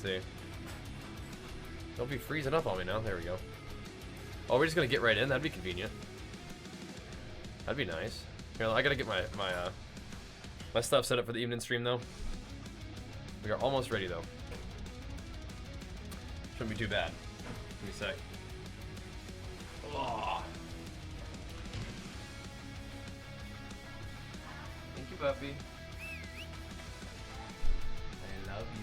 see. Don't be freezing up on me now. There we go. Oh, we're just gonna get right in. That'd be convenient. That'd be nice. Here, I gotta get my stuff set up for the evening stream though. We are almost ready though. Shouldn't be too bad. Give me a sec. Oh. Thank you, Buffy. I love you.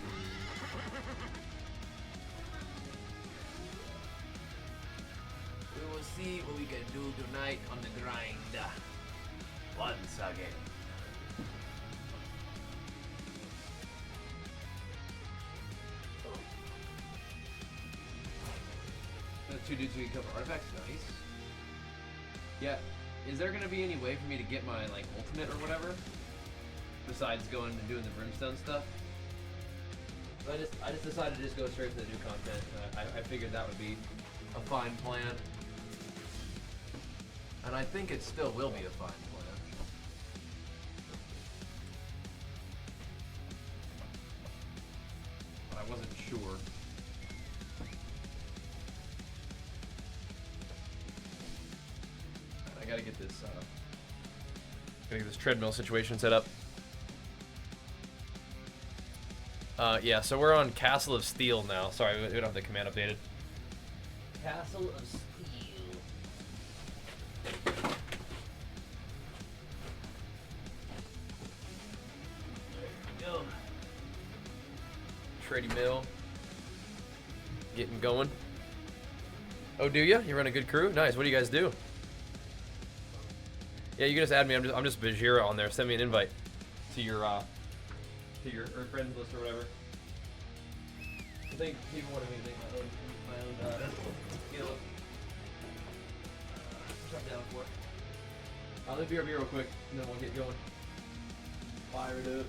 We will see what we can do tonight on the grind. Once again. The 2 dudes who cover artifacts, nice. Yeah, is there gonna be any way for me to get my like ultimate or whatever? Besides going and doing the brimstone stuff? I just decided to just go straight to the new content. I figured that would be a fine plan. And I think it still will be a fine plan. But I wasn't sure. I gotta get this treadmill situation set up. Yeah, so we're on Castle of Steel now. Sorry, we don't have the command updated. Castle of Steel. There we go. Trading mill. Getting going. Oh, do ya? You run a good crew? Nice. What do you guys do? Yeah, you can just add me. I'm just Bajheera on there. Send me an invite to your friends list or whatever. I think people want to make my own skill. Shut down for it. Let me BRB real quick, and then we'll get going. Fire it up.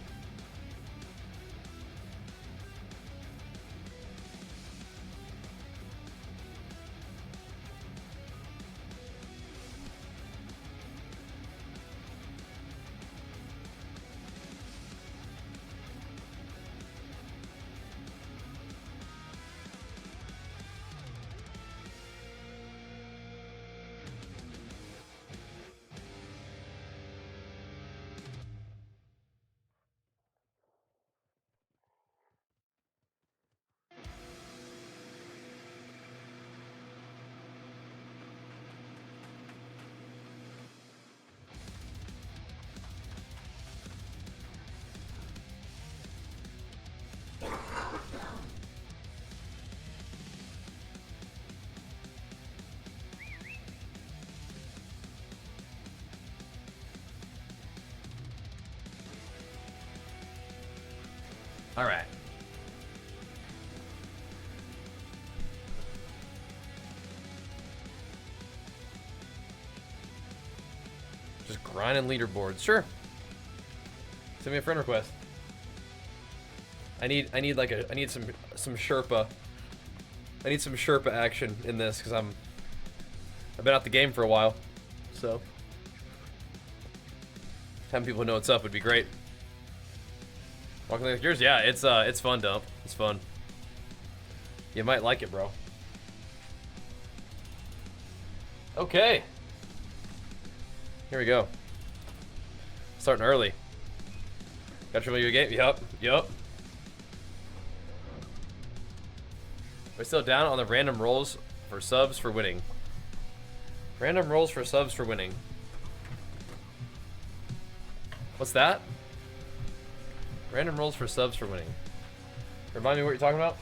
All right. Just grinding leaderboards. Sure. Send me a friend request. I need some Sherpa. I need some Sherpa action in this because I've been out the game for a while. So having people know what's up would be great. Walking like yours, yeah, it's fun, Dump. It's fun. You might like it, bro. Okay. Here we go. Starting early. Got your game? Yup. We're still down on the random rolls for subs for winning. Random rolls for subs for winning. What's that? Random rolls for subs for winning. Remind me what you're talking about?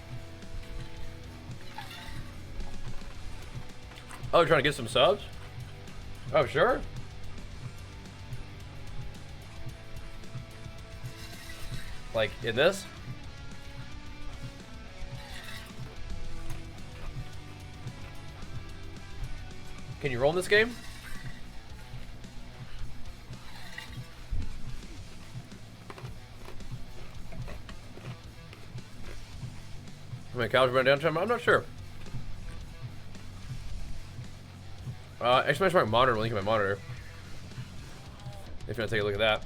Oh, trying to get some subs? Oh, sure. Like in this? Can you roll in this game? My couch run down time? I'm not sure. Actually, my monitor. Link in my monitor. If you want to take a look at that.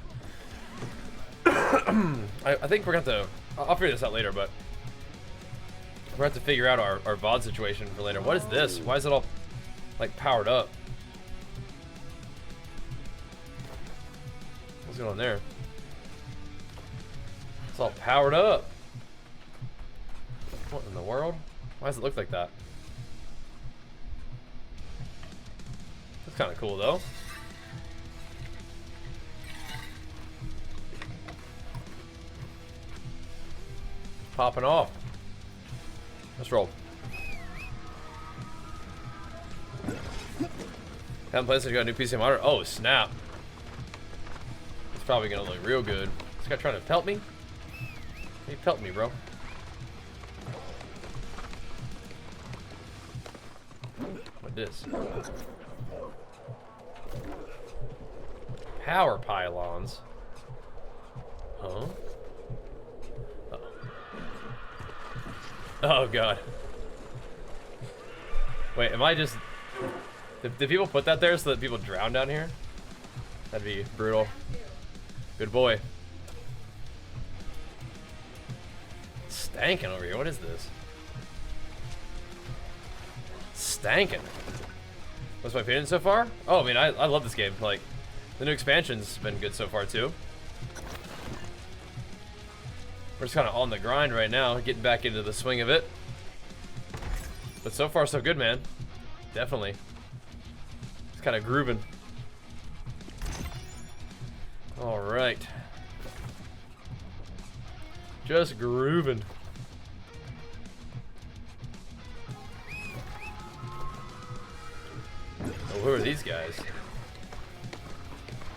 I think we're gonna have to. I'll figure this out later, but We're have to figure out our VOD situation for later. What is this? Why is it all like powered up? What's going on there? It's all powered up. What in the world? Why does it look like that? That's kind of cool though. Popping off. Let's roll. Haven't played since you got a new PC monitor. Oh snap! It's probably gonna look real good. This guy trying to pelt me? He pelt me, bro. What this? Power pylons. Huh? Oh god. Wait, am I just... Did people put that there so that people drown down here? That'd be brutal. Good boy. Stankin' over here. What is this? Stankin'. What's my opinion so far? Oh, I mean, I love this game. Like, the new expansion's been good so far too. We're just kind of on the grind right now, getting back into the swing of it. But so far, so good, man. Definitely. It's kind of grooving. All right. Just grooving. Oh, who are these guys?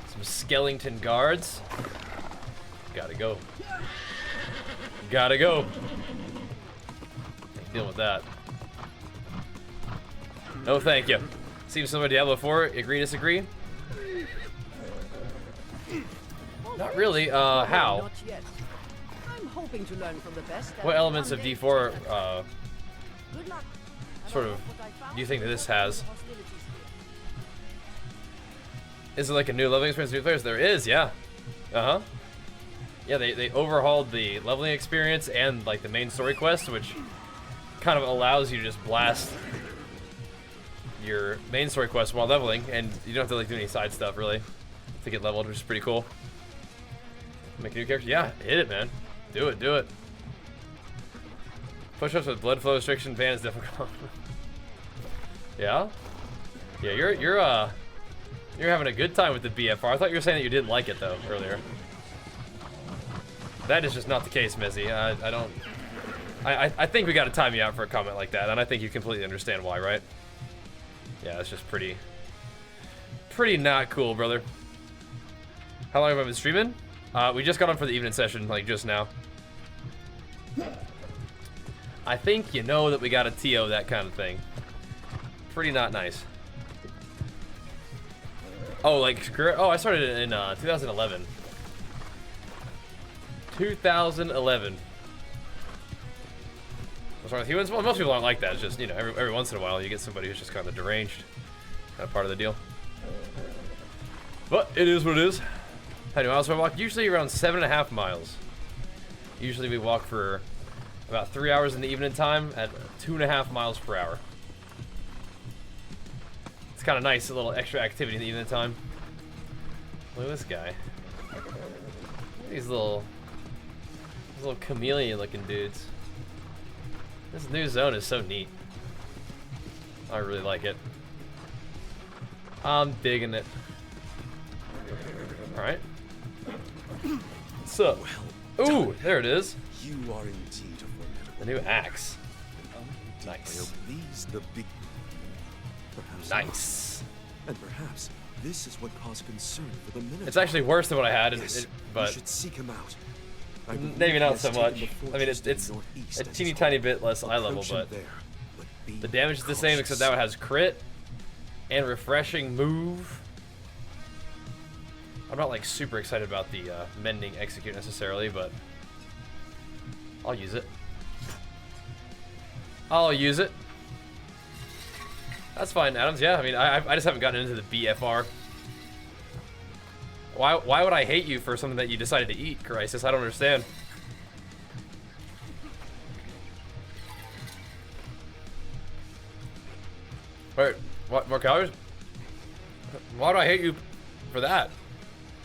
Some skeleton guards. Gotta go. Gotta go. Deal with that. No, thank you. Seems similar to Diablo 4. Agree, disagree? Not really. How? Not yet. I'm hoping to learn from the best. What elements of D4 Good luck. sort of do you think that this has? Is it like a new leveling experience for new players? There is, yeah. Uh-huh. Yeah, they overhauled the leveling experience and like the main story quest, which kind of allows you to just blast your main story quest while leveling, and you don't have to like do any side stuff really to get leveled, which is pretty cool. Make a new character? Yeah, hit it, man. Do it, do it. Push-ups with blood flow restriction ban is difficult. Yeah? Yeah, you're having a good time with the BFR. I thought you were saying that you didn't like it though earlier. That is just not the case, Mizzy. I think we got to time you out for a comment like that, and I think you completely understand why, right? Yeah, it's just pretty not cool, brother. How long have I been streaming? We just got on for the evening session, like just now. I think you know that we got a TO, that kind of thing. Pretty not nice. Oh, like, oh, I started in 2011. 2011. What's wrong with humans? Well, most people aren't like that. It's just, you know, every once in a while you get somebody who's just kind of deranged. Kind of part of the deal. But it is what it is. How many miles do I walk? Usually around 7.5 miles. Usually we walk for about 3 hours in the evening time at 2.5 miles per hour. It's kind of nice, a little extra activity in the evening time. Look at this guy. Look at these little chameleon-looking dudes. This new zone is so neat. I really like it. I'm digging it. All right. What's up? Ooh, there it is. You are indeed a The new axe. Nice. These the big. Perhaps Nice. not. And perhaps this is what caused concern for the minute. It's actually worse than what I had, Yes, we but should seek him out. I believe maybe he not has so taken much. the I mean, fortress to it's the northeast a as teeny his tiny home. bit less eye level, Approach him but there, be the damage is the same, except that one has crit and refreshing move. I'm not like super excited about the mending execute necessarily, but I'll use it. I'll use it. That's fine, Adams. Yeah, I mean, I just haven't gotten into the BFR. Why would I hate you for something that you decided to eat, Crisis? I don't understand. Wait, what? More calories? Why do I hate you for that?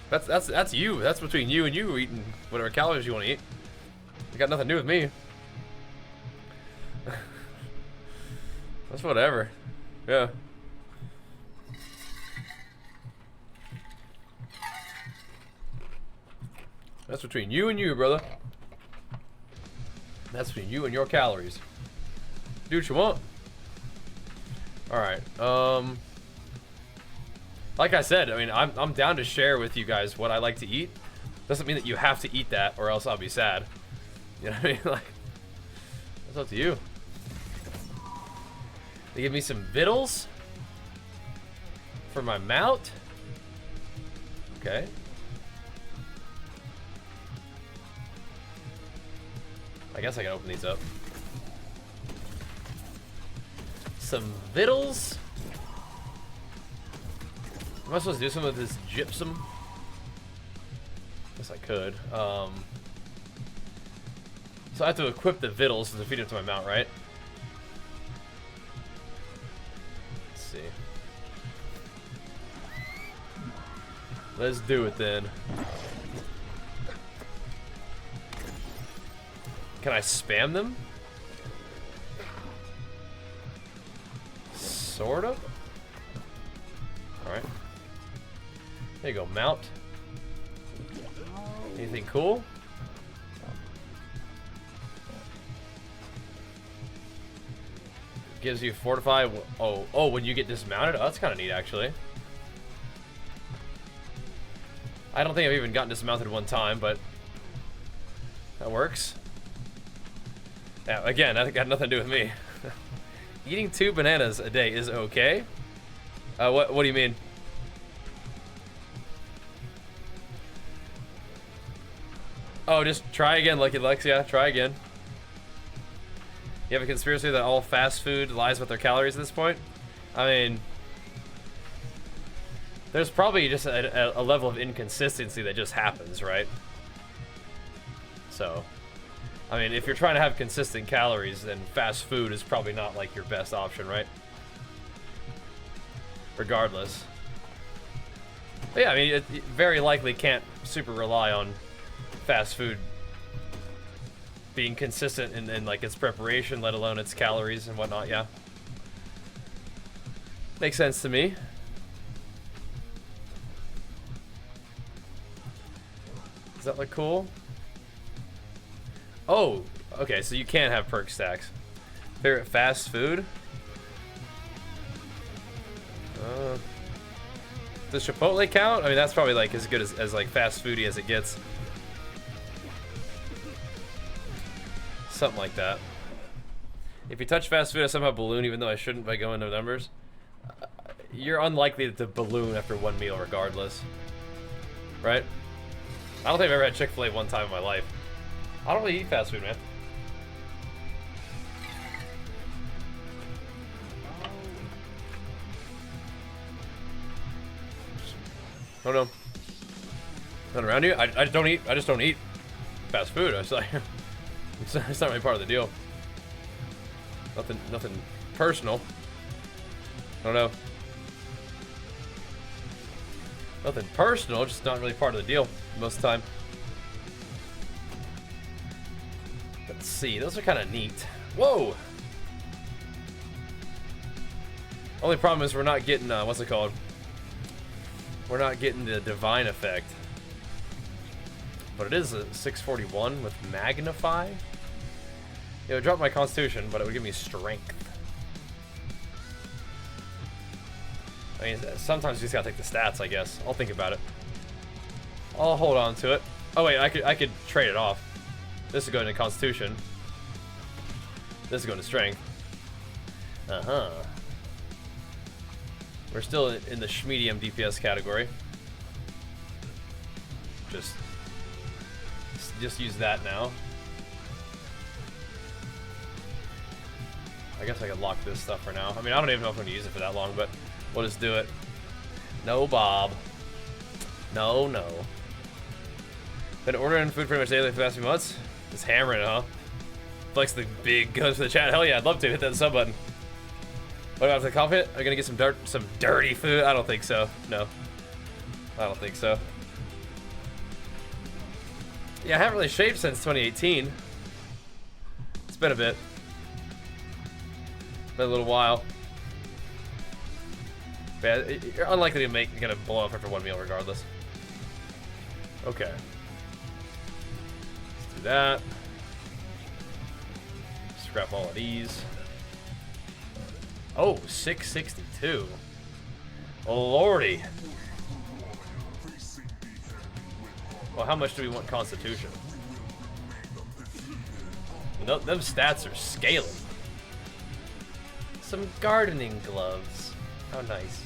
That's you. That's between you and you eating whatever calories you want to eat. It got nothing to do with me. That's whatever. Yeah. That's between you and you, brother. That's between you and your calories. Do what you want. Alright, like I said, I mean, I'm down to share with you guys what I like to eat. Doesn't mean that you have to eat that or else I'll be sad. You know what I mean? Like, that's up to you. They give me some victuals for my mount. Okay. I guess I can open these up. Some victuals. Am I supposed to do something with this gypsum? Guess I could. So I have to equip the victuals to feed it to my mount, right? Let's see. Let's do it then. Can I spam them? Sort of. Alright. There you go, mount. Anything cool? Gives you fortify. Oh, when you get dismounted? Oh, that's kind of neat, actually. I don't think I've even gotten dismounted one time, but that works. Yeah, again, that got nothing to do with me. Eating 2 bananas a day is okay. What do you mean? Oh, just try again, Lucky Lex. Yeah, try again. You have a conspiracy that all fast food lies with their calories at this point? I mean, there's probably just a level of inconsistency that just happens, right? So, I mean, if you're trying to have consistent calories, then fast food is probably not like your best option, right? Regardless. But yeah, I mean, it very likely can't super rely on fast food being consistent in like its preparation, let alone its calories and whatnot. Yeah, makes sense to me. Does that look cool? Oh, okay, so you can have perk stacks. Favorite fast food? Does Chipotle count? I mean, that's probably like as good as like fast foody as it gets. Something like that. If you touch fast food, I somehow balloon, even though I shouldn't by going to numbers. You're unlikely to balloon after one meal regardless. Right? I don't think I've ever had Chick-fil-A one time in my life. I don't really eat fast food, man. Oh no. Not around you? I don't eat. I just don't eat fast food. I was like, it's not really part of the deal. Nothing personal. I don't know. Nothing personal, just not really part of the deal most of the time. Let's see, those are kind of neat. Whoa! Only problem is we're not getting, what's it called? We're not getting the divine effect. But it is a 641 with magnify. It would drop my constitution, but it would give me strength. I mean, sometimes you just gotta take the stats, I guess. I'll think about it. I'll hold on to it. Oh wait, I could trade it off. This is going to constitution. This is going to strength. Uh-huh. We're still in the medium DPS category. Just use that now. I guess I could lock this stuff for now. I mean, I don't even know if I'm gonna use it for that long, but we'll just do it. No, Bob. No. Been ordering food pretty much daily for the past few months. Just hammering it, huh? Flex the big guns for the chat. Hell yeah, I'd love to hit that sub button. What about the coffee? Are you gonna get some dirty food? I don't think so. No. I don't think so. Yeah, I haven't really shaved since 2018. It's been a bit. Been a little while. Yeah, you're unlikely to gonna blow up after one meal regardless. Okay. Let's do that. Scrap all of these. Oh, 662. Oh, lordy. Well, how much do we want Constitution? Them stats are scaling. Some gardening gloves. How nice.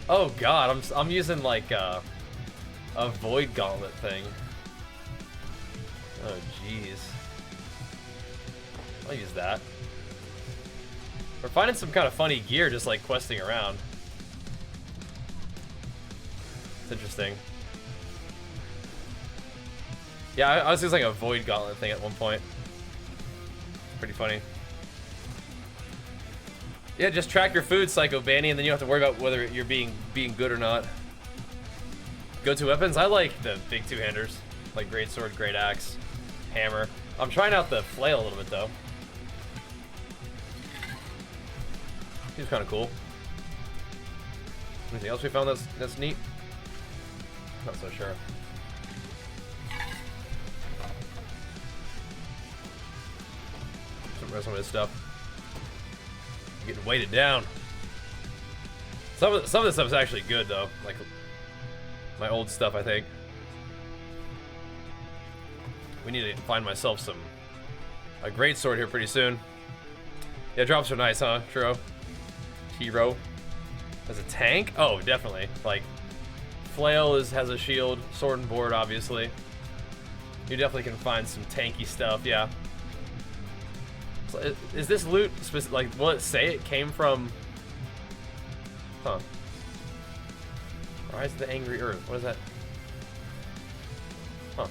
Oh god, I'm using like a void gauntlet thing. Oh jeez. I'll use that. We're finding some kind of funny gear just like questing around. It's interesting. Yeah, I was using like a void gauntlet thing at one point. Pretty funny. Yeah, just track your food, Psycho Banny, and then you don't have to worry about whether you're being good or not. Go-to weapons? I like the big two-handers. Like great sword, great axe, hammer. I'm trying out the flail a little bit though. Seems kind of cool. Anything else we found that's neat? Not so sure. Some of this stuff. Getting weighted down. Some of this stuff is actually good though. Like my old stuff, I think. We need to find myself a great sword here pretty soon. Yeah, drops are nice, huh? True. Hero. As a tank? Oh, definitely. Like flail has a shield. Sword and board, obviously. You definitely can find some tanky stuff. Yeah. Is this loot specific? Like, will it say it came from? Huh. Rise of the Angry Earth. What is that? Huh.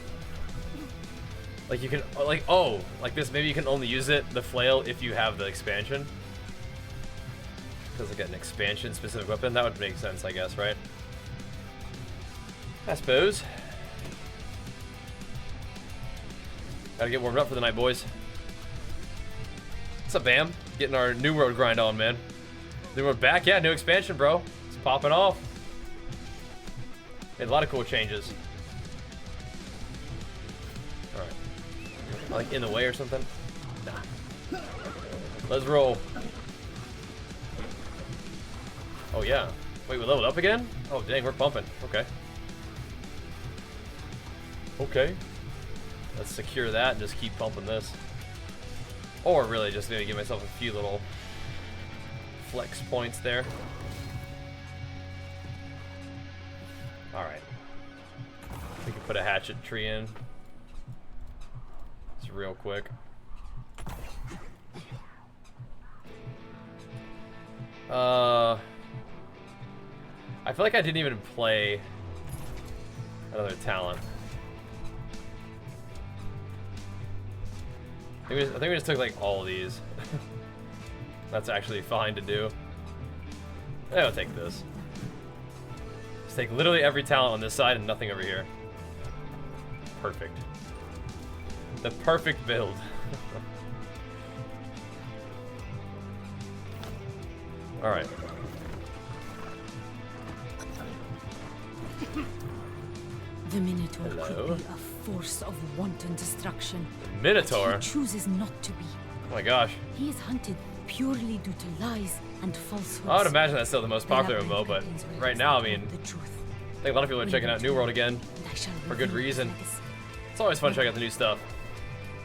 Like you can, like, oh, like this. Maybe you can only use the flail if you have the expansion. Because like an expansion specific weapon, that would make sense, I guess, right? I suppose. Gotta get warmed up for the night, boys. What's up, Bam? Getting our New World grind on, man. New World back? Yeah, new expansion, bro. It's popping off. Made a lot of cool changes. Alright. Like in the way or something? Nah. Let's roll. Oh, yeah. Wait, we leveled up again? Oh, dang, we're pumping. Okay. Okay. Let's secure that and just keep pumping this. Or really just maybe give myself a few little flex points there. Alright. We can put a hatchet tree in. Just real quick. I feel like I didn't even play another talent. I think we just took like all of these. That's actually fine to do. I'll take this. Just take literally every talent on this side and nothing over here. Perfect. The perfect build. Alright. The Minotaur Hello? could be a force of wanton destruction. Minotaur? But he chooses not to be. Oh my gosh. He is hunted purely due to lies and falsehoods. I would imagine that's still the most popular MMO, but right now, I mean, the truth. I think a lot of people are checking out New World again for good reason. It's always fun to check out the new stuff.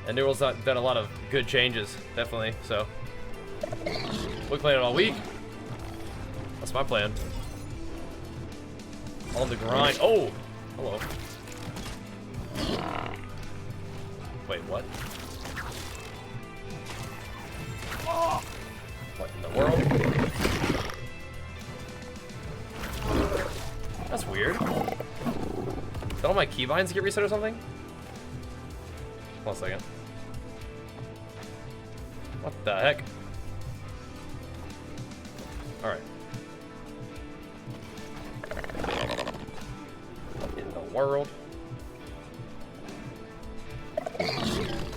And New World's done a lot of good changes, definitely, so. We're playing it all week. That's my plan. On the grind. Oh! Hello. Wait, what? What in the world? That's weird. Did all my keybinds get reset or something? One second. What the heck? All right. In the world.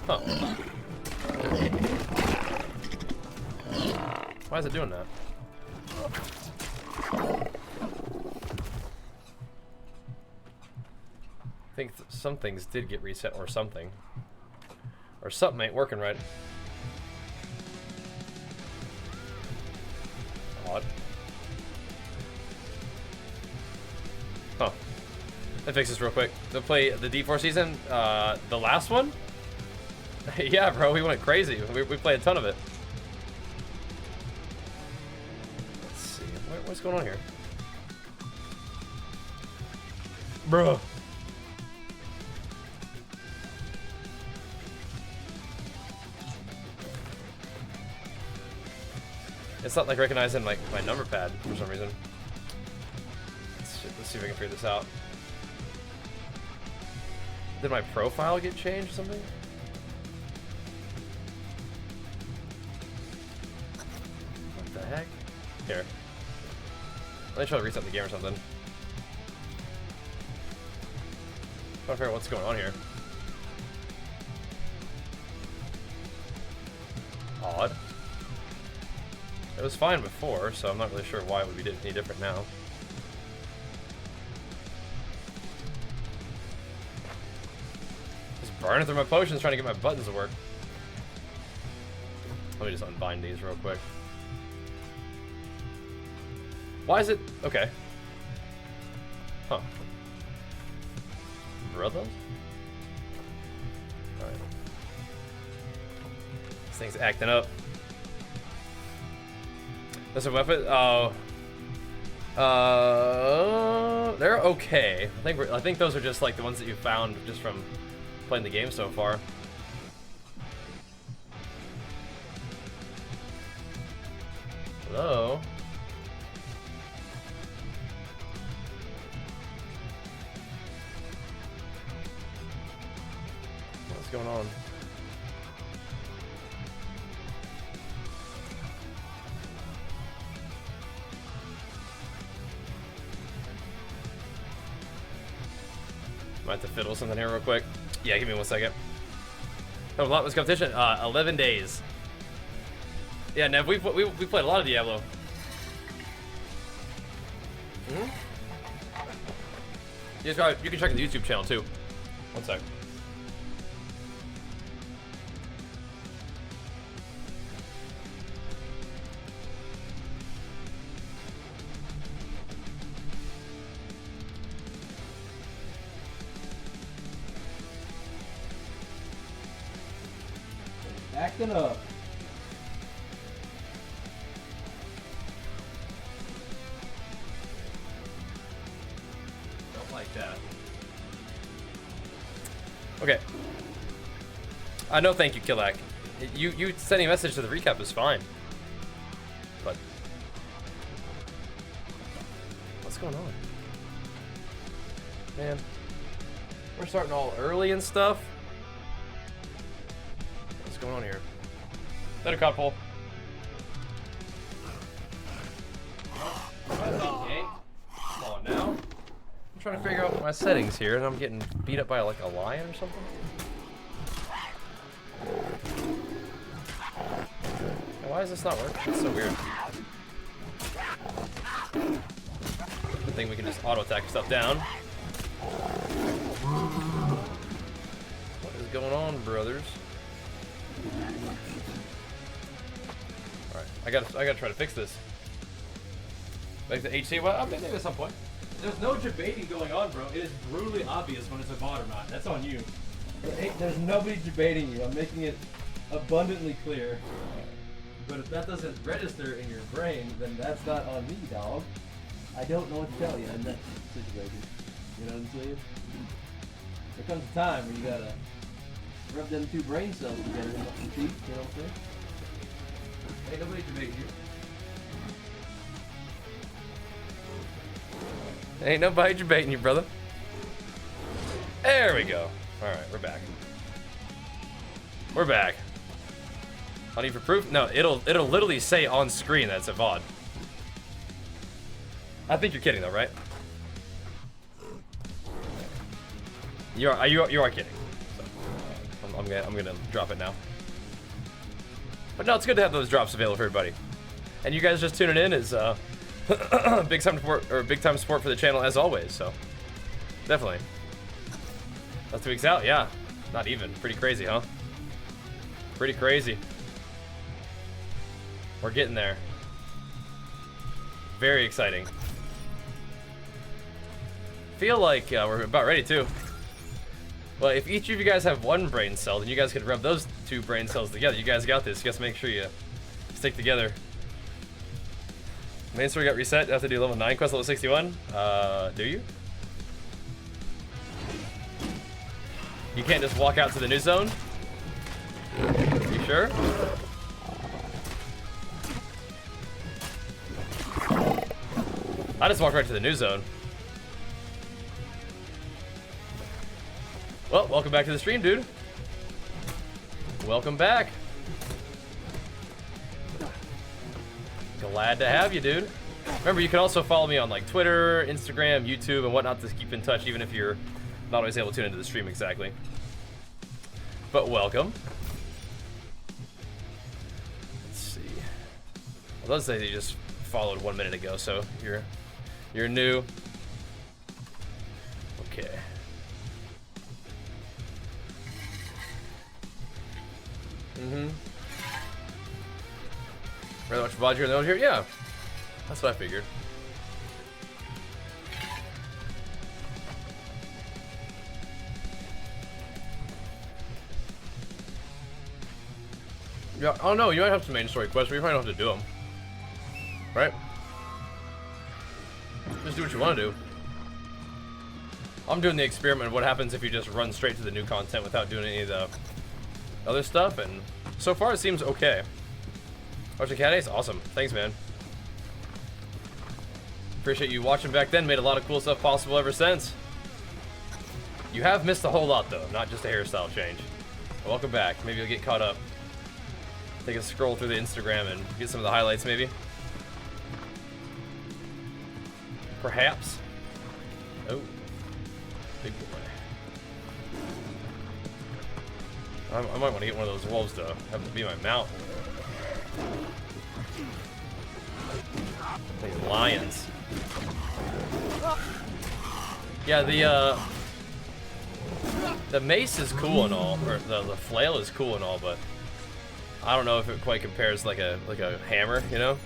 Huh. Why is it doing that? I think some things did get reset or something. Or something ain't working right. Odd. Huh. Let's fix this real quick. To play the D4 season, the last one? Yeah, bro, we went crazy. We played a ton of it. Let's see. What's going on here? Bro. It's not like recognizing like my number pad for some reason. Let's see if I can figure this out. Did my profile get changed or something? What the heck? Here. Let me try to reset the game or something. Trying to figure out what's going on here. Odd. It was fine before, so I'm not really sure why it would be any different now. Just burning through my potions trying to get my buttons to work. Let me just unbind these real quick. Why is it... Okay. Huh. Brothers? Alright. This thing's acting up. That's a weapon? Oh. They're okay. I think those are just like the ones that you found just from playing the game so far. Hello? What's going on? Might have to fiddle something here real quick. Yeah, give me 1 second. Oh, what was competition? 11 days. Yeah, Nev, we played a lot of Diablo. You can check the YouTube channel too. 1 sec. Acting up. Don't like that. Okay. No, thank you, Killak. You sending a message to the recap is fine. But what's going on? Man. We're starting all early and stuff. What's going on here? Is that a couple? Come on now. I'm trying to figure out my settings here, and I'm getting beat up by like a lion or something. Why does this not work? It's so weird. Good thing we can just auto attack stuff down. What is going on, brothers? Alright, I gotta try to fix this. Like the HC, well, maybe at some point. There's no debating going on, bro. It is brutally obvious when it's a bot or not. That's on you. There's nobody debating you. I'm making it abundantly clear. But if that doesn't register in your brain, then that's not on me, dog. I don't know what to tell you in that situation. You know what I'm saying? There comes a time where you gotta rub them two brain cells together and up some teeth, you know what I'm saying? Hey, nobody debating you. Ain't nobody debating you, brother. There we go. Alright, we're back. We're back. I need for proof? No, it'll literally say on screen that it's a VOD. I think you're kidding though, right? You are kidding. So, I'm gonna drop it now. But no, it's good to have those drops available for everybody. And you guys just tuning in is big time support for the channel as always. So definitely. That's 2 weeks out, yeah. Not even. Pretty crazy, huh? Pretty crazy. We're getting there. Very exciting. Feel like we're about ready too. Well, if each of you guys have 1 brain cell, then you guys could rub those 2 brain cells together. You guys got this. You guys make sure you stick together. Main story got reset. You have to do level 9 quest, level 61. Do you? You can't just walk out to the new zone? You sure? I just walked right to the new zone. Well, welcome back to the stream, dude. Welcome back. Glad to have you, dude. Remember, you can also follow me on like Twitter, Instagram, YouTube, and whatnot to keep in touch, even if you're not always able to tune into the stream exactly. But welcome. Let's see. Well, those say you just followed 1 minute ago, so you're new. Okay. Rather watch Bajheera than here? Yeah. That's what I figured. Yeah, oh no, you might have some main story quests, but you probably don't have to do them. Right? Just do what you want to do. I'm doing the experiment of what happens if you just run straight to the new content without doing any of the other stuff, and so far it seems okay. Watching Cat Ace? Awesome. Thanks, man. Appreciate you watching back then. Made a lot of cool stuff possible ever since. You have missed a whole lot, though, not just a hairstyle change. Welcome back. Maybe you'll get caught up. Take a scroll through the Instagram and get some of the highlights, maybe. Perhaps. Oh. Big boy. I might want to get one of those wolves to have to be my mount. These lions. Yeah, the mace is cool and all, or the flail is cool and all, but I don't know if it quite compares like a hammer, you know?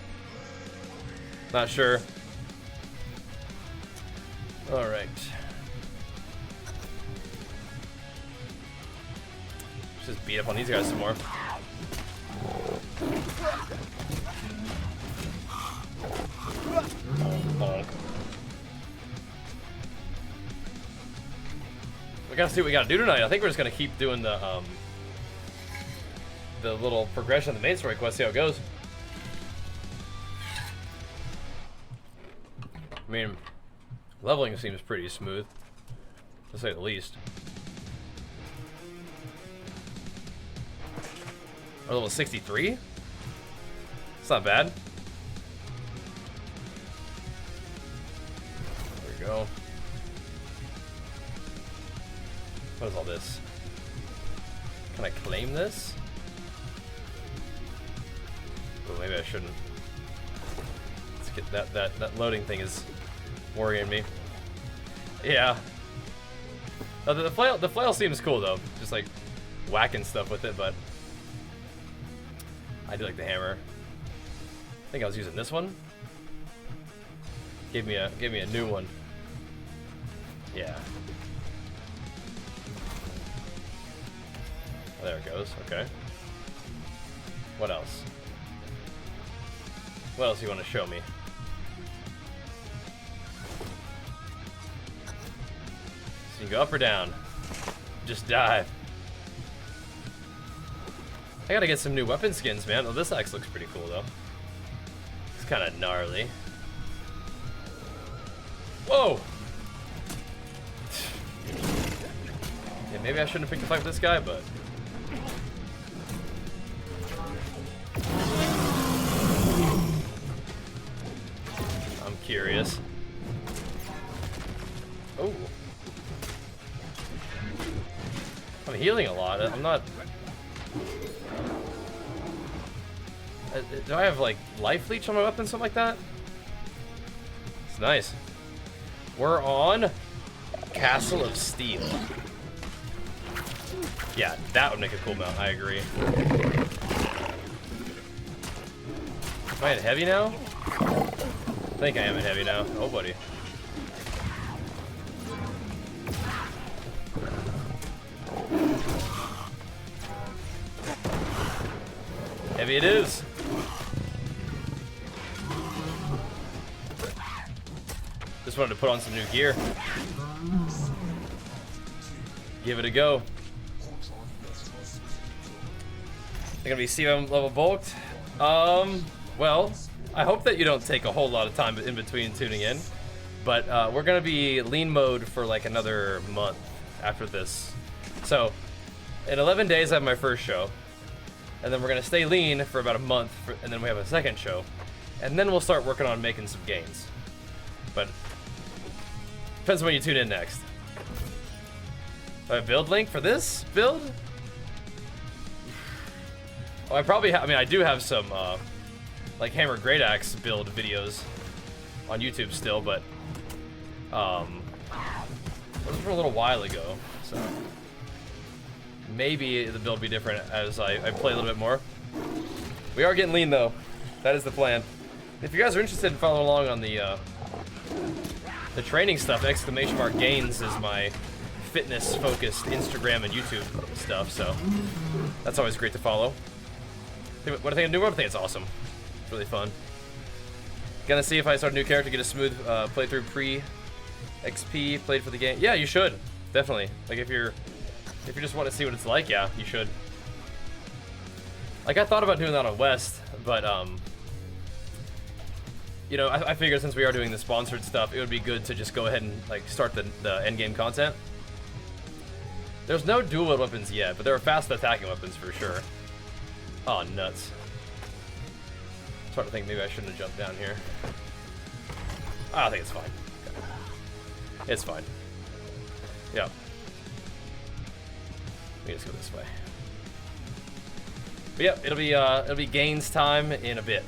Not sure. All right. Let's just beat up on these guys some more. Bonk. We gotta see what we gotta do tonight. I think we're just gonna keep doing the little progression of the main story quest, see how it goes. I mean, leveling seems pretty smooth, to say the least. We're level 63? It's not bad. There we go. What is all this? Can I claim this? Oh, maybe I shouldn't. Let's get that loading thing is worrying me. Yeah. The flail seems cool though, just like whacking stuff with it, but I do like the hammer. I think I was using this one. Gave me a new one. Yeah. Oh, there it goes. Okay. What else? What else do you want to show me? So you can go up or down. Just dive. I gotta get some new weapon skins, man. Oh, this axe looks pretty cool, though. It's kind of gnarly. Whoa! Yeah, maybe I shouldn't have picked a fight with this guy, but... I'm curious. healing a lot. I'm not... do I have, like, life leech on my weapon, something like that? It's nice. We're on Castle of Steel. Yeah, that would make a cool mount, I agree. Am I at heavy now? I think I am at heavy now. Oh, buddy. Heavy it is. Just wanted to put on some new gear. Give it a go. They're gonna be CM level bulked. Well, I hope that you don't take a whole lot of time in between tuning in, but we're gonna be lean mode for like another month after this. So, in 11 days I have my first show, and then we're gonna stay lean for about a month, and then we have a second show, and then we'll start working on making some gains. But depends on when you tune in next. Do I have a build link for this build? Oh, I probably have. I mean, I do have some like Hammer Great Axe build videos on YouTube still, but those were from a little while ago, so maybe the build will be different as I play a little bit more. We are getting lean though. That is the plan. If you guys are interested in following along on the training stuff, !gains is my fitness-focused Instagram and YouTube stuff, so that's always great to follow. What I think I'm doing, I think it's awesome. It's really fun. Gonna see if I start a new character, get a smooth playthrough pre-XP, played for the game. Yeah, you should. Definitely. Like if you just want to see what it's like, yeah, you should. Like I thought about doing that on West, but you know, I figured since we are doing the sponsored stuff, it would be good to just go ahead and like start the end game content. There's no dual wield weapons yet, but there are fast attacking weapons for sure. Oh, nuts. I'm starting to think maybe I shouldn't have jumped down here. I think it's fine. Okay. It's fine. Yeah. Let me just go this way. But yeah, it'll be gains time in a bit.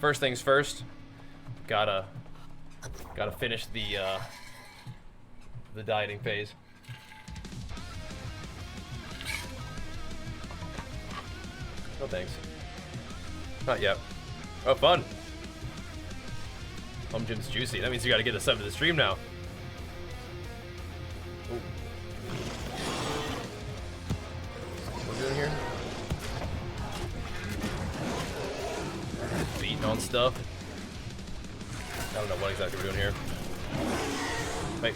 First things first, gotta finish the dieting phase. No thanks. Not yet. Oh, fun. Home gym's juicy. That means you gotta get a sub to the stream now. Ooh. What are we doing here? Beating on stuff. I don't know what exactly we're doing here. Wait.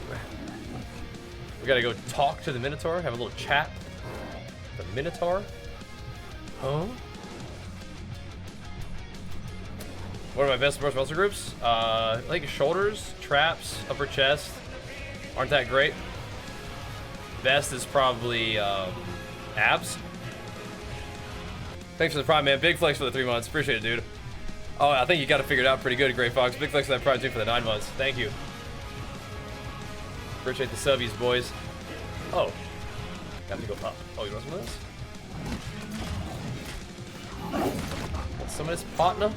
We gotta go talk to the Minotaur, have a little chat. The Minotaur? Huh? What are my best sports muscle groups? Like shoulders, traps, upper chest. Aren't that great? Best is probably abs. Thanks for the prime, man. Big flex for the 3 months. Appreciate it, dude. Oh, I think you got it figured out pretty good, Gray Fox. Big flex for that prime too for the 9 months. Thank you. Appreciate the subbies, boys. Oh. Got to go up. Oh, you want some of this? Some of this partner.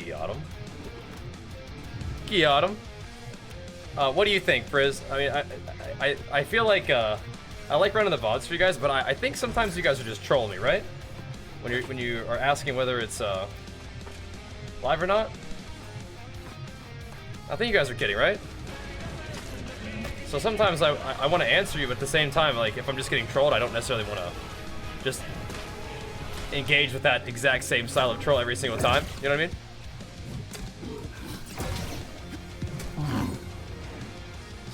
Got him. Got him. What do you think, Frizz? I mean, I feel like I like running the VODs for you guys, but I think sometimes you guys are just trolling me, right? When you are asking whether it's live or not. I think you guys are kidding, right? So sometimes I want to answer you, but at the same time, like, if I'm just getting trolled, I don't necessarily want to just engage with that exact same style of troll every single time. You know what I mean?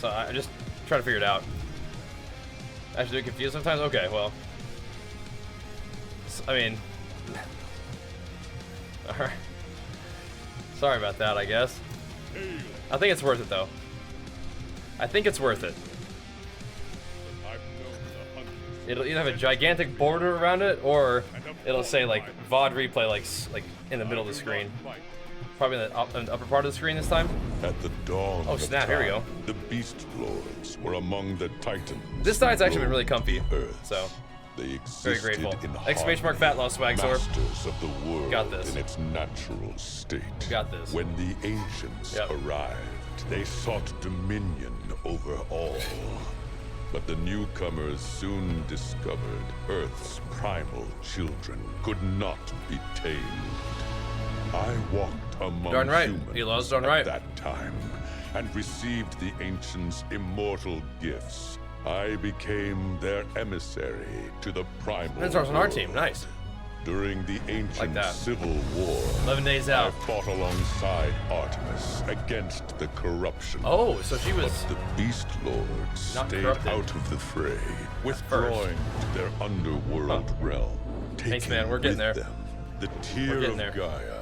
So I just try to figure it out. I should get confused sometimes? Okay, well. I mean... Alright. Sorry about that, I guess. I think it's worth it, though. I think it's worth it. It'll either have a gigantic border around it, or it'll say like VOD replay like in the middle of the screen. Probably in the upper part of the screen this time. At the dawn Oh, of snap, here we time, go. the Beast Lords were among the Titans. This side's who actually been really comfy, roamed the Earth. so They very existed grateful. in Exclamation mark harmony, fat loss swag sword. masters of the world Got this. in its natural state. Got this. When the ancients Yep. arrived, they sought dominion over all. But the newcomers soon discovered Earth's primal children could not be tamed. I walked among Darn right. humans Elo's darn at right. that time and received the ancients' immortal gifts. I became their emissary to the primal Minotaur's on our world. team. Nice. During the ancient that. Civil War, 11 days I out. fought alongside Artemis against the corruption. Oh, so she was. But the Beast Lords Not stayed corrupted. out of the fray, withdrawing to their underworld realm. Thanks, man. taking We're getting with there. them the tear getting of there. Gaia,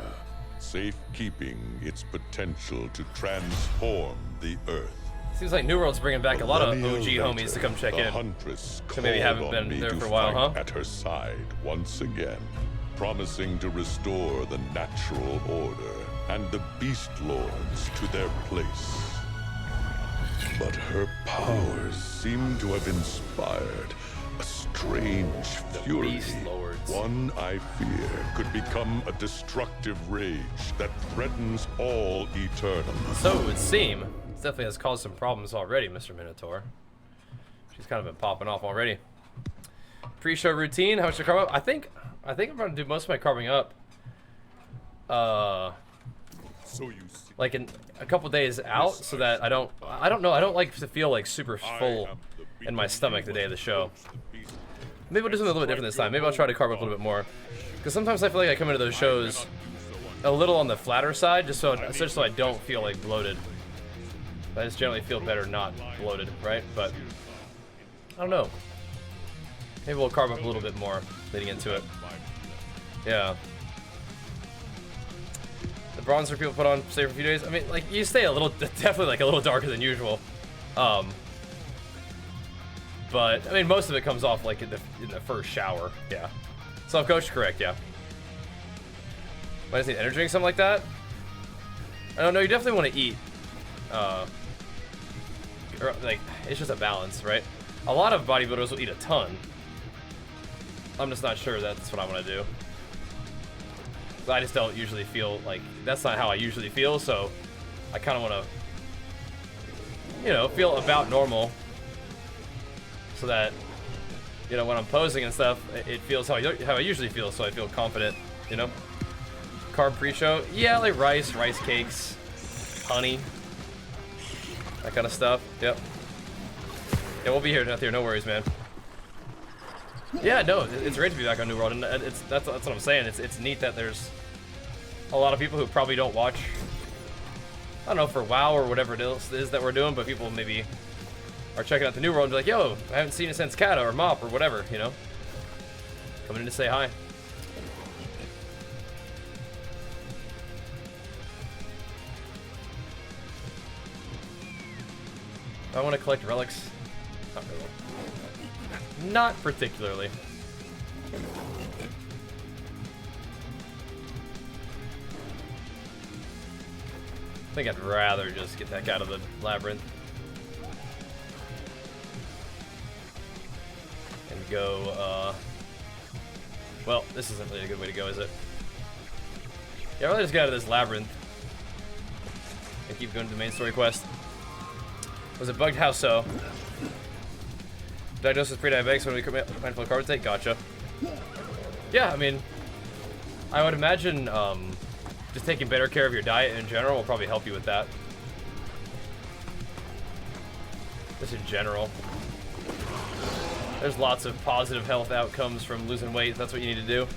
safekeeping its potential to transform the Earth. Seems like New World's bringing back a lot of Millennia OG homies to come check the in. Huntress Who maybe called haven't on been me there to for a while, fight huh? At her side once again, promising to restore the natural order and the Beast Lords to their place. But her powers seem to have inspired a strange fury. Beast Lords. One I fear could become a destructive rage that threatens all eternity. So it would seem. This definitely has caused some problems already, Mr. Minotaur. She's kind of been popping off already. Pre-show routine. How much to carve up? I think I'm gonna do most of my carving up. So you see, Like in a couple days out, so that I don't know. I don't like to feel like super full in my stomach the day of the show. Maybe we'll do something a little bit different this time. Maybe I'll try to carve up a little bit more. Because sometimes I feel like I come into those shows a little on the flatter side, just so I don't feel like bloated. I just generally feel better not bloated, right? But I don't know. Maybe we'll carve up a little bit more leading into it. Yeah. The bronzer people put on stay for a few days. I mean, like you stay a little, definitely like a little darker than usual. But I mean, most of it comes off like in the first shower. Yeah. Self-coach, correct? Yeah. Might just need energy drink, something like that. I don't know. You definitely want to eat. Or, like it's just a balance, right? A lot of bodybuilders will eat a ton. I'm just not sure that's what I want to do. I just don't usually feel like that's not how I usually feel, so I kind of want to, you know, feel about normal, so that, you know, when I'm posing and stuff, it feels how I usually feel, so I feel confident, you know. Carb pre-show, yeah, like rice cakes, honey, that kind of stuff. Yep. Yeah, we'll be here, not here. No worries, man. Yeah, no, it's great to be back on New World, and that's what I'm saying. It's neat that there's a lot of people who probably don't watch, I don't know, for WoW or whatever it is that we're doing, but people maybe are checking out the New World and be like, yo, I haven't seen it since Kata or Mop or whatever, you know? Coming in to say hi. Do I want to collect relics? Not really. Not particularly. I think I'd rather just get the heck out of the labyrinth. And go, well, this isn't really a good way to go, is it? Yeah, I'd rather just get out of this labyrinth and keep going to the main story quest. Was it bugged? How so? Diagnosis pre-diabetics when we mindful of carb intake? Gotcha. Yeah, I mean, I would imagine just taking better care of your diet in general will probably help you with that. Just in general. There's lots of positive health outcomes from losing weight. That's what you need to do.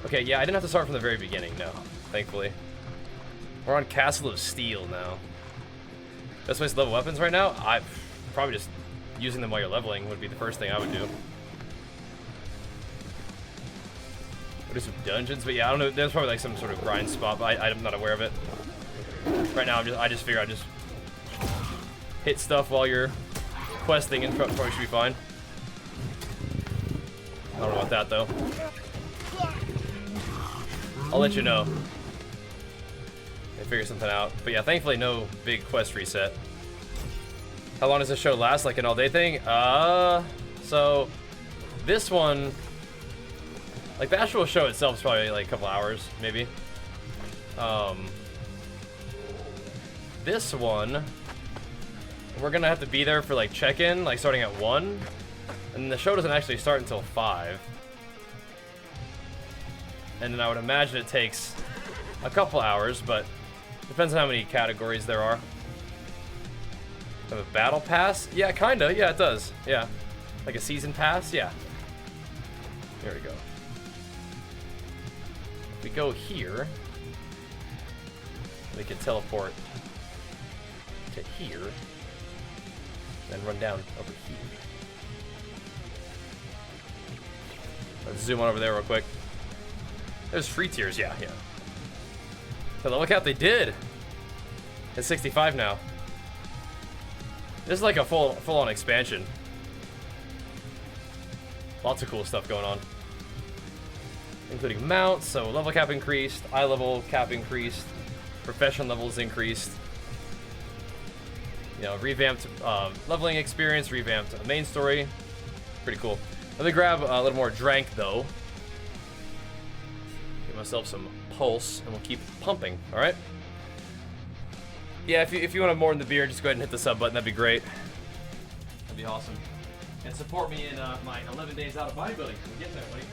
Okay, yeah, I didn't have to start from the very beginning, no. Thankfully. We're on Castle of Steel now. Best place to level weapons right now? I probably just using them while you're leveling would be the first thing I would do. We'll do some dungeons, but yeah, I don't know. There's probably like some sort of grind spot, but I'm not aware of it. Right now, I just figure I just hit stuff while you're questing, and probably should be fine. I don't know about that though. I'll let you know. Figure something out. But yeah, thankfully no big quest reset. How long does this show last? Like an all-day thing? So this one, like the actual show itself is probably like a couple hours, maybe. This one, we're gonna have to be there for like check-in, like starting at 1, and the show doesn't actually start until 5. And then I would imagine it takes a couple hours, but depends on how many categories there are. Have a battle pass? Yeah, kinda. Yeah, it does. Yeah. Like a season pass? Yeah. Here we go. If we go here, we can teleport to here, then run down over here. Let's zoom on over there real quick. There's free tiers, yeah. So look how they did. It's 65 now. This is like a full-on expansion. Lots of cool stuff going on. Including mounts, so level cap increased, eye level cap increased, profession levels increased. You know, revamped leveling experience, revamped main story. Pretty cool. Let me grab a little more drank though. Give myself some pulse, and we'll keep pumping. All right. Yeah, if you want more in the beer, just go ahead and hit the sub button. That'd be great. That'd be awesome. And support me in my 11 days out of bodybuilding. We're getting there, buddy.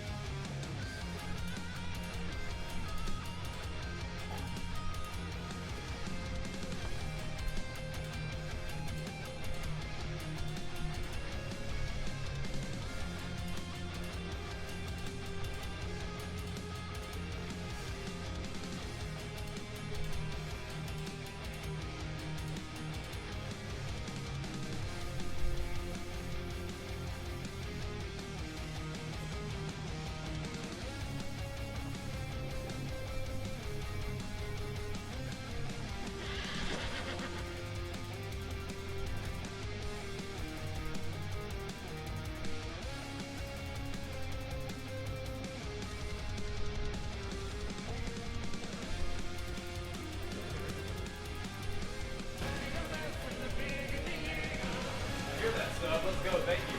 Let's go, thank you.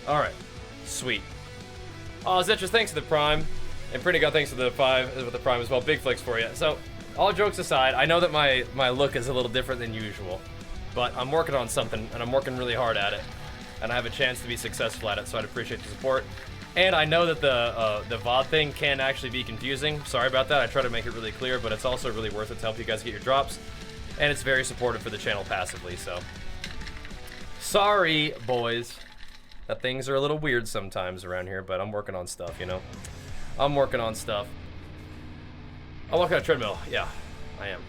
Alright. Sweet. Oh, Zetrus, thanks for the Prime. And Pretty God, thanks for the 5 with the Prime as well. Big flicks for you. So, all jokes aside, I know that my look is a little different than usual. But I'm working on something, and I'm working really hard at it. And I have a chance to be successful at it, so I'd appreciate the support. And I know that the VOD thing can actually be confusing. Sorry about that. I try to make it really clear, but it's also really worth it to help you guys get your drops. And it's very supportive for the channel passively, so. Sorry, boys, that things are a little weird sometimes around here, but I'm working on stuff, you know? I'm working on stuff. I'm walking on a treadmill. Yeah, I am.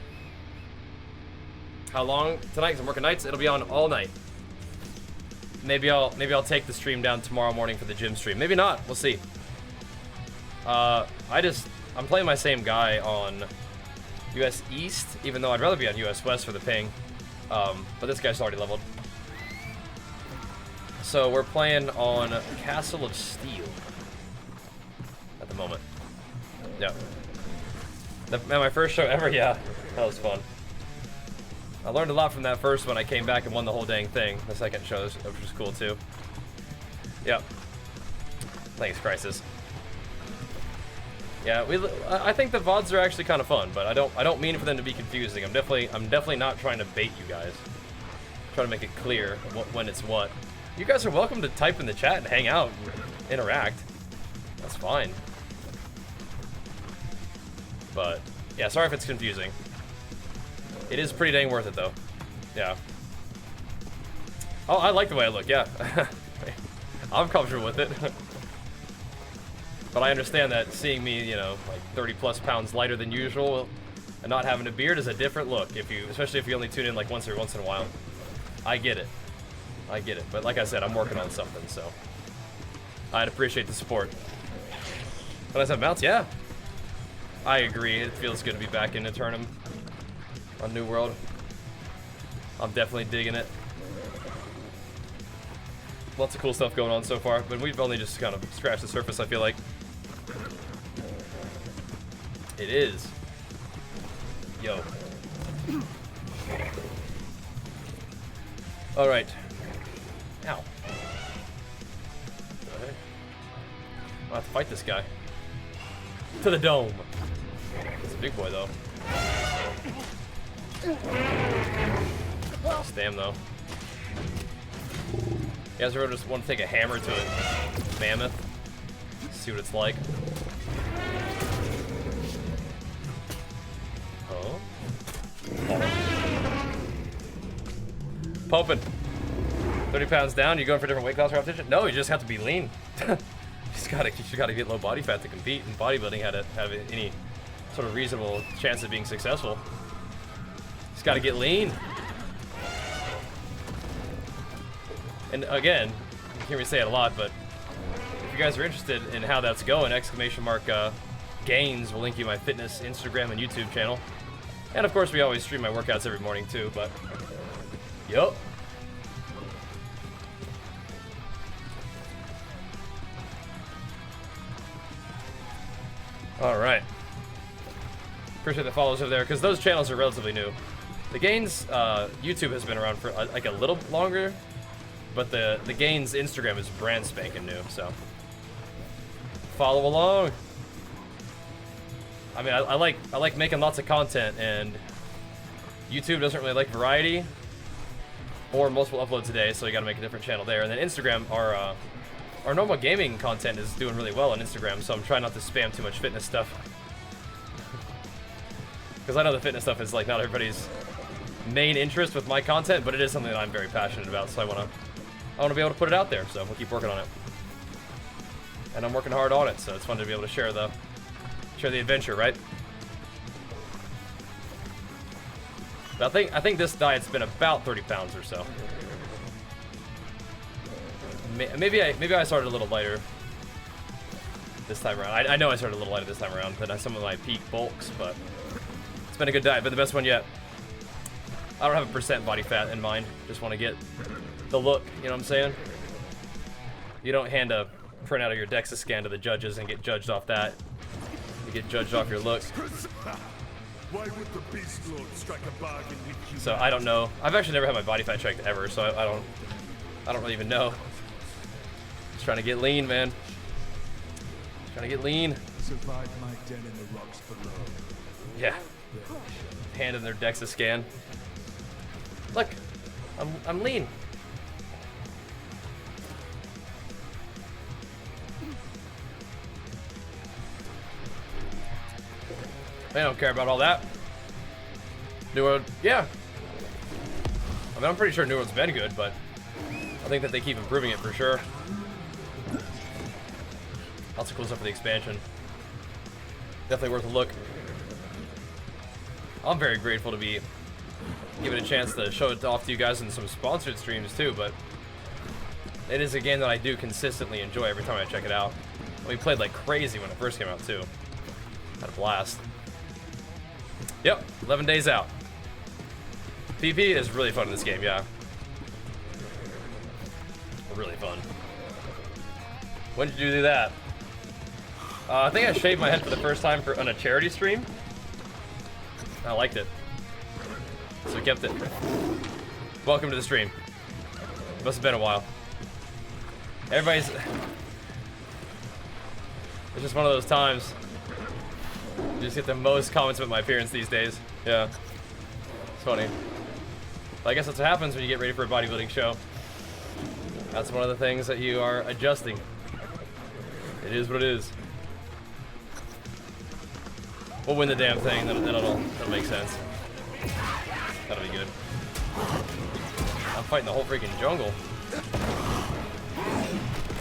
How long tonight? Because I'm working nights. It'll be on all night. Maybe I'll take the stream down tomorrow morning for the gym stream. Maybe not. We'll see. I'm playing my same guy on US East, even though I'd rather be on US West for the ping. But this guy's already leveled. So we're playing on Castle of Steel at the moment. Yeah. Man, my first show ever. Yeah, that was fun. I learned a lot from that first one. I came back and won the whole dang thing. The second show, which was cool too. Yep. Thanks, Crisis. Yeah, I think the VODs are actually kind of fun, but I don't mean for them to be confusing. I'm definitely not trying to bait you guys. I'm trying to make it clear when it's what. You guys are welcome to type in the chat and hang out and interact. That's fine. But yeah, sorry if it's confusing. It is pretty dang worth it, though. Yeah. Oh, I like the way I look, yeah. I'm comfortable with it. But I understand that seeing me, you know, like 30+ pounds lighter than usual and not having a beard is a different look, especially if you only tune in like once in a while. I get it. I get it. But like I said, I'm working on something, so I'd appreciate the support. But as I mounts, yeah. I agree. It feels good to be back in Eternum on New World. I'm definitely digging it. Lots of cool stuff going on so far, but we've only just kind of scratched the surface, I feel like. It is. Yo. Alright. Ow. Okay. I'll have to fight this guy. To the dome. It's a big boy, though. Damn, though. You guys ever just want to take a hammer to a mammoth? See what it's like. Oh. Pumping. 30 pounds down. You going for a different weight class repetition? No, you just have to be lean. you just gotta get low body fat to compete in bodybuilding. How to have any sort of reasonable chance of being successful. Just gotta get lean. And again, you hear me say it a lot, but if you guys are interested in how that's going, !gains will link you my fitness Instagram and YouTube channel. And of course, we always stream my workouts every morning too, but yup. Alright. Appreciate the follows over there, because those channels are relatively new. The Gains, YouTube has been around for like a little longer, but the Gains Instagram is brand spanking new, so follow along. I mean, I like making lots of content, and YouTube doesn't really like variety or multiple uploads a day, so you got to make a different channel there. And then Instagram, our normal gaming content is doing really well on Instagram, so I'm trying not to spam too much fitness stuff. Because I know the fitness stuff is like not everybody's main interest with my content, but it is something that I'm very passionate about, so I want to be able to put it out there, so we'll keep working on it. And I'm working hard on it, so it's fun to be able to share the adventure, right? But I think this diet's been about 30 pounds or so. Maybe I started a little lighter this time around. I know I started a little lighter this time around than some of my peak bulks, but it's been a good diet, been the best one yet. I don't have a percent body fat in mind. Just want to get the look, you know what I'm saying? You don't hand a printout of your DEXA scan to the judges and get judged off that. You get judged off your looks. Why would the Beast Lord strike a bargain with you? So I don't know. I've actually never had my body fat checked ever, so I don't really even know. Just trying to get lean, man. Trying to get lean. Survived my den in the rocks below. Yeah. Hand in their DEXA scan. Look, I'm lean. They don't care about all that. New World, yeah. I mean, I'm pretty sure New World's been good, but I think that they keep improving it for sure. Lots of cool stuff for the expansion. Definitely worth a look. I'm very grateful to be given a chance to show it off to you guys in some sponsored streams too, but it is a game that I do consistently enjoy every time I check it out. We played like crazy when it first came out too. Had a blast. Yep, 11 days out. PvP is really fun in this game, yeah. Really fun. When did you do that? I think I shaved my head for the first time on a charity stream. I liked it. So we kept it. Welcome to the stream. Must have been a while. Everybody's... It's just one of those times. You just get the most comments about my appearance these days. Yeah. It's funny. But I guess that's what happens when you get ready for a bodybuilding show. That's one of the things that you are adjusting. It is what it is. We'll win the damn thing, that'll make sense. That'll be good. I'm fighting the whole freaking jungle.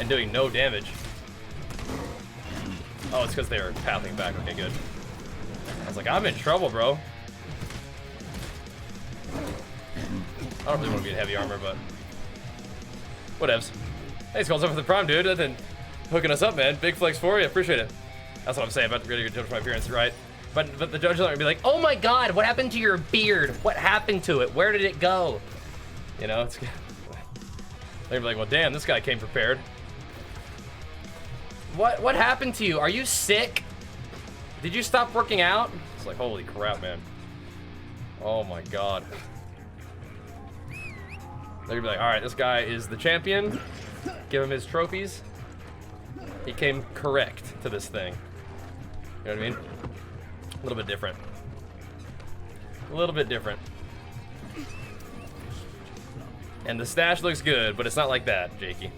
And doing no damage. Oh, it's because they were pathing back. Okay, good. I was like, I'm in trouble, bro. I don't really want to be in heavy armor, but whatevs. Hey, Skull's up for the prime, dude. That's been hooking us up, man. Big flex for you. Appreciate it. That's what I'm saying about really good judge my appearance, right? But the judges aren't gonna be like, oh my god, what happened to your beard? What happened to it? Where did it go? You know, it's they're gonna be like, well, damn, this guy came prepared. What happened to you? Are you sick? Did you stop working out? It's like, holy crap, man. Oh my god. They're gonna be like, all right, this guy is the champion. Give him his trophies. He came correct to this thing. You know what I mean? A little bit different. A little bit different. And the stash looks good, but it's not like that, Jakey.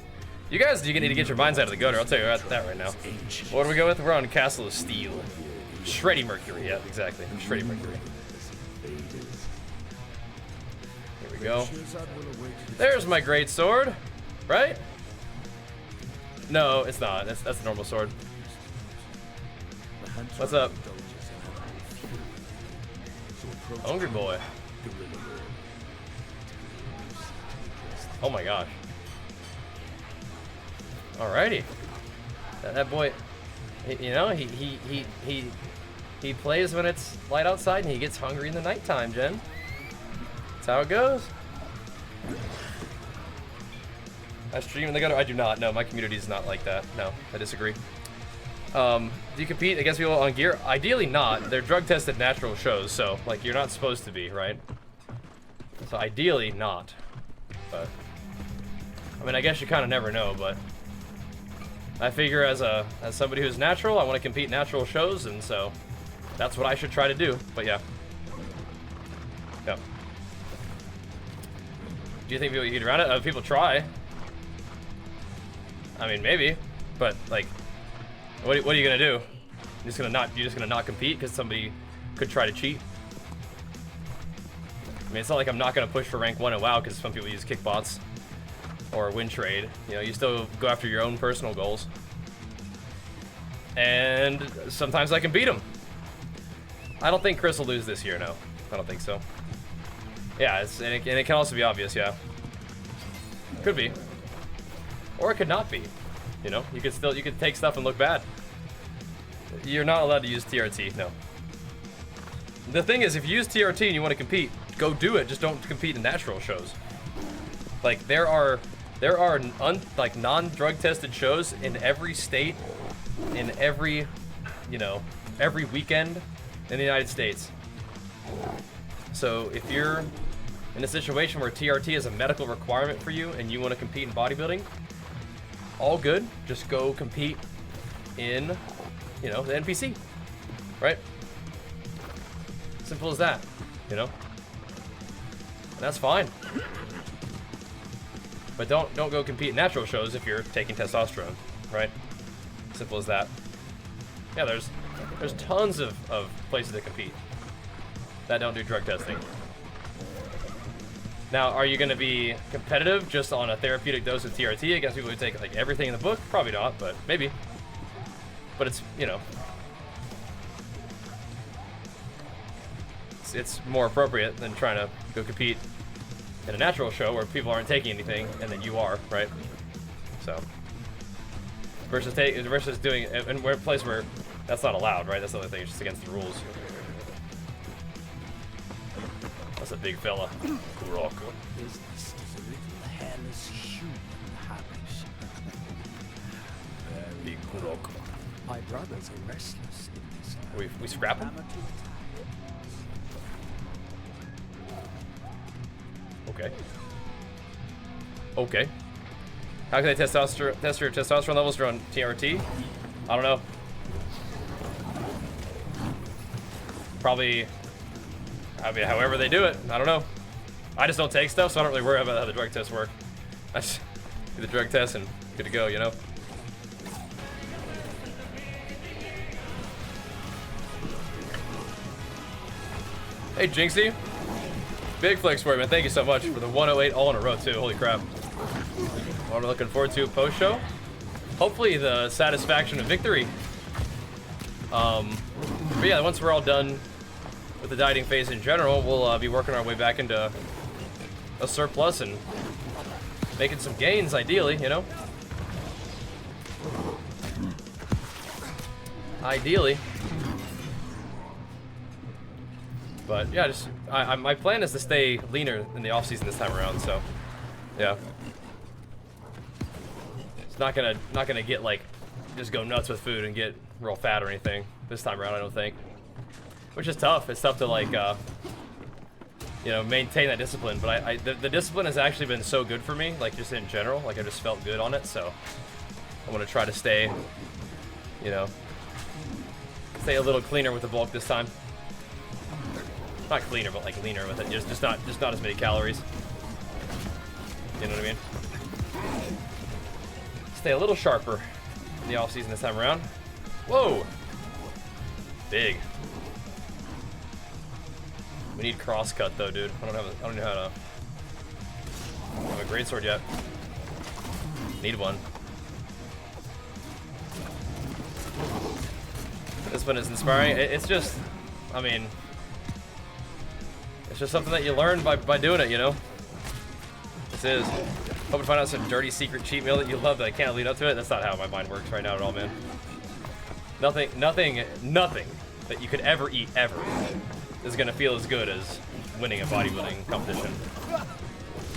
You guys need to get your minds out of the gutter. I'll tell you about that right now. What do we go with? We're on Castle of Steel. Shreddy Mercury. Yeah, exactly. Shreddy Mercury. Here we go. There's my great sword. Right? No, it's not. That's a normal sword. What's up? Hungry boy. Oh my gosh. Alrighty. That boy, you know, he plays when it's light outside and he gets hungry in the nighttime, Jen. That's how it goes. I stream in the gutter? I do not. No, my community is not like that. No, I disagree. Do you compete against people on gear? Ideally not. They're drug-tested natural shows, so, like, you're not supposed to be, right? So ideally not. But, I mean, I guess you kind of never know, but I figure as somebody who's natural, I want to compete in natural shows, and so that's what I should try to do. But yeah. Yeah. Do you think people get around it? People try. I mean, maybe, but like, what are you gonna do? You're just gonna not compete because somebody could try to cheat? I mean, it's not like I'm not gonna push for rank 1 in WoW because some people use kickbots or win trade. You know, you still go after your own personal goals, and sometimes I can beat them. I don't think Chris will lose this year. No, I don't think so. Yeah, and it can also be obvious. Yeah, could be. Or it could not be. You know, you could take stuff and look bad. You're not allowed to use TRT, no. The thing is, if you use TRT and you want to compete, go do it. Just don't compete in natural shows. Like there are like non-drug tested shows in every state, in every, you know, every weekend in the United States. So if you're in a situation where TRT is a medical requirement for you and you want to compete in bodybuilding, all good. Just go compete in, you know, the NPC, right? Simple as that, you know? And that's fine. But don't go compete in natural shows if you're taking testosterone, right? Simple as that. Yeah, there's tons of places to compete that don't do drug testing. Now, are you going to be competitive just on a therapeutic dose of TRT against people who take like everything in the book? Probably not, but maybe. But it's, you know, it's more appropriate than trying to go compete in a natural show where people aren't taking anything and then you are, right? So versus doing, and we're in a place where that's not allowed, right? That's the other thing, it's just against the rules. That's a big fella. Kuroko. Business is a little hairless human habit. Big Kuroko. My brothers are restless in this land. We scrap him? Okay. Okay. How can they test your testosterone levels for on TRT? I don't know. Probably, I mean, however they do it. I don't know. I just don't take stuff, so I don't really worry about how the drug tests work. I just do the drug test and good to go, you know? Hey, Jinxie. Big flex for you, man. Thank you so much for the 108 all in a row, too. Holy crap. What I'm looking forward to post-show. Hopefully the satisfaction of victory. But yeah, once we're all done with the dieting phase in general, we'll be working our way back into a surplus and making some gains, ideally, you know? Ideally. But yeah, just my plan is to stay leaner in the off season this time around. So yeah, it's not gonna get like just go nuts with food and get real fat or anything this time around. I don't think, which is tough. It's tough to like you know, maintain that discipline. But the discipline has actually been so good for me, like just in general. Like I just felt good on it. So I want to try to stay, you know, stay a little cleaner with the bulk this time. Not cleaner, but like leaner with it. Just not as many calories. You know what I mean? Stay a little sharper in the off season this time around. Whoa! Big. We need crosscut though, dude. I don't know how to. I don't have a greatsword yet. Need one. This one is inspiring. It's just, I mean, it's just something that you learn by doing it, you know? This is. Hope to find out some dirty secret cheat meal that you love that I can't lead up to it. That's not how my mind works right now at all, man. Nothing that you could ever eat ever is gonna feel as good as winning a bodybuilding competition.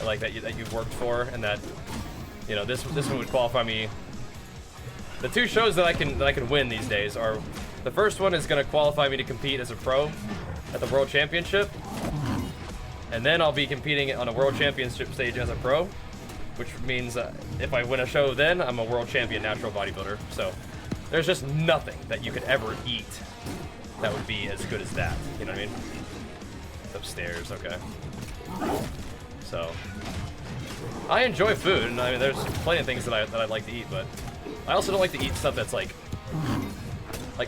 Like that you've worked for, and that, you know, this one would qualify me. The two shows that I can win these days are, the first one is gonna qualify me to compete as a pro at the World Championship, and then I'll be competing on a World Championship stage as a pro, which means if I win a show then, I'm a world champion natural bodybuilder. So there's just nothing that you could ever eat that would be as good as that, you know what I mean? It's upstairs, okay. So I enjoy food, and I mean there's plenty of things that I'd like to eat, but I also don't like to eat stuff that's like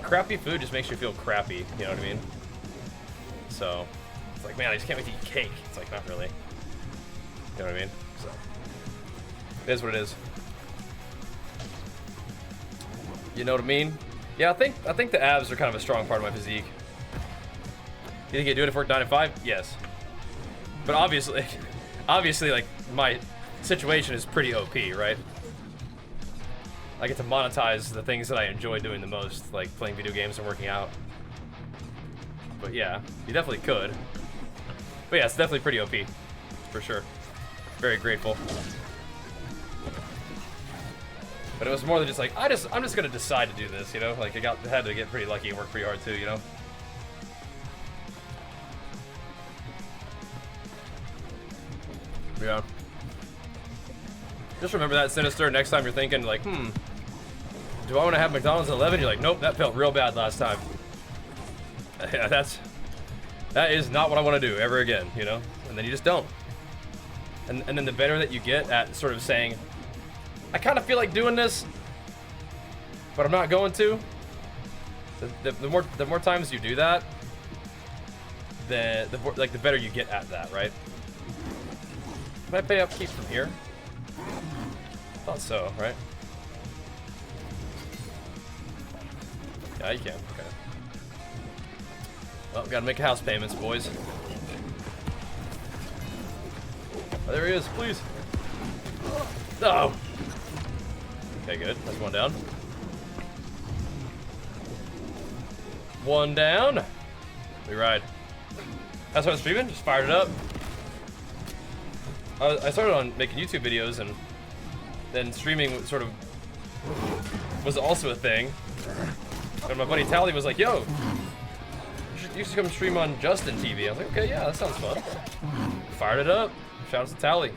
crappy food just makes you feel crappy, you know what I mean? So it's like, man, I just can't wait to eat cake. It's like, not really. You know what I mean? So it is what it is. You know what I mean? Yeah, I think the abs are kind of a strong part of my physique. You think you do it if we're 9 to 5? Yes. But obviously, like my situation is pretty OP, right? I get to monetize the things that I enjoy doing the most, like playing video games and working out. But yeah, you definitely could. But yeah, it's definitely pretty OP, for sure. Very grateful. But it was more than just like, I'm just gonna decide to do this, you know? Like I had to get pretty lucky and work pretty hard too, you know? Yeah. Just remember that, Sinister. Next time you're thinking like, do I want to have McDonald's at 11? You're like, nope, that felt real bad last time. Yeah, that is not what I want to do ever again, you know? And then you just don't. And then the better that you get at sort of saying, I kind of feel like doing this, but I'm not going to. The more times you do that, the better you get at that, right? Can I pay upkeep from here? Thought so, right? Yeah, you can. Okay. Well, gotta make house payments, boys. Oh, there he is, please. Oh. Okay, good. That's one down. One down. We ride. That's what I was streaming. Just fired it up. I started on making YouTube videos, and then streaming sort of was also a thing. And my buddy Tally was like, "Yo, you should come stream on Justin TV." I was like, "Okay, yeah, that sounds fun." Fired it up. Shout out to Tally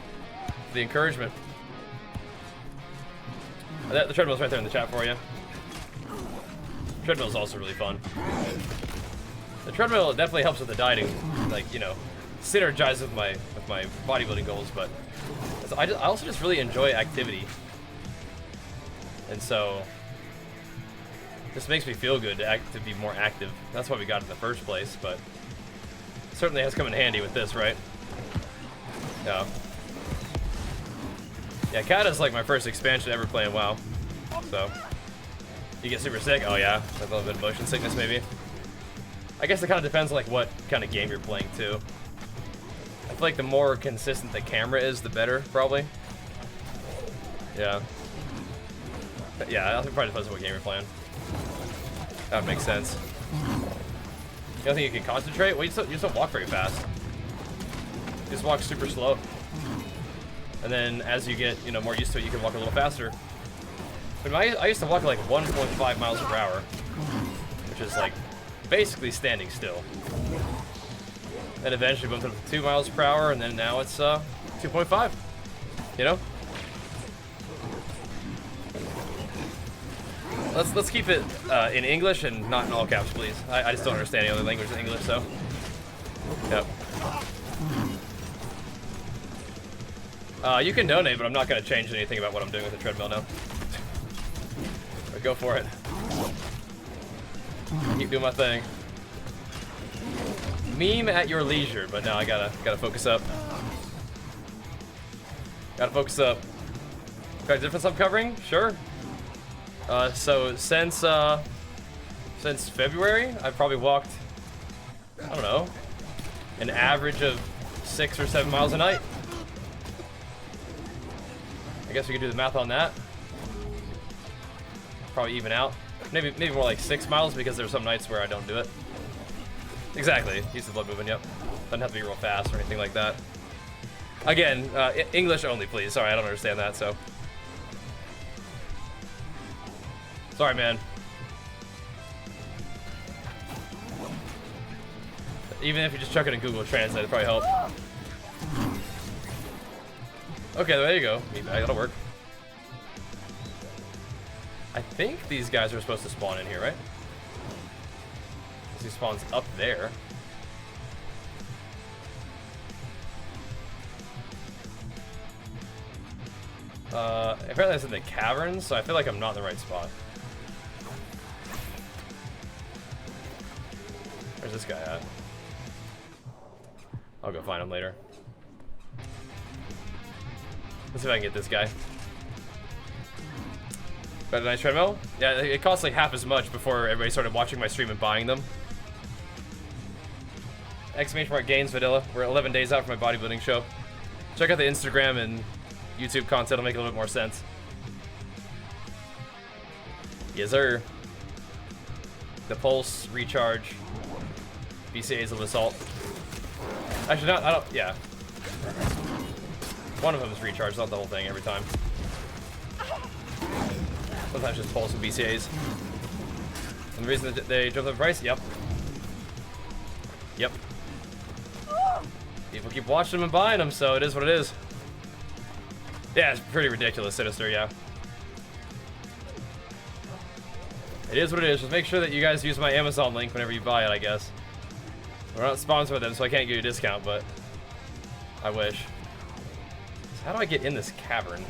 for the encouragement. The treadmill's right there in the chat for you. Treadmill's also really fun. The treadmill definitely helps with the dieting, like, you know, synergize with my bodybuilding goals. But I also just really enjoy activity, and so this makes me feel good to be more active. That's why we got it in the first place. But it certainly has come in handy with this, right? Yeah. Yeah, Kata's like my first expansion ever playing WoW. So you get super sick. Oh yeah, a little bit of motion sickness maybe. I guess it kind of depends on like what kind of game you're playing too. I feel like the more consistent the camera is, the better, probably. Yeah. But yeah, I think it probably depends on what game you're playing. That would make sense. You don't think you can concentrate? Well, you just don't walk very fast. You just walk super slow. And then as you get, you know, more used to it, you can walk a little faster. But I used to walk like 1.5 miles per hour, which is like basically standing still. And eventually bumped up to 2 miles per hour, and then now it's 2.5. You know? Let's keep it in English and not in all caps, please. I just don't understand any other language than English, so. Yep. You can donate, but I'm not going to change anything about what I'm doing with the treadmill now. But go for it. Keep doing my thing. Meme at your leisure, but now I gotta focus up. Gotta focus up. Got a difference I'm covering? Sure. So since February, I've probably walked, I don't know, an average of 6 or 7 miles a night. I guess we could do the math on that. Probably even out. Maybe more like 6 miles because there's some nights where I don't do it. Exactly. Keeps the blood moving, yep. Doesn't have to be real fast or anything like that. Again, English only, please. Sorry, I don't understand that, so. Sorry, man. Even if you just chuck it in Google Translate, it'd probably help. Okay, there you go. That'll work. I think these guys are supposed to spawn in here, right? He spawns up there. Apparently that's in the caverns, so I feel like I'm not in the right spot. Where's this guy at? I'll go find him later. Let's see if I can get this guy. Got a nice treadmill? Yeah, it costs like half as much before everybody started watching my stream and buying them. Exclamation mark gains vanilla. We're 11 days out from my bodybuilding show. Check out the Instagram and YouTube content, it'll make a little bit more sense. Yes, sir. The pulse, recharge, BCA's of assault. Actually, not, I don't, yeah. One of them is recharge, not the whole thing every time. Sometimes just pulse and BCA's. And the reason that they jumped up the price? Yep. Yep. People keep watching them and buying them, so it is what it is. Yeah, it's pretty ridiculous, Sinister, yeah. It is what it is. Just make sure that you guys use my Amazon link whenever you buy it, I guess. We're not sponsored with them, so I can't give you a discount, but I wish. So how do I get in this cavern?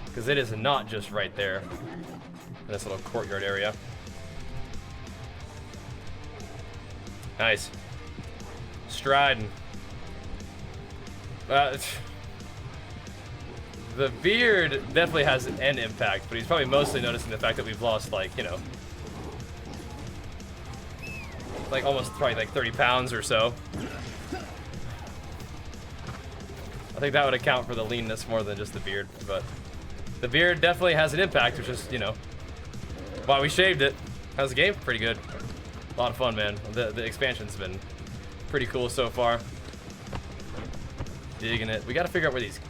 Because it is not just right there. In this little courtyard area. Nice. Striding. The beard definitely has an impact, but he's probably mostly noticing the fact that we've lost, like, you know, like almost probably like 30 pounds or so. I think that would account for the leanness more than just the beard, but the beard definitely has an impact, which is, you know, why we shaved it. How's the game? Pretty good. A lot of fun, man. The expansion's been pretty cool so far. Digging it. We gotta figure out where these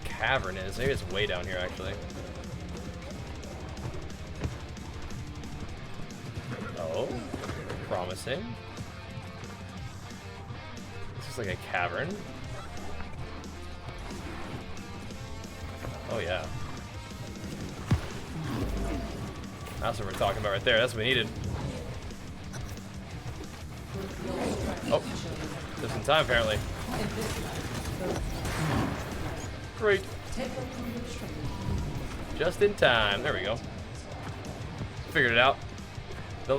cavern is. Maybe it's way down here, actually. Oh, promising. This is like a cavern. Oh yeah. That's what we're talking about right there. That's what we needed. Oh, just in time apparently. Great. Just in time. There we go. Figured it out.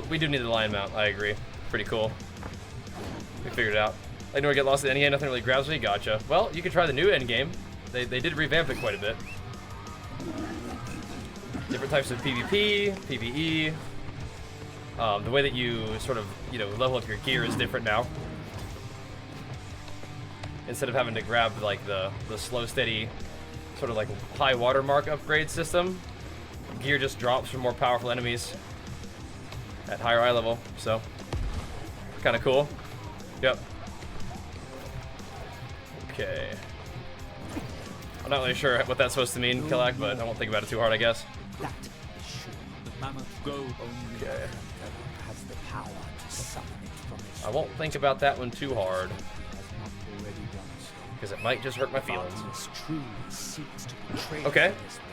We do need the lion mount. I agree. Pretty cool. We figured it out. I know I get lost at the endgame. Nothing really grabs me. Gotcha. Well, you can try the new endgame. They did revamp it quite a bit. Different types of PvP, PvE. The way that you sort of, you know, level up your gear is different now. Instead of having to grab like the slow, steady, sort of like high watermark upgrade system, gear just drops from more powerful enemies at higher eye level. So, kind of cool. Yep. Okay. I'm not really sure what that's supposed to mean, Killak, but I won't think about it too hard, I guess. That is sure. The mammoth go only Okay. has the power to summon it from its I won't think about that one too hard, has not already done so. because it might just hurt my feelings. Artemis truly seeks to betray Okay. this love.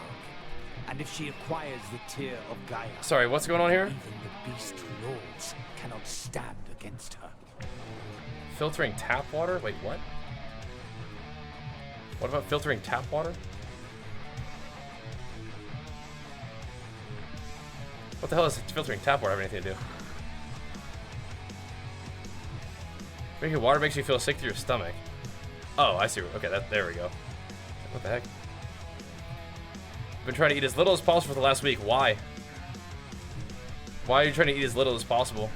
And if she acquires the tear of Gaia, Sorry, what's going on here? even the beast lords cannot stand against her. Filtering tap water? Wait, what? What about filtering tap water? What the hell is filtering tap water have anything to do? Drinking water makes you feel sick to your stomach. Oh, I see. Okay, there we go. What the heck? Been trying to eat as little as possible for the last week. Why? Why are you trying to eat as little as possible?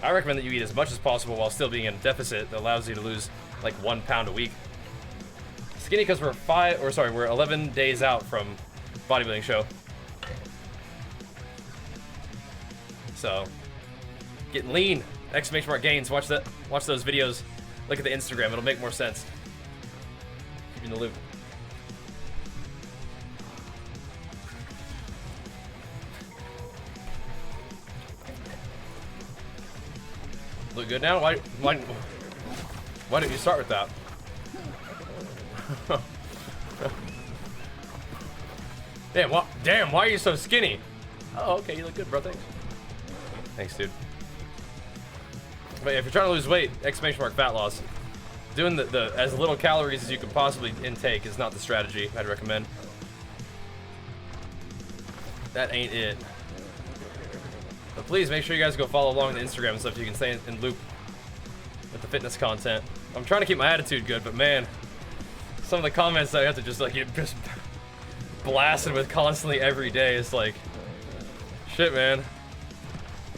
I recommend that you eat as much as possible while still being in a deficit that allows you to lose like 1 pound a week. Skinny because we're 11 days out from bodybuilding show. So, getting lean! Exclamation mark gains. Watch those videos. Look at the Instagram. It'll make more sense. Keep you in the loop. Look good now? Why didn't you start with that? Damn, why are you so skinny? Oh, okay, you look good, bro. Thanks, dude. But if you're trying to lose weight, exclamation mark fat loss. Doing the as little calories as you can possibly intake is not the strategy I'd recommend. That ain't it. But please make sure you guys go follow along on the Instagram and stuff so you can stay in loop with the fitness content. I'm trying to keep my attitude good, but man, some of the comments that I have to just like get just blasted with constantly every day. It's like, shit, man.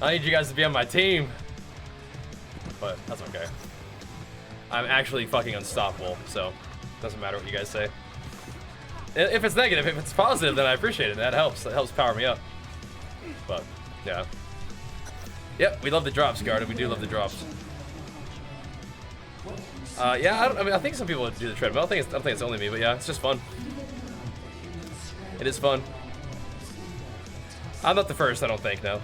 I need you guys to be on my team. But that's okay. I'm actually fucking unstoppable, so it doesn't matter what you guys say. If it's negative, if it's positive, then I appreciate it. That helps. That helps power me up. But yeah. Yep, we love the drops, Garden. We do love the drops. Yeah, I think some people do the treadmill. I don't think it's only me, but yeah, it's just fun. It is fun. I'm not the first, I don't think, no.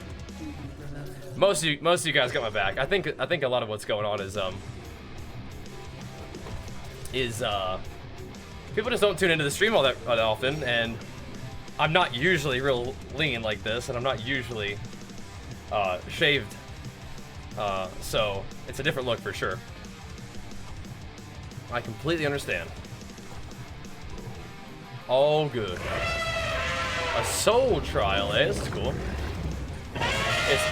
Most of you guys got my back. I think a lot of what's going on is people just don't tune into the stream all that often, and I'm not usually real lean like this, and I'm not usually shaved. So it's a different look for sure. I completely understand. All good. A soul trial, eh? This is cool. It's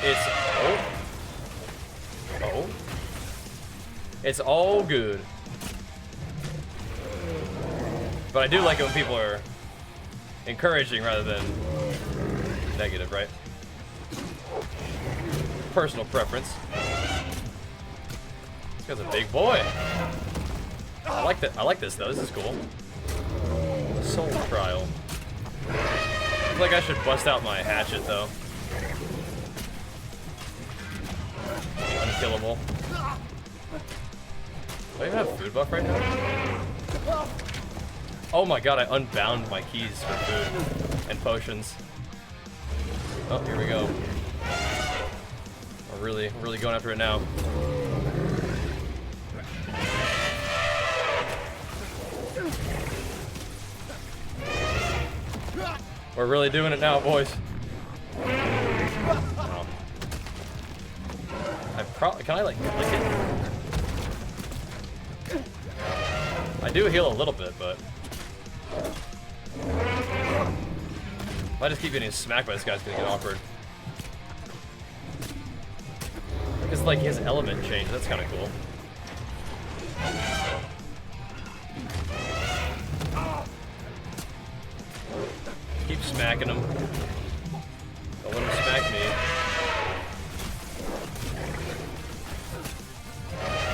it's all good. But I do like it when people are encouraging rather than negative, right? Personal preference. This guy's a big boy. I like that. I like this though. This is cool. Soul trial. I feel like I should bust out my hatchet though. Unkillable. Do I even have food buff right now? Oh my god, I unbound my keys for food and potions. Oh, here we go. We're really going after it now. We're really doing it now, boys. Oh. Can I like click it? I do heal a little bit, but if I just keep getting smacked by this guy, it's gonna get awkward. Because like his element changed, that's kind of cool. Keep smacking him. Don't let him smack me.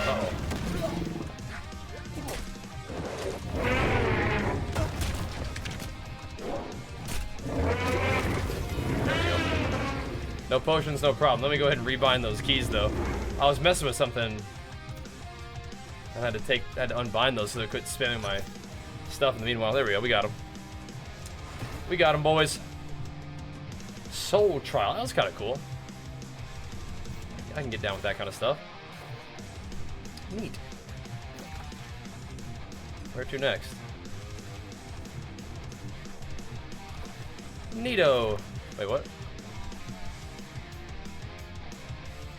Uh-oh. No potions, no problem. Let me go ahead and rebind those keys though. I was messing with something. I had to unbind those so they couldn't spam my stuff in the meanwhile. There we go, we got them. We got him, boys. Soul trial. That was kind of cool. I can get down with that kind of stuff. Neat. Where to next? Neato. Wait, what?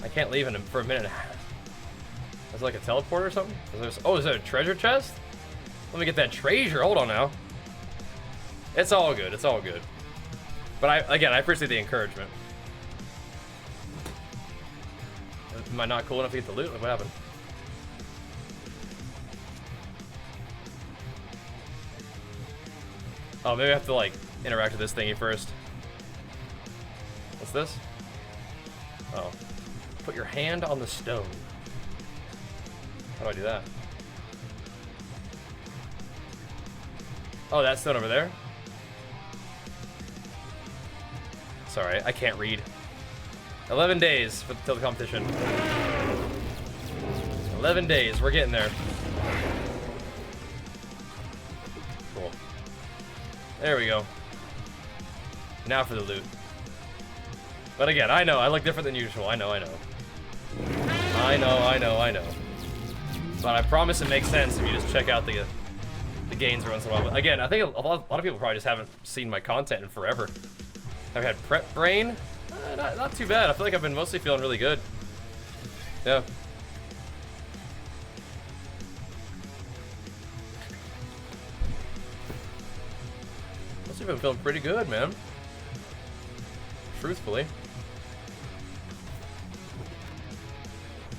I can't leave in for a minute. Is it like a teleport or something? Is there a treasure chest? Let me get that treasure. Hold on now. It's all good. It's all good. But I appreciate the encouragement. Am I not cool enough to get the loot? Like, what happened? Oh, maybe I have to like interact with this thingy first. What's this? Oh. Put your hand on the stone. How do I do that? Oh, that stone over there? Sorry, I can't read. 11 days till the competition. 11 days, we're getting there. Cool. There we go. Now for the loot. But again, I know, I look different than usual. I know. But I promise it makes sense if you just check out the gains every once in a while. But again, I think a lot of people probably just haven't seen my content in forever. I've had prep brain. Not too bad. I feel like I've been mostly feeling really good. Yeah. Mostly been feeling pretty good, man. Truthfully.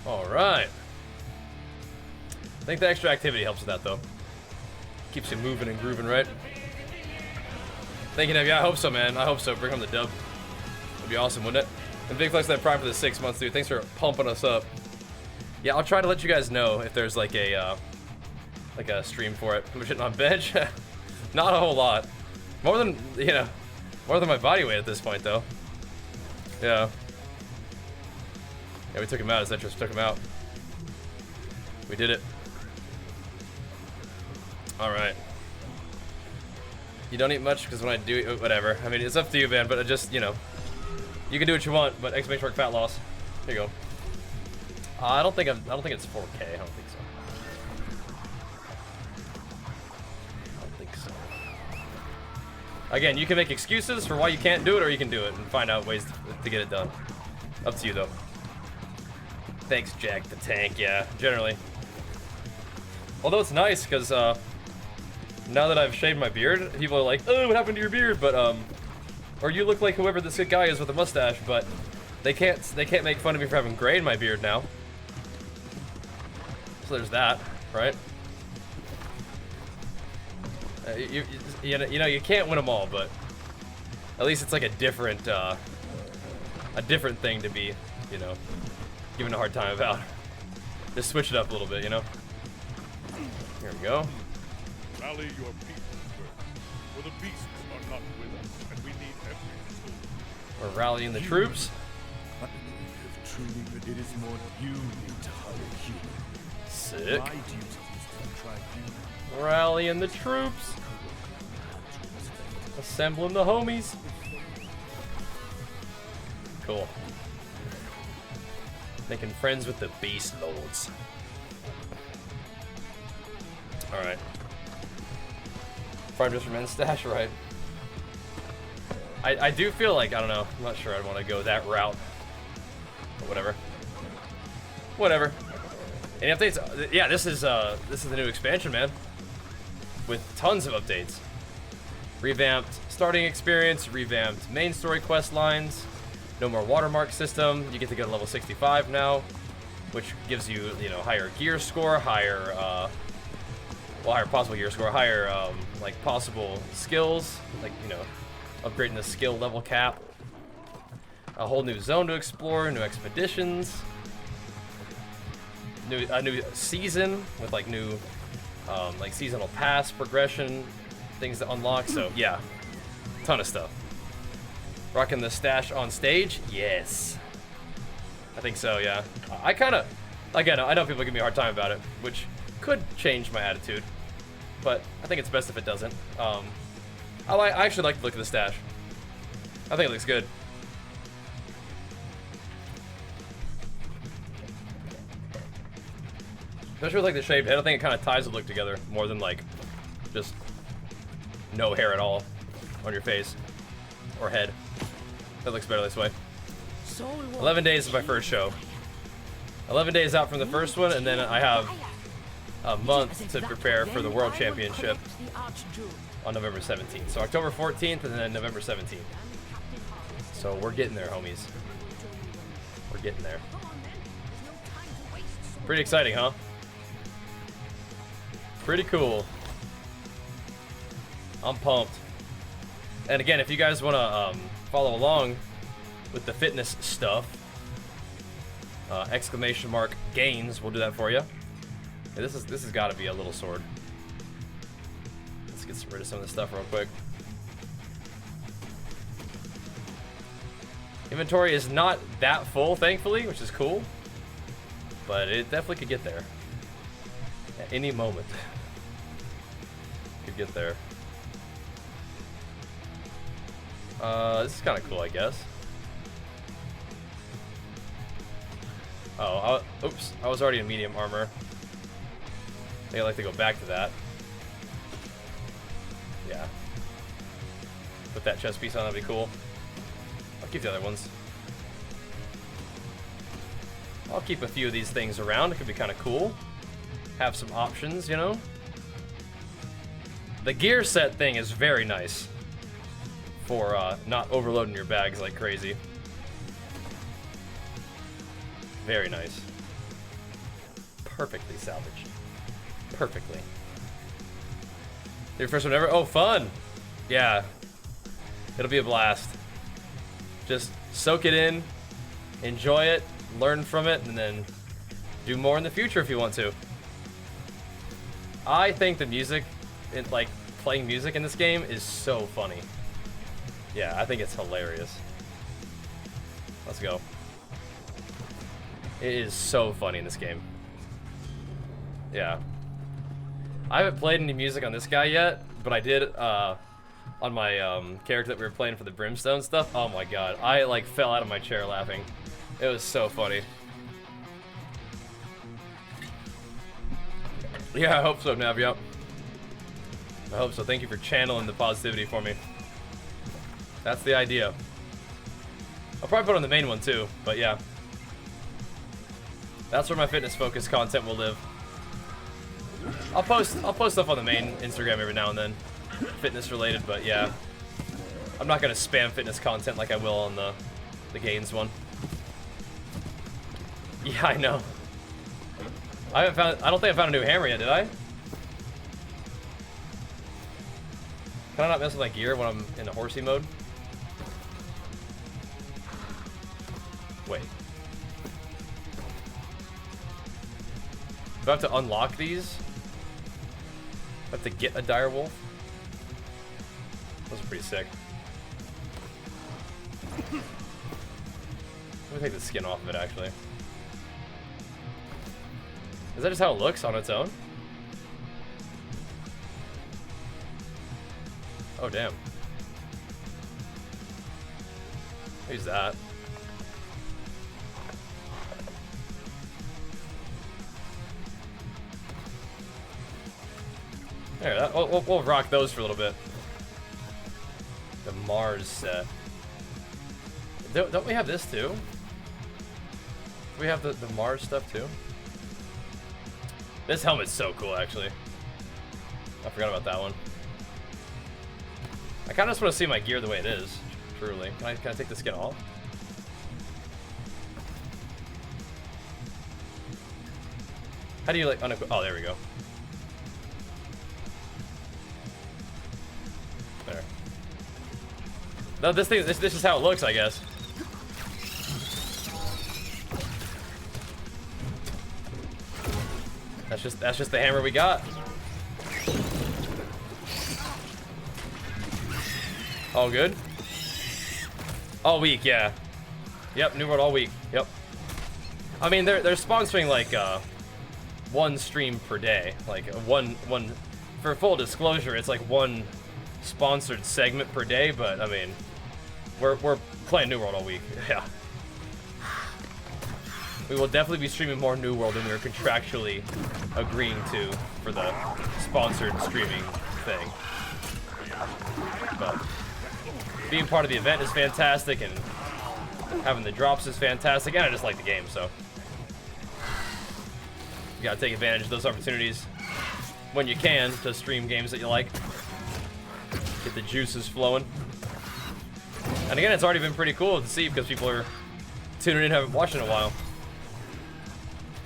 Alright. I think the extra activity helps with that, though. Keeps you moving and grooving, right? Thank you, Nev. Yeah, I hope so, man. I hope so. Bring home the dub. That'd be awesome, wouldn't it? And big flex that Prime for the 6 months, dude. Thanks for pumping us up. Yeah, I'll try to let you guys know if there's like a stream for it. I'm shitting on bench. Not a whole lot. More than my body weight at this point, though. Yeah. Yeah, we took him out. His interest took him out. We did it. All right. You don't eat much because when I do, whatever. I mean, it's up to you, man. But it just, you can do what you want. But exclamation mark fat loss. Here you go. I don't think it's 4K. I don't think so. Again, you can make excuses for why you can't do it, or you can do it and find out ways to get it done. Up to you, though. Thanks, Jack the Tank. Yeah, generally. Although it's nice, because now that I've shaved my beard, people are like, oh, what happened to your beard? But, or you look like whoever this guy is with a mustache, but they can't make fun of me for having gray in my beard now. So there's that, right? You know, you can't win them all, but at least it's like a different thing to be, you know, given a hard time about. Just switch it up a little bit, you know? Here we go. Rally your people, for the beasts are not with us, and we need every soul. We're rallying the troops. I believe truly that it is more duty to hire humans. Sick. My duty is to attract you. Rallying the troops. Assembling the homies. Cool. Making friends with the beast lords. Alright. Farm just for men's stash, right? I do feel like, I don't know, I'm not sure I'd want to go that route. But whatever. Whatever. Any updates? Yeah, this is the new expansion, man. With tons of updates. Revamped starting experience, revamped main story quest lines, no more watermark system. You get to go to level 65 now, which gives you, you know, higher gear score, higher, well, higher possible gear score, higher, like, possible skills, like, you know, upgrading the skill level cap. A whole new zone to explore, new expeditions, a new season with, like, new, like, seasonal pass progression, things to unlock, so, yeah, ton of stuff. Rocking the stash on stage? Yes. I think so, yeah. I kind of, again, I know people give me a hard time about it, which could change my attitude, but I think it's best if it doesn't. I actually like to look at the stash. I think it looks good. Especially with, like, the shaved head, I think it kind of ties the look together more than, like, just no hair at all on your face or head. That looks better this way. 11 days is my first show. 11 days out from the first one, and then I have a month to prepare for the World Championship on November 17th. So October 14th and then November 17th. So we're getting there, homies. We're getting there. Pretty exciting, huh? Pretty cool. I'm pumped. And again, if you guys want to follow along with the fitness stuff, !gains, we'll do that for you. Yeah, this has got to be a little sword. Let's get rid of some of this stuff real quick. Inventory is not that full, thankfully, which is cool. But it definitely could get there. At any moment. Could get there. This is kind of cool, I guess. Oh, oops. I was already in medium armor. I think I'd like to go back to that. Yeah. Put that chest piece on, that'd be cool. I'll keep the other ones. I'll keep a few of these things around. It could be kind of cool. Have some options, you know? The gear set thing is very nice for not overloading your bags like crazy. Very nice. Perfectly salvaged. Perfectly. Your first one ever? Oh, fun! Yeah. It'll be a blast. Just soak it in, enjoy it, learn from it, and then do more in the future if you want to. I think the music, like playing music in this game is so funny. Yeah, I think it's hilarious. Let's go. It is so funny in this game. Yeah. I haven't played any music on this guy yet, but I did on my character that we were playing for the Brimstone stuff. Oh my god, I like fell out of my chair laughing. It was so funny. Yeah, I hope so, Nav. Yep. I hope so. Thank you for channeling the positivity for me. That's the idea. I'll probably put it on the main one too, but yeah. That's where my fitness focused content will live. I'll post stuff on the main Instagram every now and then. Fitness related, but yeah. I'm not gonna spam fitness content like I will on the Gains one. Yeah, I know. I don't think I found a new hammer yet, did I? Can I not mess with my gear when I'm in the horsey mode? Wait. Do I have to unlock these? I have to get a dire wolf? Those are pretty sick. Let me take the skin off of it, actually. Is that just how it looks on its own? Oh, damn. Use that. There, we'll rock those for a little bit. The Mars set. Don't we have this too? Do we have the Mars stuff too? This helmet's so cool, actually. I forgot about that one. I kind of just want to see my gear the way it is. Truly. Can I take the skin off? How do you like unequip? Oh, there we go. There. No, this is how it looks, I guess. That's just the hammer we got. All good. All week, yeah. Yep, New World all week. Yep. I mean, they're sponsoring like one stream per day, like one. For full disclosure, it's like one sponsored segment per day. But I mean, we're playing New World all week. Yeah. We will definitely be streaming more New World than we were contractually agreeing to for the sponsored streaming thing. But being part of the event is fantastic, and having the drops is fantastic, and I just like the game, so you gotta take advantage of those opportunities when you can to stream games that you like. Get the juices flowing. And again, it's already been pretty cool to see because people are tuning in, haven't watched in a while.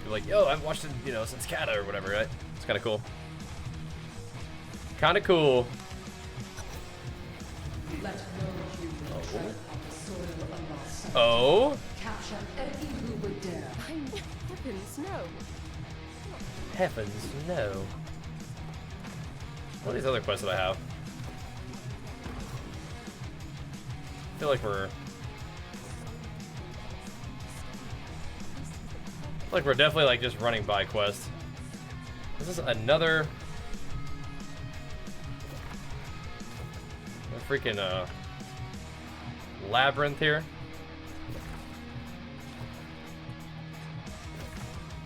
Like, yo, I've watched it, you know, since Kata or whatever, right? It's kind of cool. Kind of cool. Oh? Heavens, no. Heavens, no. What are these other quests that I have? I feel like we're definitely like just running by quests. This is another freaking labyrinth here.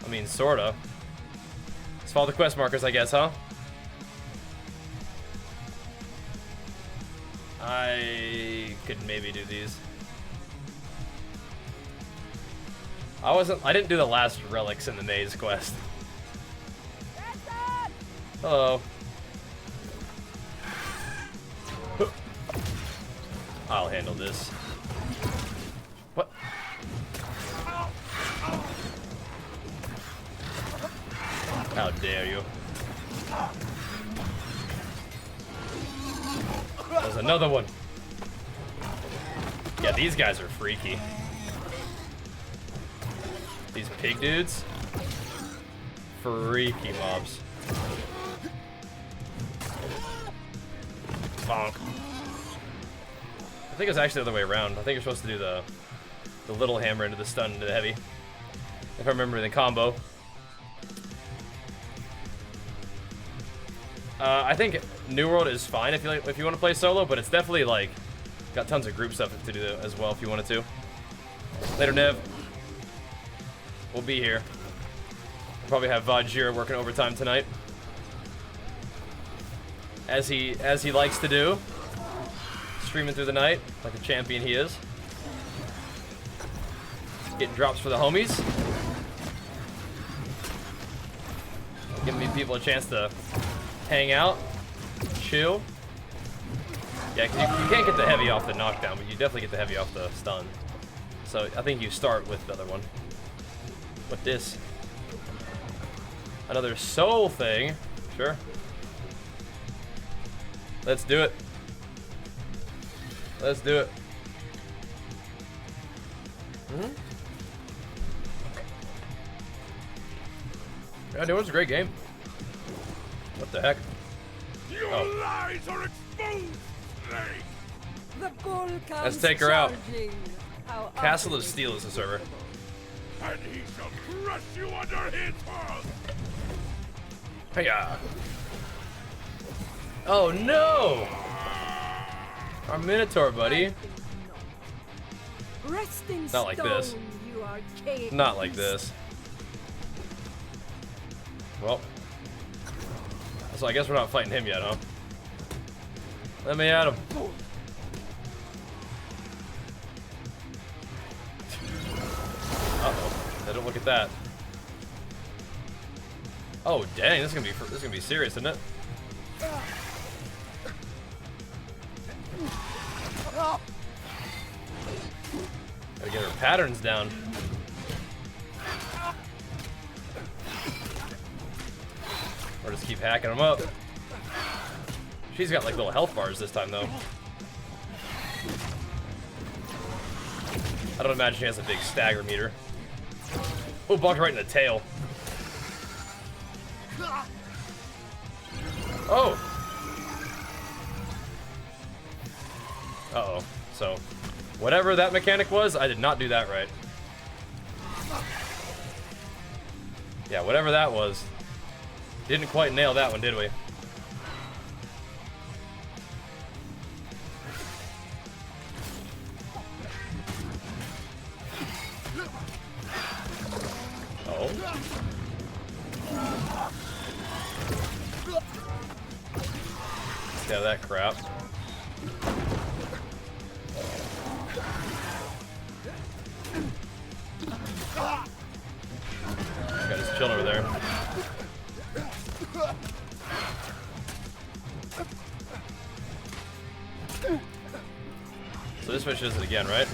I mean, sorta. Let's follow the quest markers, I guess, huh? I could maybe do these. I didn't do the last relics in the maze quest. Hello. I'll handle this. What? How dare you? There's another one. Yeah, these guys are freaky. These pig dudes. Freaky mobs. Bonk. I think it's actually the other way around. I think you're supposed to do the little hammer into the stun into the heavy. If I remember the combo. I think New World is fine if you want to play solo, but it's definitely like got tons of group stuff to do as well if you wanted to. Later, Nev. We'll be here. We'll probably have Bajheera working overtime tonight, as he likes to do. screaming through the night like the champion he is. Getting drops for the homies. Giving me people a chance to hang out, chill. Yeah, 'cause you can't get the heavy off the knockdown, but you definitely get the heavy off the stun. So I think you start with the other one. With this. Another soul thing. Sure. Let's do it. Let's do it. Mm-hmm. Yeah, dude, it was a great game. What the heck? Your lies are exposed, Snake! The bull comes Let's take her out. charging. How Castle of utterly Steel is the server. And he shall crush you under his hoof! Hiya. Oh no! Our Minotaur buddy. Rest in Not like this. stone, you archaic Not like beast. this. Well. So I guess we're not fighting him yet, huh? Let me at him. Uh-oh. Don't look at that. Oh dang, this is gonna be serious, isn't it? Gotta get her patterns down. Or just keep hacking them up. She's got like little health bars this time though. I don't imagine she has a big stagger meter. Oh, blocked right in the tail. Oh! Uh-oh. So, whatever that mechanic was, I did not do that right. Yeah, whatever that was. Didn't quite nail that one, did we? Oh. Yeah, that crap. Got his children over there. So this fish does it again, right?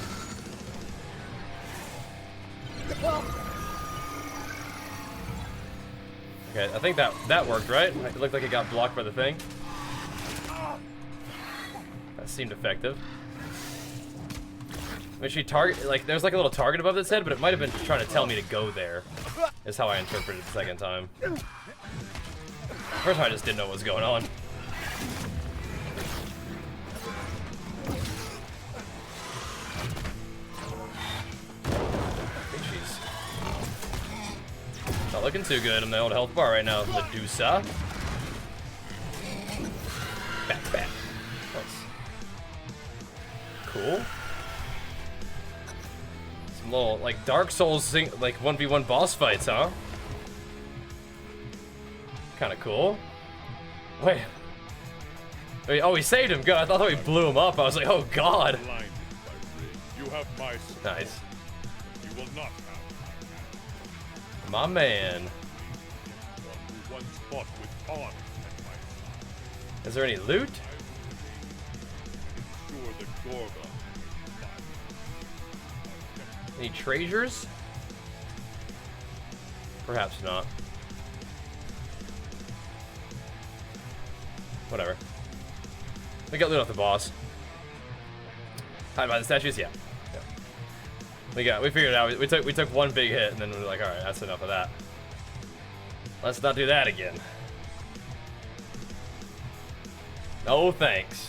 Okay, I think that worked, right? It looked like it got blocked by the thing. That seemed effective. When she target, like, there's like a little target above its head, but it might have been trying to tell me to go there. Is how I interpreted it the second time. First time I just didn't know what was going on. I think she's not looking too good in the old health bar right now, Medusa. Back, back. Nice. Cool. Some little, like, Dark Souls, like, 1v1 boss fights, huh? Kind of cool. Wait. Oh, he saved him. Good. I thought we blew him up. I was like, oh, God. Blinded by rage. You have my sword. Nice. You will not have My man. one who once fought with honor at my side. Is there any loot? Ensure the Gorgon. Any treasures? Perhaps not. Whatever. We got loot off the boss. Hide by the statues? Yeah. We figured it out. We took one big hit and then we were like, alright, that's enough of that. Let's not do that again. No thanks.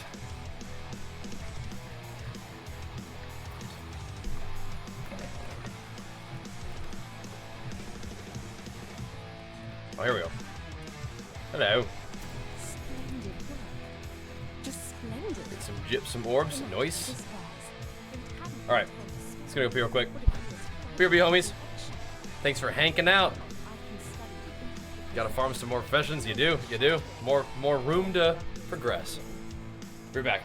Oh, here we go. Hello. Splendid work. Just splendid. Get some gypsum orbs. Nice. This was. Alright. Let's go real quick. PvP homies. Thanks for hanking out. Gotta farm some more professions. You do. You do. More room to progress. We're back.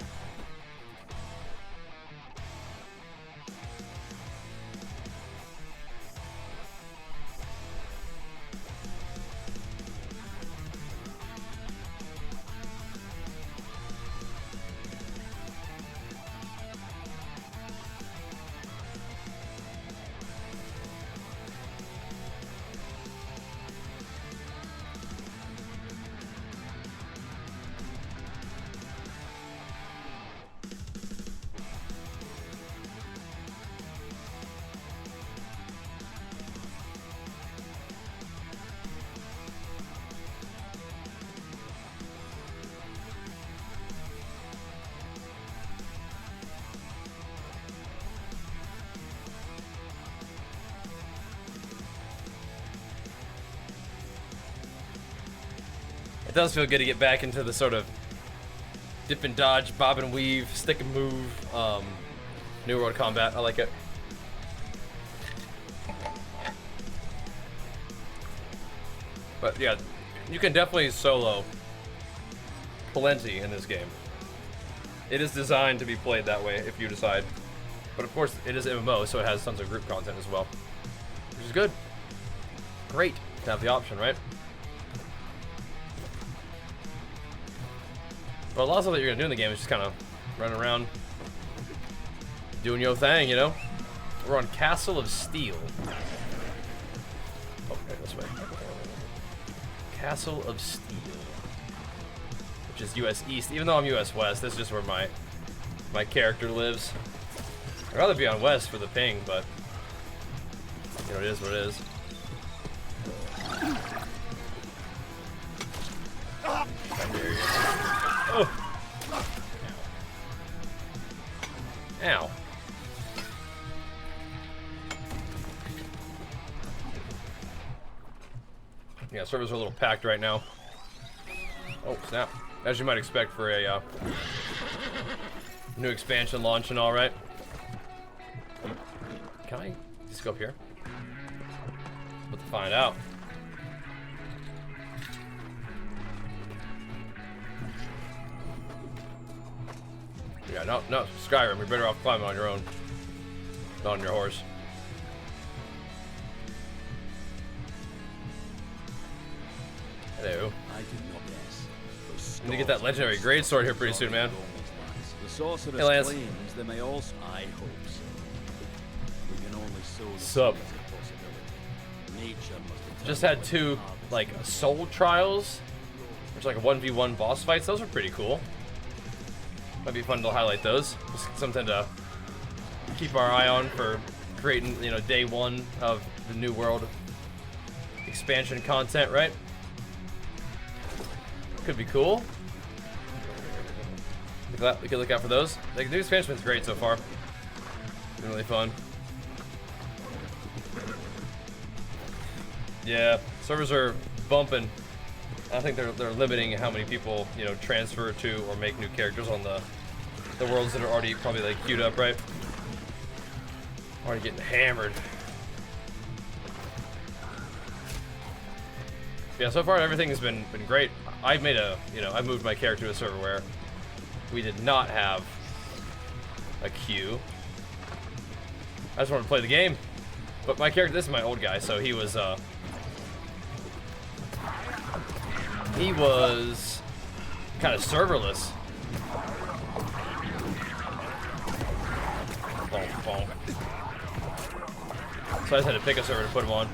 does feel good to get back into the sort of dip and dodge, bob and weave, stick and move, New World combat. I like it. But yeah, you can definitely solo plenty in this game. It is designed to be played that way if you decide. But of course, it is MMO, so it has tons of group content as well, which is good. Great to have the option, right? But a lot of stuff that you're gonna do in the game is just kind of running around, doing your thing, you know? We're on Castle of Steel. Okay, this way. Castle of Steel, which is US East. Even though I'm US West, this is just where my character lives. I'd rather be on West for the ping, but you know, it is what it is. Oh. Ow. Yeah, servers are a little packed right now. Oh, snap. As you might expect for a new expansion launch and all, right? Can I just go up here? Let's find out. Yeah, no, Skyrim, you're better off climbing on your own. Not on your horse. Hello. I did not guess. I'm gonna get that legendary greatsword here pretty soon, man. The sorceress Hey, Lance. claims there may also. I hope so. We can only sow the Sup? seeds of possibility. Nature must Just had two, like, soul trials, which are like a 1v1 boss fights. Those are pretty cool. Might be fun to highlight those. Just something to keep our eye on for creating, you know, day one of the New World expansion content, right? Could be cool. We could look out for those. Like, the new expansion's great so far. Been really fun. Yeah, servers are bumping. I think they're limiting how many people, you know, transfer to or make new characters on the worlds that are already probably like queued up, right? Already getting hammered. Yeah, so far everything has been great. I moved my character to a server where we did not have a queue. I just wanted to play the game. But my character, this is my old guy, so he was kind of serverless. So I just had to pick a server to put him on.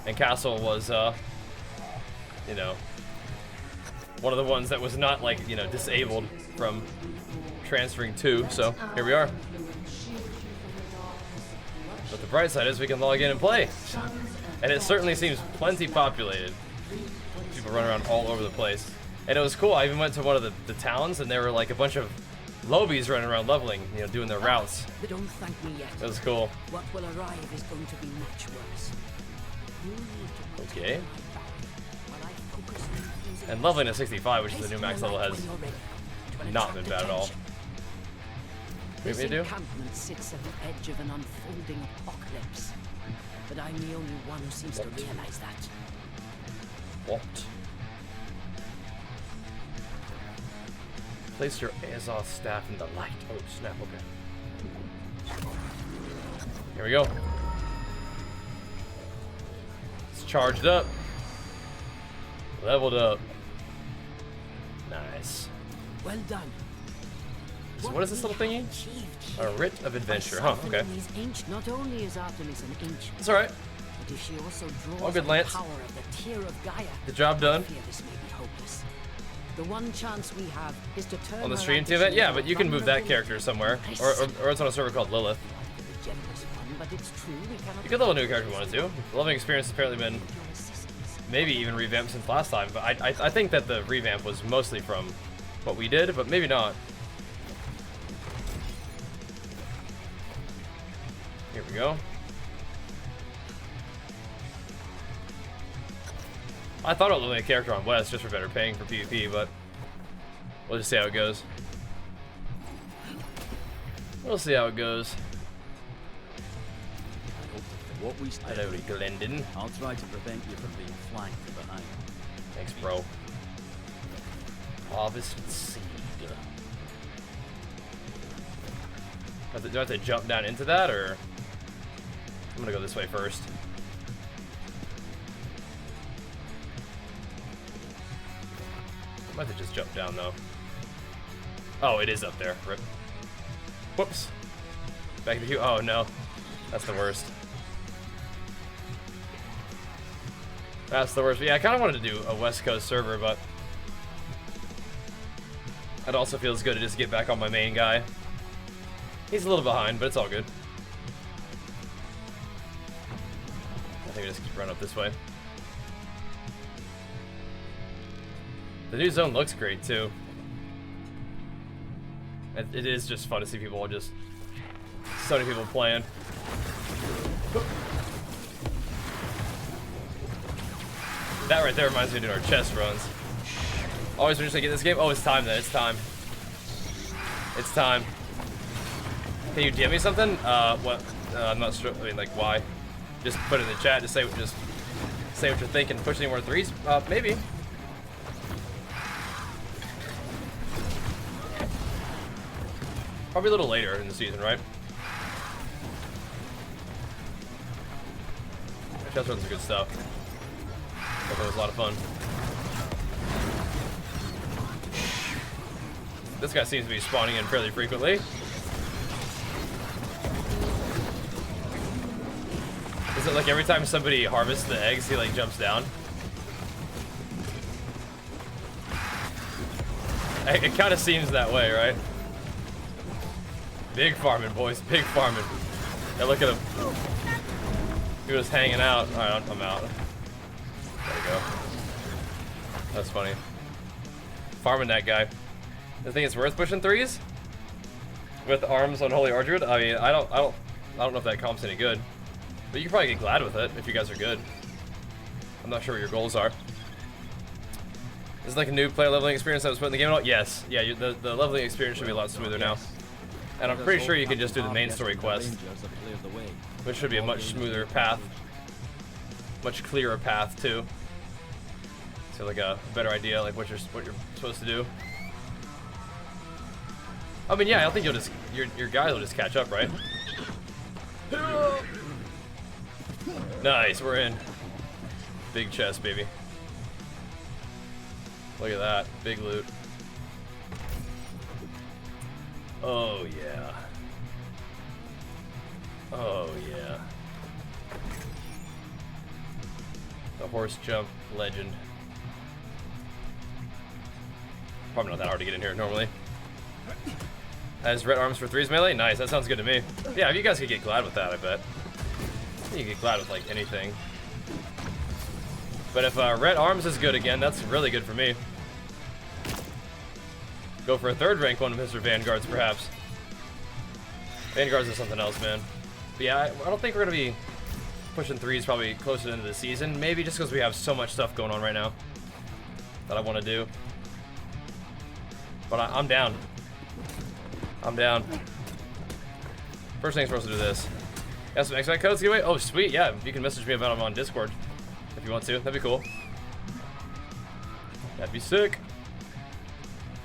And Castle was, you know, one of the ones that was not, like, you know, disabled from transferring to. So here we are. But the bright side is we can log in and play. And it certainly seems plenty populated. People run around all over the place. And it was cool. I even went to one of the towns, and there were like a bunch of lobies running around leveling, you know, doing their routes. But don't thank me yet. That was cool. What will arrive is going to be much worse. You need to Okay. while I focus on things And leveling to 65, which is the new max level, has when you're ready, to not been bad at all. attention. What This do you do? encampment sits at the edge of an unfolding apocalypse. But I'm the only one who seems to realize that. What? Place your Azoth staff in the light. Oh, snap, okay. Here we go. It's charged up. Leveled up. Nice. Well done. So what is this little thingy? A writ of adventure, huh? Okay. Not only is Artemis an ancient, It's alright. but if she also draws All good, on Lance. the power of the tear of Gaia, The job done. I fear this may be hopeless. The one chance we have is to turn On the her stream team ambition event? Yeah, into but a you can move that vulnerable, character somewhere. Or it's on a server called Lilith. the generous one, but it's true we cannot You could level a new character if you wanted to. The leveling experience has apparently been your assistance. maybe even revamped since last time, but I think that the revamp was mostly from what we did, but maybe not. Here we go. I thought about loading a character on West just for better paying for PvP, but we'll just see how it goes. We'll see how it goes. What we stand Hello, Glendon. I'll try to prevent you from being flanked from behind. Thanks, bro. Harvest seed. Do I have to jump down into that, or I'm gonna go this way first? I might have to just jump down though. Oh, it is up there. Rip. Whoops. Back to the queue. Oh no, that's the worst. That's the worst. But yeah, I kind of wanted to do a West Coast server, but it also feels good to just get back on my main guy. He's a little behind, but it's all good. I think I just run up this way. The new zone looks great too. It is just fun to see people just so many people playing. That right there reminds me of doing our chest runs. Always when you get this game. Oh, it's time then. It's time. It's time. Can you DM me something? What? I'm not sure. I mean, like, why? Just put it in the chat. Just say what you're thinking. Push any more threes? Maybe. Probably a little later in the season, right? Chest runs are good stuff. That was a lot of fun. This guy seems to be spawning in fairly frequently. Is it like every time somebody harvests the eggs, he like jumps down? It kind of seems that way, right? Big farming, boys. Big farming. Yeah, look at him. He was hanging out. Alright, I'm out. There we go. That's funny. Farming that guy. I think it's worth pushing threes with arms on Holy Ardruid. I mean, I don't know if that comp's any good, but you can probably get glad with it if you guys are good. I'm not sure what your goals are. Is it like a new player leveling experience that was put in the game at all? Yes. Yeah, the leveling experience should be a lot smoother now. And I'm pretty sure you can just do the main story quest, which should be a much smoother path, much clearer path too. So like a better idea, like what you're supposed to do. I mean, yeah, I think you'll just your guys will just catch up, right? Nice, we're in. Big chest, baby. Look at that, big loot. Oh yeah. Oh yeah. The horse jump legend. Probably not that hard to get in here normally. Has red arms for threes melee? Nice, that sounds good to me. Yeah, if you guys could get glad with that, I bet. You can get glad with like anything. But if red arms is good again, that's really good for me. Go for a third rank one of Mr. Vanguards, perhaps. Vanguards is something else, man. But yeah, I don't think we're gonna be pushing threes probably closer to the end of the season. Maybe just because we have so much stuff going on right now that I want to do. But I'm down. I'm down. First things first to do this. Got some expect codes giveaway? Oh, sweet. Yeah, you can message me about them on Discord if you want to. That'd be cool. That'd be sick.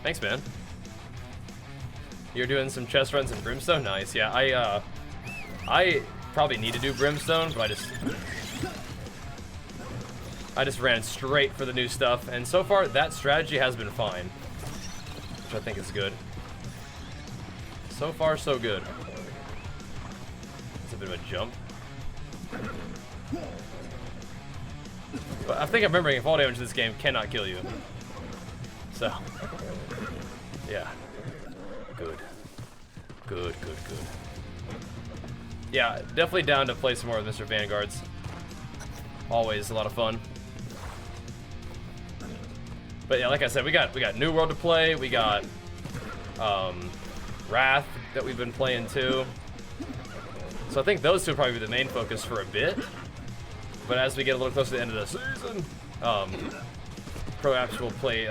Thanks, man. You're doing some chest runs in Brimstone? Nice. Yeah, I probably need to do Brimstone, but I just ran straight for the new stuff, and so far that strategy has been fine, which I think is good. So far, so good. It's a bit of a jump. But I think I'm remembering fall damage in this game cannot kill you. So, yeah. Good. Good, good, good. Yeah, definitely down to play some more with Mr. Vanguards. Always a lot of fun. But yeah, like I said, we got New World to play. We got Wrath that we've been playing too. So I think those two will probably be the main focus for a bit. But as we get a little closer to the end of the season, pro apps will play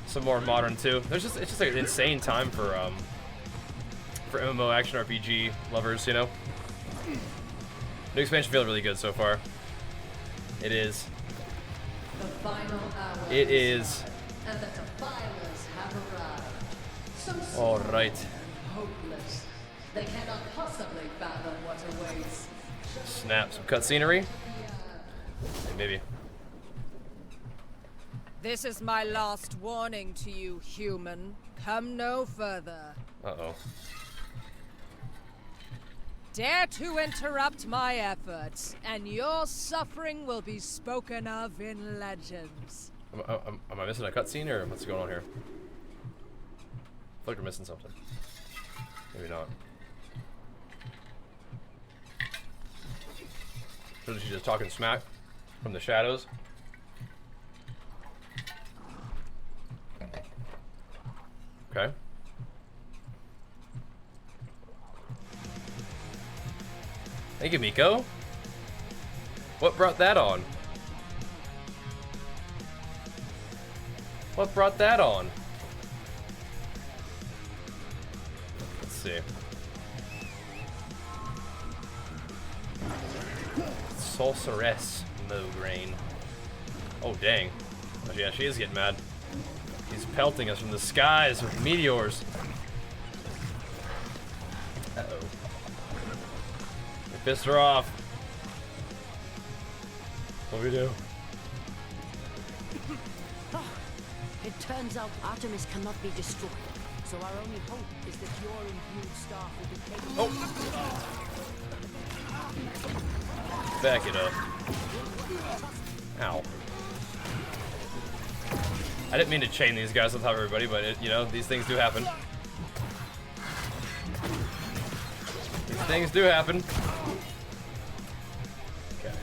some more modern too. It's just like an insane time for MMO action RPG lovers, you know. New expansion feels really good so far. It is. The final hour It is. and the defilers have arrived. So All small right. and hopeless. They cannot possibly fathom what awaits. Snap some cutscenery. Maybe. This is my last warning to you, human. Come no further. Uh-oh. Dare to interrupt my efforts, and your suffering will be spoken of in legends. Am I missing a cutscene or what's going on here? I feel like we're missing something. Maybe not. So is she just talking smack from the shadows? Okay. Thank you, Miko. What brought that on? What brought that on? Let's see. Sorceress Mograine. Oh, dang. Oh, yeah, she is getting mad. He's pelting us from the skies with meteors. Uh-oh. We pissed her off. What do we do? It turns out Artemis cannot be destroyed, so our only hope is that your imbued staff will be taken. Oh! Back it up. Ow. I didn't mean to chain these guys on top of everybody, but you know, these things do happen. These things do happen. Okay.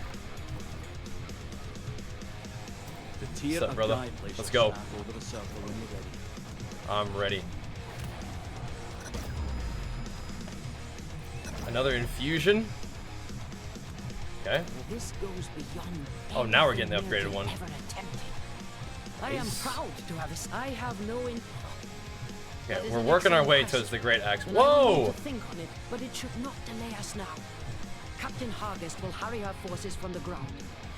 The tier What's up, of brother? guide place Let's shall go. stand over the circle when you're ready. I'm ready. Another infusion. Okay. This goes beyond. Oh, now we're getting the anything upgraded one. ever attempted. I am Nice. proud to have this. I have no in. That Okay, is we're an working our excellent way question, towards the Great Axe. and I will need Whoa! to think on it, but it should not delay us now. Captain Hargest will harry our forces from the ground.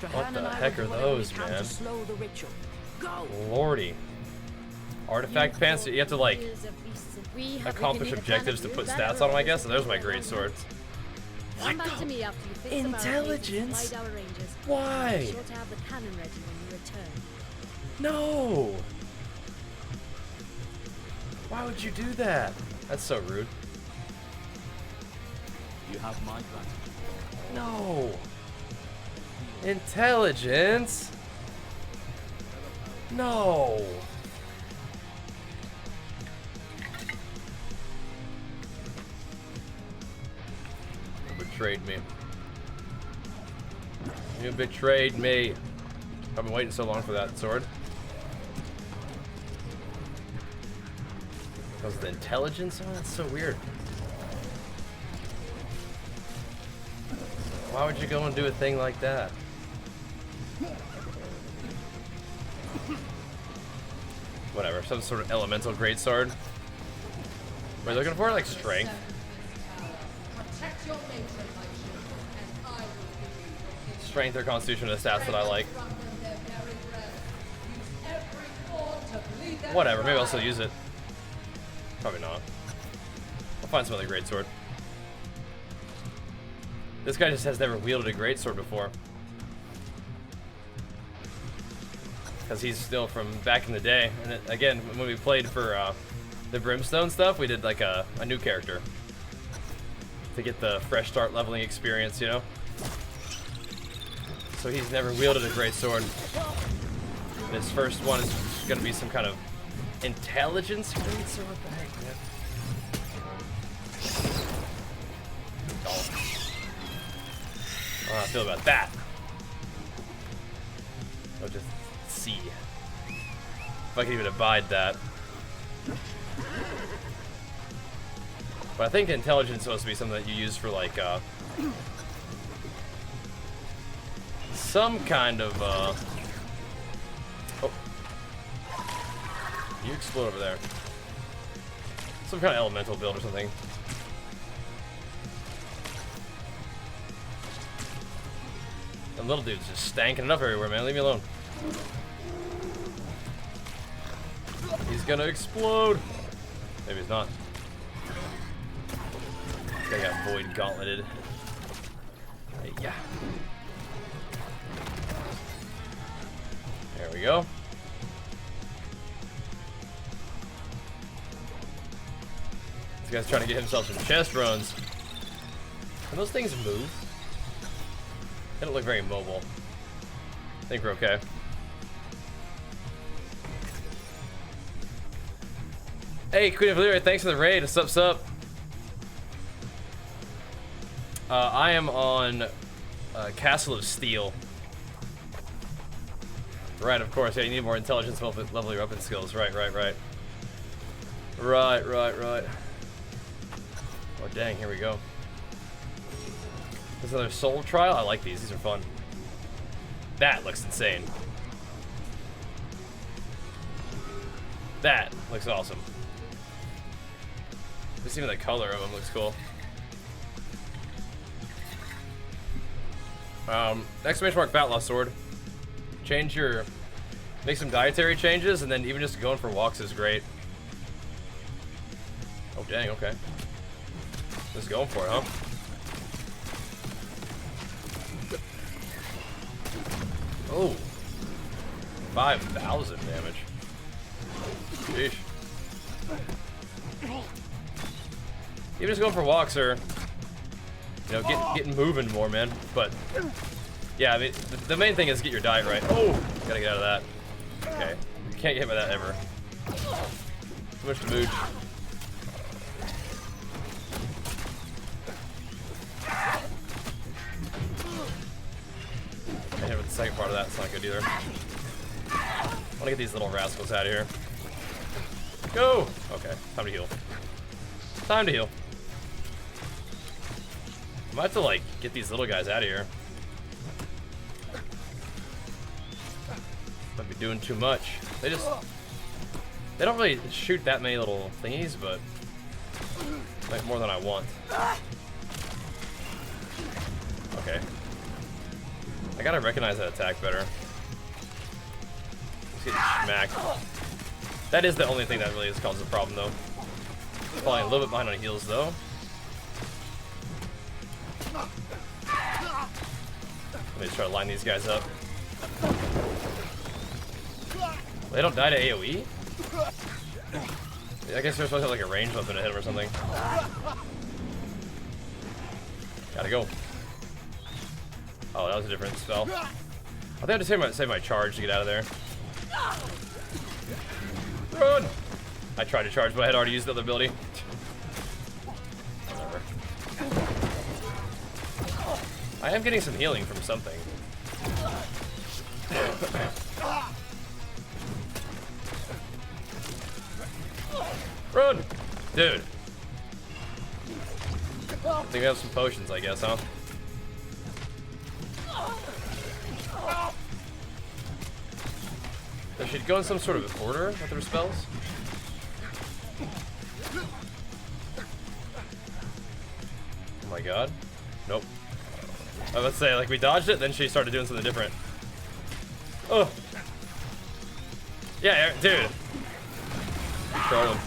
Trahan the and I heck will are do whatever we those, can man? to slow the ritual. Go! Lordy. Artifact pants, you have to like We have accomplish written in the objectives to plan put of you that stats on them, I arose guess, and there's my from great the sword. Come back to me after you fix the Intelligence? barricades and slide our rangers. Why? Be sure to have the cannon ready when you return. No! Why would you do that? That's so rude. You have my gratitude. No! Intelligence? No! You betrayed me. You betrayed me. I've been waiting so long for that sword. Because of the intelligence? Oh, that's so weird. Why would you go and do a thing like that? Whatever, some sort of elemental greatsword. What are you looking for? Like strength? Protect your matron, my children, and I will give you Strength or constitution are the stats that I like. from them their very breath. Use every thorn to bleed them Whatever, maybe I'll dry. still use it. Probably not. I'll find some other greatsword. This guy just has never wielded a greatsword before. Because he's still from back in the day. And it, again, when we played for the Brimstone stuff, we did like a new character. To get the fresh start leveling experience, you know? So he's never wielded a greatsword. And his first one is gonna be some kind of intelligence greatsword. What the heck, man? Oh. I don't know how I feel about that. I'll just see if I can even abide that. But I think intelligence is supposed to be something that you use for like some kind of, oh. You explode over there. Some kind of elemental build or something. The little dude's just stanking it up everywhere, man. Leave me alone. He's gonna explode. Maybe he's not. This guy got void gauntleted. Yeah. There we go. This guy's trying to get himself some chest runs. Can those things move? They don't look very mobile. I think we're okay. Hey, Queen of Valyria, thanks for the raid. What's up? I am on Castle of Steel. Right, of course. Yeah, you need more intelligence level your weapon skills. Right. Right. Oh, dang, here we go. There's another soul trial. I like these. These are fun. That looks insane. That looks awesome. Just even the color of them looks cool. Exclamation mark Batlaw sword. Change your... Make some dietary changes, and then even just going for walks is great. Oh, dang, okay. Just going for it, huh? Oh. 5,000 damage. Sheesh. Even just going for walks or, you know, getting moving more, man. But, yeah, I mean, the main thing is get your diet right. Oh! Gotta get out of that. Okay. You can't get hit by that ever. Too much to mooch. I hit with the second part of that. It's not good either. I want to get these little rascals out of here. Go! Okay, time to heal. Time to heal. I might have to, like, get these little guys out of here. Might be doing too much. They don't really shoot that many little thingies, but like more than I want. Okay. I gotta recognize that attack better. Let's get smacked. That is the only thing that really has caused a problem, though. Falling a little bit behind on heals, though. Let me just try to line these guys up. They don't die to AoE? I guess they're supposed to have like a ranged weapon to hit them or something. Gotta go. Oh, that was a different spell. I think I have to save my charge to get out of there. Run! I tried to charge, but I had already used the other ability. Whatever. I am getting some healing from something. Run! Dude. I think we have some potions, I guess, huh? They should go in some sort of order with their spells. Oh my god. Nope. I was about to say, like, we dodged it, then she started doing something different. Oh! Yeah, dude. Throw him.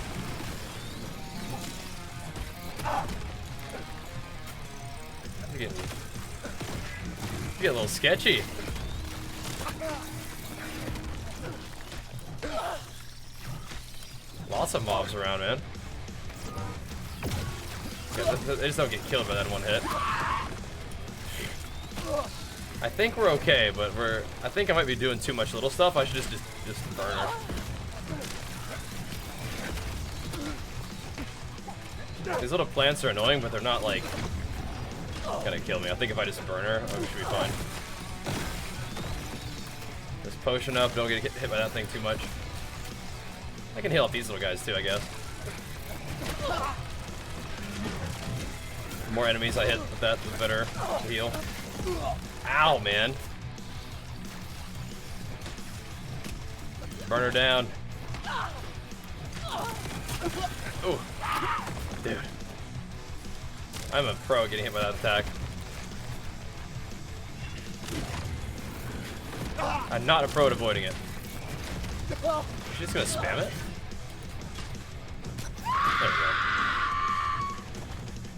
You're getting a little sketchy. Lots of mobs around, man. Yeah, they just don't get killed by that one hit. I think we're okay, but I think I might be doing too much little stuff. I should just burn her. These little plants are annoying, but they're not like gonna kill me. I think if I just burn her, we should be fine. Just potion up, don't get hit by that thing too much. I can heal up these little guys too, I guess. The more enemies I hit with that, the better to heal. Ow, man. Burn her down. Oh, dude. I'm a pro getting hit by that attack. I'm not a pro at avoiding it. She's just gonna spam it. There we go.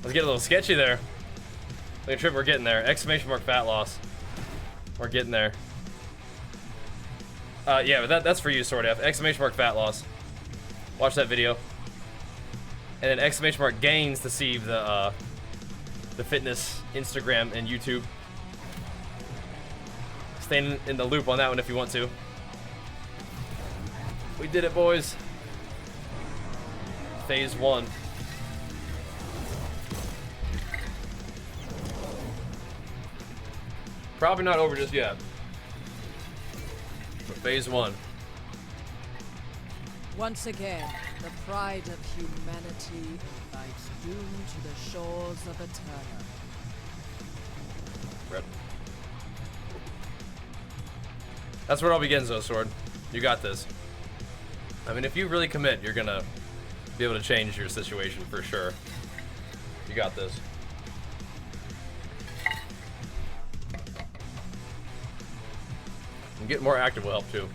Let's get a little sketchy there. Look at Trip, we're getting there. Exclamation mark fat loss. We're getting there. Yeah, but that's for you, Sword F. Exclamation mark fat loss. Watch that video. And then exclamation mark gains to see the fitness Instagram and YouTube. Stay in the loop on that one if you want to. We did it, boys. Phase 1. Probably not over just yet. But phase 1. Once again, the pride of humanity invites doom to the shores of Eterna. Red. That's where it all begins, though, Sword. You got this. I mean, if you really commit, you're gonna be able to change your situation for sure. You got this. And getting more active will help too.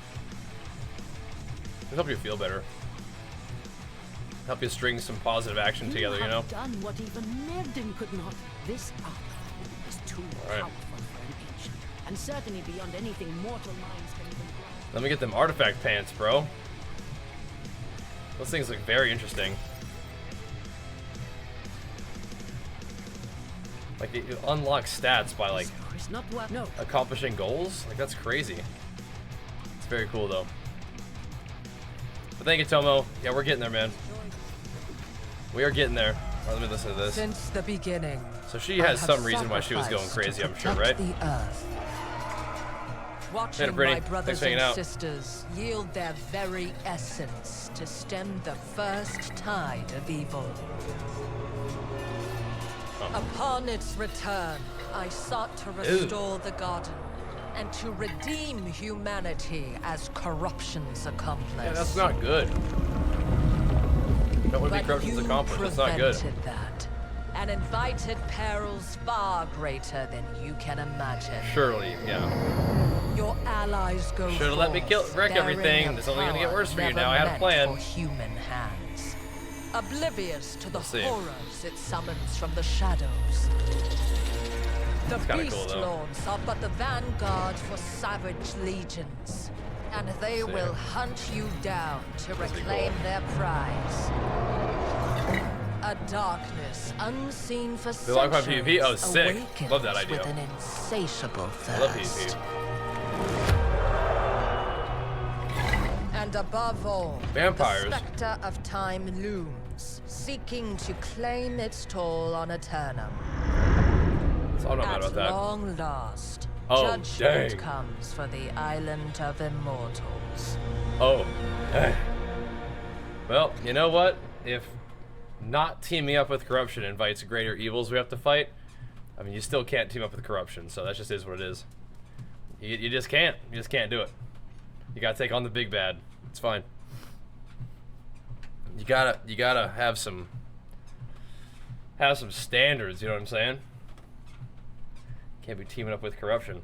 It'll help you feel better. Help you string some positive action together, you know? Done what even Nevden could not. This art is too Alright. powerful for an ancient, and certainly beyond anything mortal minds can even grasp. Let me get them artifact pants, bro. Those things look very interesting. Like, it unlocks stats by, like, It's not what. No. accomplishing goals? Like, that's crazy. It's very cool, though. But thank you, Tomo. Yeah, we're getting there, man. We are getting there. Alright, let me listen to this. Since the beginning, So she has some reason why she was going crazy, I'm sure, right? the earth. Watching Later, Brittany. my Thanks brothers for hanging and out. sisters yield their very essence to stem the first tide of evil. Upon its return, I sought to restore the garden and to redeem humanity as corruption's accomplice. Yeah, that's not good. That would be But corruption's you accomplished. That's not good. prevented that and invited perils far greater than you can imagine. Surely, yeah. Your allies go Should've let me forth, wreck bearing everything. a It's only gonna get power worse for you never now. I had a meant plan. For human hands. Oblivious to the Let's see. horrors it summons from the shadows. The kinda Beast cool, though. Lords are but the vanguard for savage legions, and they see. will hunt you down to That's pretty reclaim cool. their prize. A darkness unseen for You like my centuries PvP? Oh, sick. awakens Love that idea. with an insatiable thirst. I love PvP. And above all, Vampires. the specter of time looms, seeking to claim its toll on Eternum. So I'm not mad At about that. long last, Oh, judgment dang. comes for the island of immortals. Oh, dang. Well, you know what? If not teaming up with corruption invites greater evils we have to fight, I mean, you still can't team up with corruption, so that just is what it is. You just can't. You just can't do it. You gotta take on the big bad. It's fine. You gotta have some standards, you know what I'm saying? Can't be teaming up with corruption,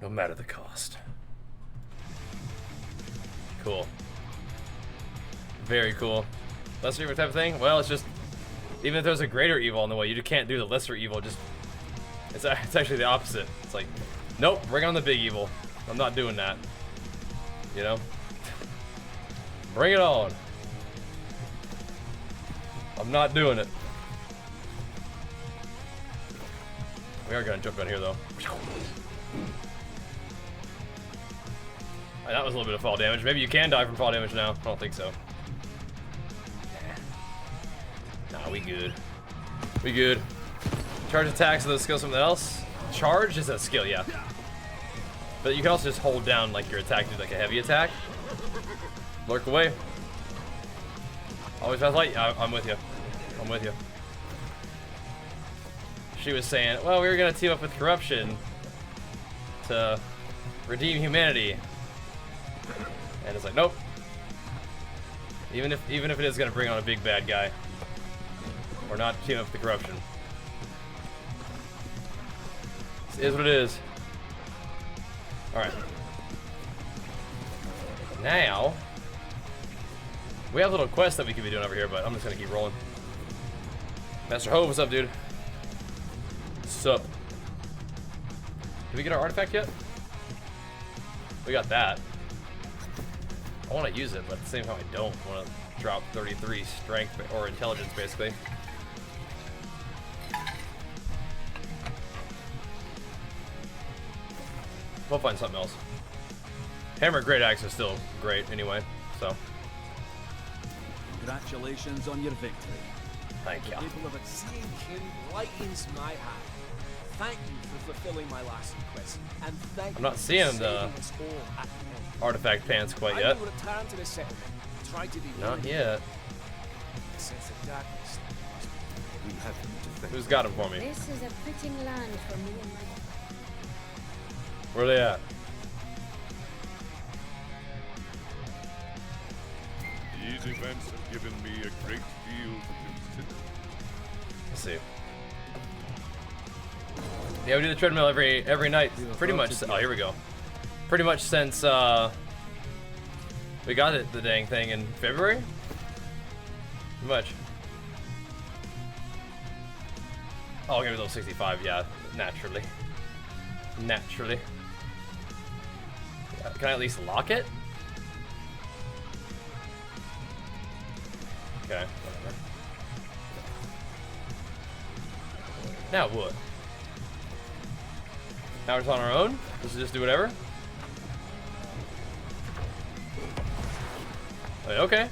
no matter the cost. Cool. Very cool. Lesser evil type of thing? Well, it's just, even if there's a greater evil on the way, you just can't do the lesser evil. Just, it's actually the opposite. It's like, nope, bring on the big evil. I'm not doing that. You know? Bring it on. I'm not doing it. We are gonna jump down here though. That was a little bit of fall damage. Maybe you can die from fall damage now. I don't think so. Nah, we good. We good. Charge attacks is a skill something else. Charge is a skill, yeah. But you can also just hold down like your attack, do like a heavy attack. Lurk away. Always has light. I'm with you. I'm with you. She was saying, well, we were gonna team up with corruption to redeem humanity. And it's like, nope. Even if it is gonna bring on a big bad guy, we're not teaming up with the corruption. This is what it is. All right. Now we have little quests that we could be doing over here, but I'm just gonna keep rolling. Master Ho, what's up, dude? Sup? Did we get our artifact yet? We got that. I want to use it, but at the same time, I don't want to drop 33 strength or intelligence, basically. We'll find something else. Hammer Great Axe is still great anyway, so. Congratulations on your victory. Thank you. People of Seeing him lightens my heart. Thank you for fulfilling my last request, and thank I'm not you for seeing the saving us all at the end. artifact pants quite I yet. will return to the settlement. Try to be Not yet. a sense of darkness. We have you to thank. Who's got him for me? This is a fitting land for me and my... Where are they at? These events have given me a great deal to consider. Let's see. Yeah, we do the treadmill every night, pretty much. Oh, here we go. Pretty much since we got the dang thing in February. Too much. Oh, I'm gonna be level 65. Yeah, naturally. Naturally. Can I at least lock it? Okay, whatever. Now what? Now we're just on our own? Just do whatever? Wait, okay.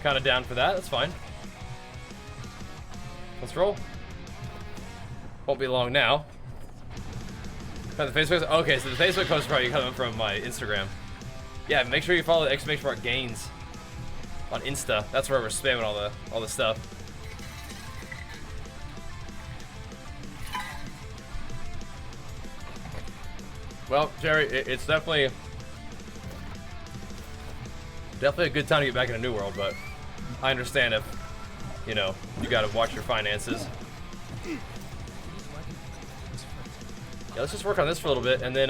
Kinda down for that, that's fine. Let's roll. Won't be long now. The Facebook, okay, so the Facebook post is probably coming from my Instagram. Yeah, make sure you follow the exclamation mark gains on Insta. That's where we're spamming all the stuff. Well, Jerry, it's definitely a good time to get back into New World, but I understand if, you know, you gotta watch your finances. Yeah, let's just work on this for a little bit, and then,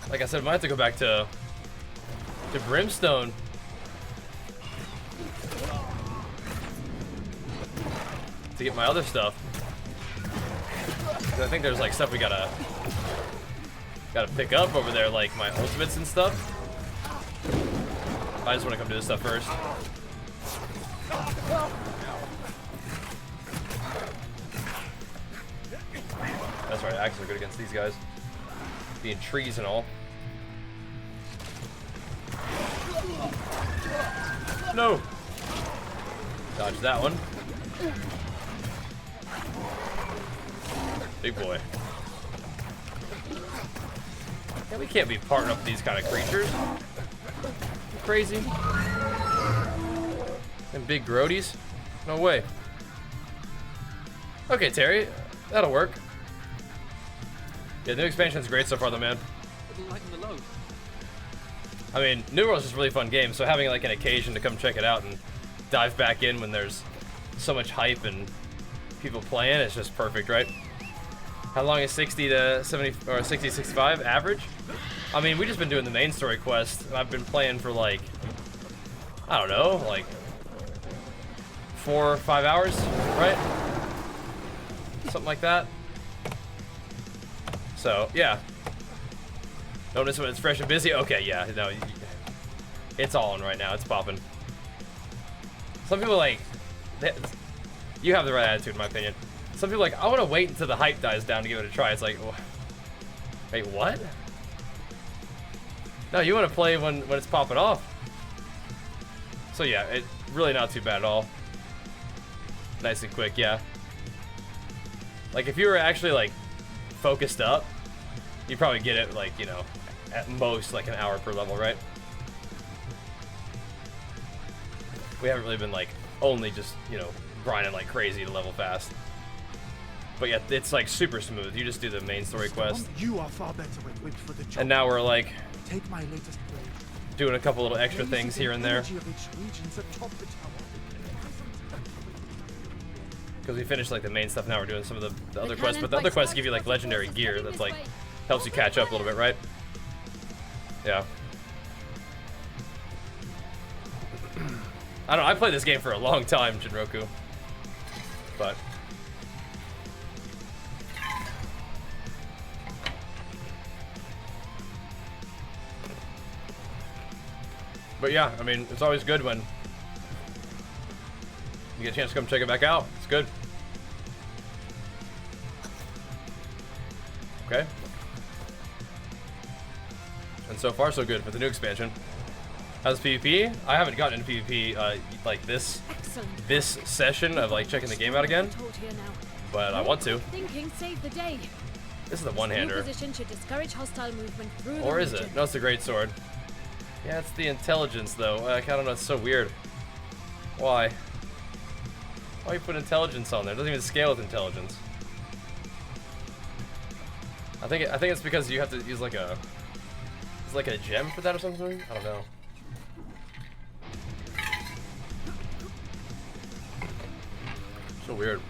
like I said, might have to go back to Brimstone. To get my other stuff. 'Cause I think there's like stuff we gotta pick up over there, like my ultimates and stuff. I just want to come do this stuff first. That's right, axes are good against these guys. Being trees and all. No! Dodge that one. Big boy. Yeah, we can't be partnering up with these kind of creatures. You crazy? And big grodies? No way. Okay, Terry. That'll work. Yeah, the new expansion's great so far, though, man. Lighten the load. I mean, New World's just a really fun game, so having like an occasion to come check it out and dive back in when there's so much hype and people playing is just perfect, right? How long is 60 to 70 or 60 65 average? I mean, we've just been doing the main story quest. I've been playing for like, I don't know, like 4 or 5 hours, right? Something like that. So, yeah. Notice when it's fresh and busy? Okay, yeah, no, it's all on right now. It's popping. Some people like, you have the right attitude in my opinion. Some people like, I want to wait until the hype dies down to give it a try. It's like, wait, what? No, you want to play when it's popping off. So yeah, it really not too bad at all. Nice and quick, yeah. Like if you were actually like focused up, you probably get it like, you know, at most like an hour per level, right? We haven't really been like only just, you know, grinding like crazy to level fast. But yeah, it's like super smooth. You just do the main story quest. You are far better equipped for the job. And now we're like Take my latest blade. doing a couple little extra things here and there. Because we finished like the main stuff, now we're doing some of the other quests. But the other quests give you like legendary gear that's like helps you catch up a little bit, right? Yeah. I don't know, I played this game for a long time, Jinroku. But yeah, I mean, it's always good when you get a chance to come check it back out. It's good. Okay. And so far, so good for the new expansion. How's PvP? I haven't gotten into PvP like this session of like checking the game out again, but I want to. Thinking save the day. This is the one-hander. Position should discourage hostile movement through Or is it? No, it's a great sword. Yeah, it's the intelligence though. Like, I don't know, it's so weird. Why? Why you put intelligence on there? It doesn't even scale with intelligence. I think it's because you have to use like a gem for that or something. I don't know. So weird.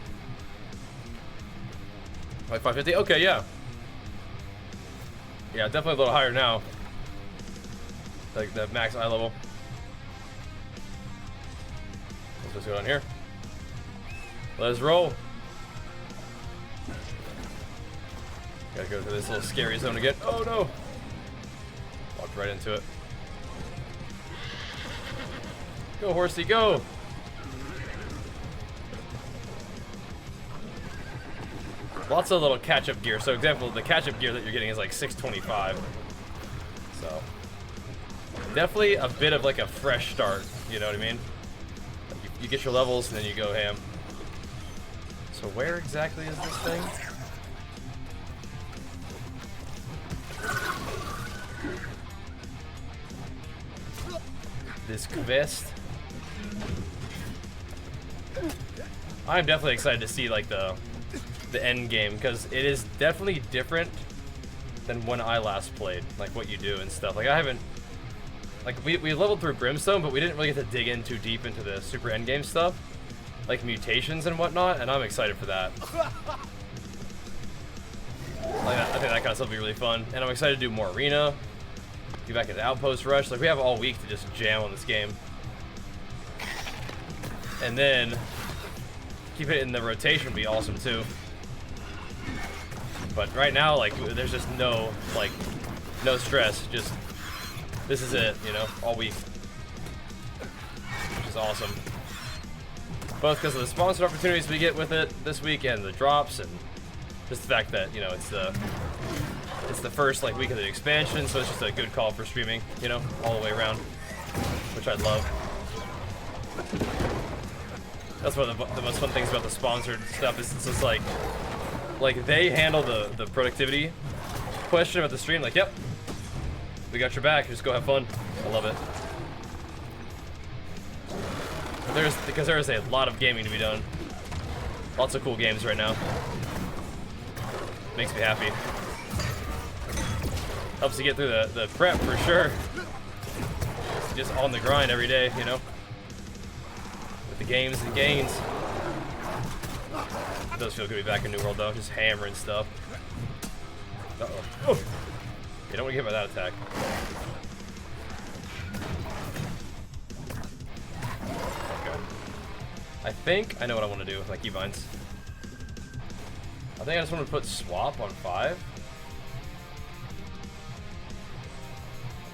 Like 550? Okay, yeah. Yeah, definitely a little higher now. Like the max eye level. Let's just go down here. Let's roll. Gotta go to this little scary zone again. Oh no! Walked right into it. Go, horsey, go! Lots of little catch-up gear. So, example, the catch-up gear that you're getting is like 625. So, definitely a bit of like a fresh start. You know what I mean? Like you get your levels and then you go ham. So, where exactly is this thing? This quest. I'm definitely excited to see like the end game, because it is definitely different than when I last played, like what you do and stuff. Like I haven't, like we leveled through Brimstone, but we didn't really get to dig in too deep into the super end game stuff, like mutations and whatnot, and I'm excited for that. Like I think that kind of stuff will be really fun, and I'm excited to do more arena, get back into Outpost Rush. Like we have all week to just jam on this game, and then keep it in the rotation would be awesome too. But right now, like, there's just no stress. Just, this is it, you know, all week. Which is awesome. Both because of the sponsored opportunities we get with it this week and the drops, and just the fact that, you know, it's the first, like, week of the expansion, so it's just a good call for streaming, you know, all the way around. Which I love. That's one of the most fun things about the sponsored stuff, is it's just like they handle the productivity question about the stream, like, yep, we got your back, just go have fun. I love it. Because there is a lot of gaming to be done. Lots of cool games right now. Makes me happy. Helps you get through the prep for sure. Just on the grind every day, you know? With the games and gains. It does feel good to be back in New World though, just hammering stuff. Uh-oh. Oh. You don't want to get hit by that attack. Okay. I think I know what I want to do with my keybinds. I think I just want to put swap on 5.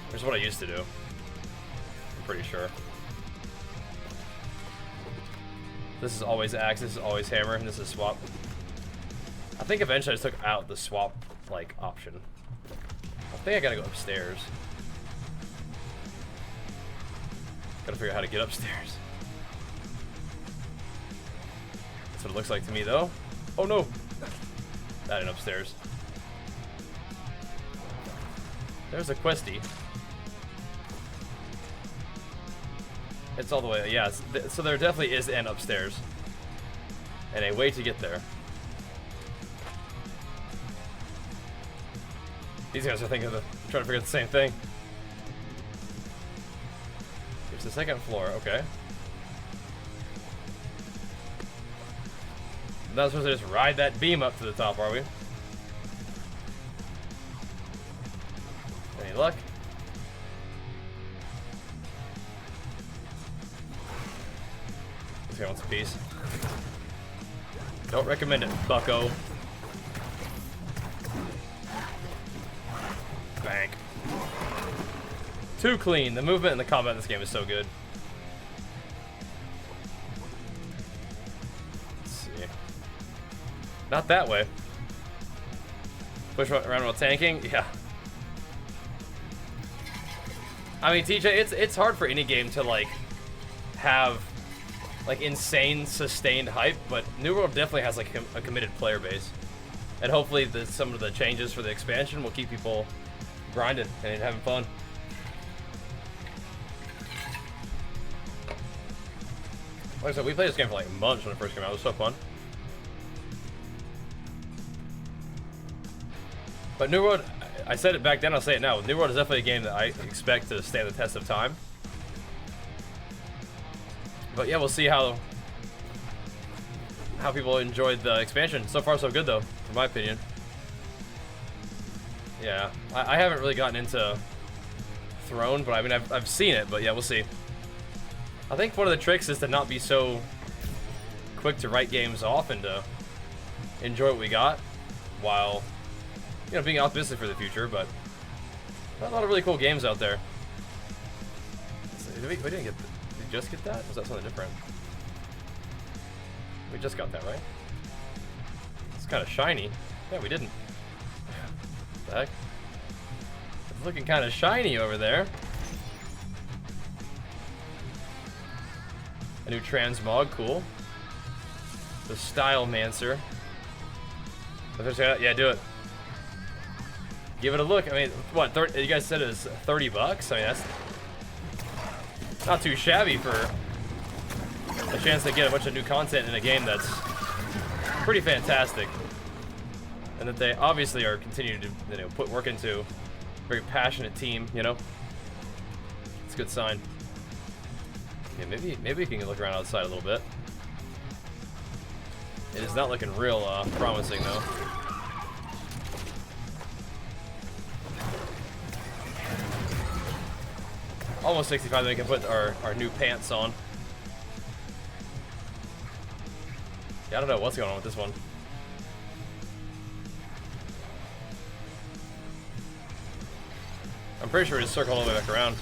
Which is what I used to do. I'm pretty sure. This is always axe, this is always hammer, and this is swap. I think eventually I just took out the swap, like, option. I think I gotta go upstairs. Gotta figure out how to get upstairs. That's what it looks like to me, though. Oh no! That ain't upstairs. There's a questy. It's all the way, yeah, so there definitely is an upstairs. And a way to get there. These guys are trying to figure out the same thing. Here's the second floor, okay. Not supposed to just ride that beam up to the top, are we? Any luck? This guy wants a piece. Don't recommend it, bucko. Bank. Too clean. The movement and the combat in this game is so good. Let's see. Not that way. Push around while tanking? Yeah. I mean, TJ, it's hard for any game to, like, have, like, insane, sustained hype, but New World definitely has, like, a committed player base. And hopefully some of the changes for the expansion will keep people grinding and having fun. Like I said, we played this game for, like, months when it first came out. It was so fun. But New World, I said it back then, I'll say it now. New World is definitely a game that I expect to stand the test of time. But yeah, we'll see how people enjoyed the expansion. So far, so good, though, in my opinion. Yeah, I haven't really gotten into Throne, but I mean, I've seen it, but yeah, we'll see. I think one of the tricks is to not be so quick to write games off and to enjoy what we got, while, you know, being optimistic for the future, but a lot of really cool games out there. We didn't get, did we just get that? Was that something different? We just got that, right? It's kind of shiny. Yeah, we didn't. What the heck? It's looking kind of shiny over there. A new transmog, cool. The Style Mancer. Yeah, do it. Give it a look. I mean, what? You guys said it was 30 bucks. I mean, that's not too shabby for a chance to get a bunch of new content in a game that's pretty fantastic, and that they obviously are continuing to, you know, put work into. Very passionate team, you know. It's a good sign. Yeah, maybe we can look around outside a little bit. It is not looking real promising though. Almost 65, then we can put our new pants on. Yeah, I don't know what's going on with this one. I'm pretty sure we just circle all the way back around.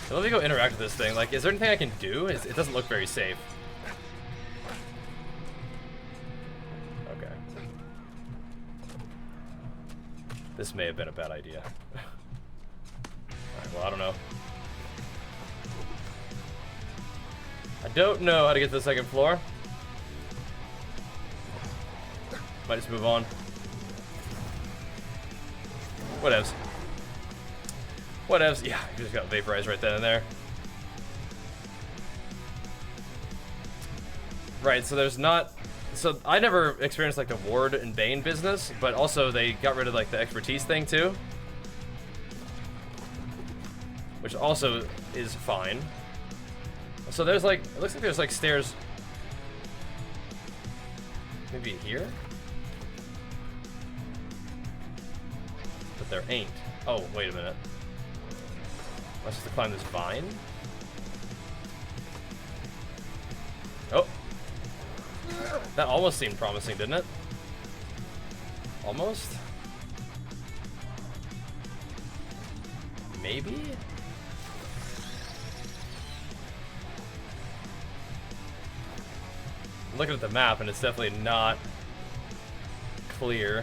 So let me go interact with this thing. Like, is there anything I can do? It doesn't look very safe. Okay. This may have been a bad idea. Alright, well, I don't know. I don't know how to get to the second floor. Might just move on. Whatevs. Whatevs. Yeah, you just got vaporized right then and there. Right, so there's not... So I never experienced like the Ward and Bane business, but also they got rid of like the expertise thing too. Which also is fine. So there's like... It looks like there's like stairs... Maybe here? But there ain't. Oh, wait a minute. Am I supposed to climb this vine? Oh. That almost seemed promising, didn't it? Almost? Maybe? I'm looking at the map and it's definitely not clear.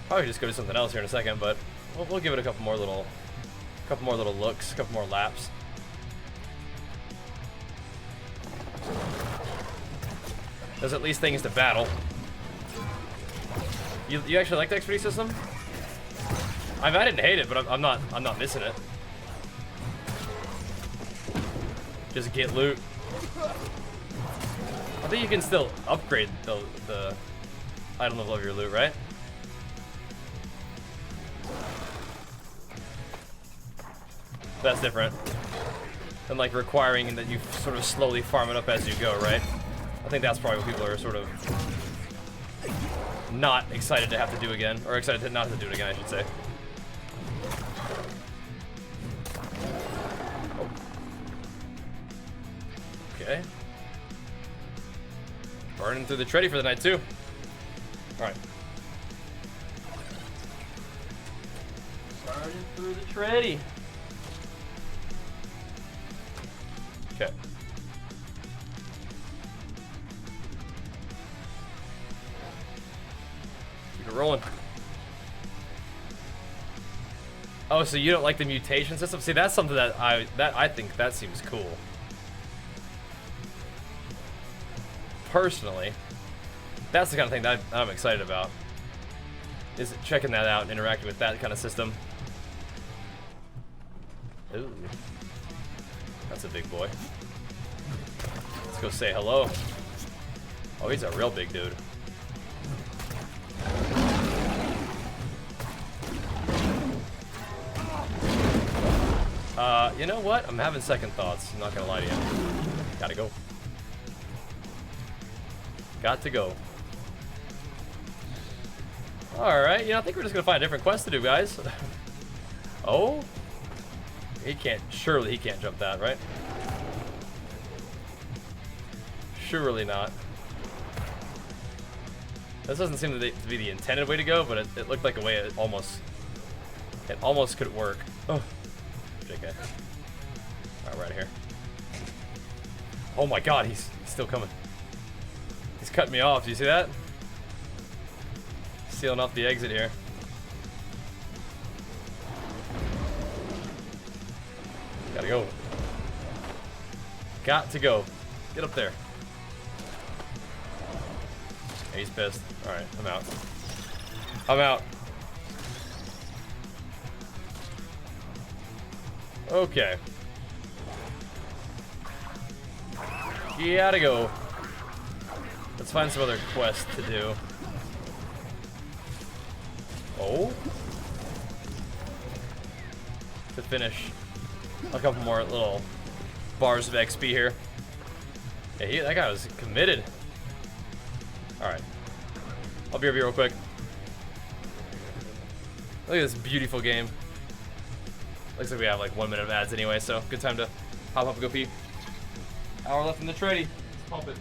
Probably just go to something else here in a second, but we'll give it a couple more little looks, a couple more laps. There's at least things to battle. You actually like the XP system? I didn't hate it, but I'm not missing it. Just get loot. I think you can still upgrade the item level of your loot, right? That's different than like requiring that you sort of slowly farm it up as you go, right? I think that's probably what people are sort of not excited to have to do again, or excited to not have to do it again, I should say. Okay. Burning through the tready for the night too. All right. Burning through the tready. Okay. Keep it rolling. Oh, so you don't like the mutation system? See, that's something that I think that seems cool. Personally, that's the kind of thing that I'm excited about. Is checking that out and interacting with that kind of system. Ooh. That's a big boy. Let's go say hello. Oh, he's a real big dude. You know what? I'm having second thoughts. I'm not gonna lie to you. Gotta go. Got to go. Alright, you know, I think we're just gonna find a different quest to do, guys. Oh? He can't, surely he can't jump that, right? Surely not. This doesn't seem to be the intended way to go, but it looked like a way it almost could work. Oh, JK. Alright, right here. Oh my god, he's still coming. He's cutting me off, do you see that? Sealing off the exit here. Gotta go. Got to go. Get up there. He's pissed. Alright, I'm out. I'm out. Okay. Gotta go. Let's find some other quests to do. Oh? To finish a couple more little bars of XP here. Yeah, that guy was committed. Alright. I'll be over here real quick. Look at this beautiful game. Looks like we have like 1 minute of ads anyway, so good time to hop up and go pee. Hour left in the tradie. Let's pump it.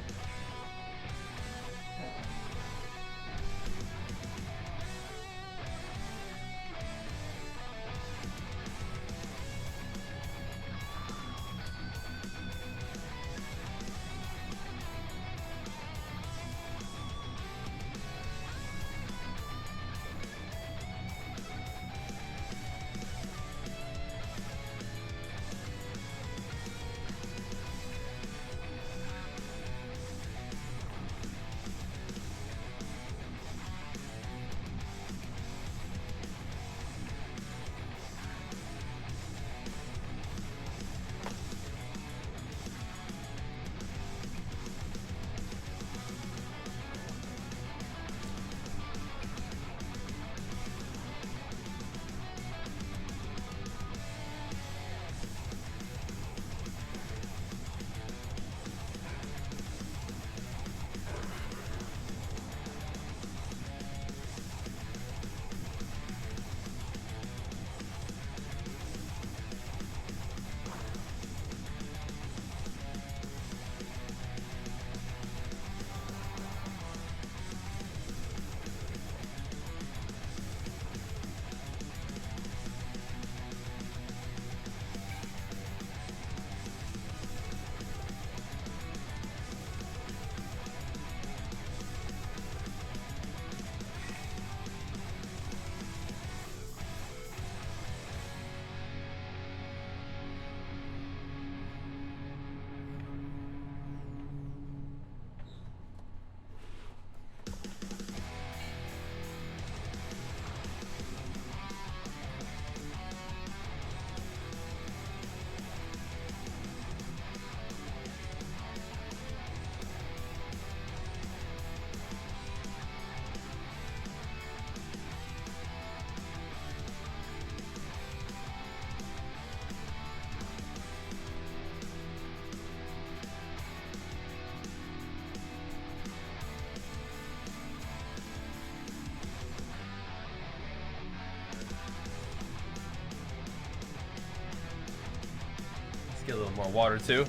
Get a little more water too.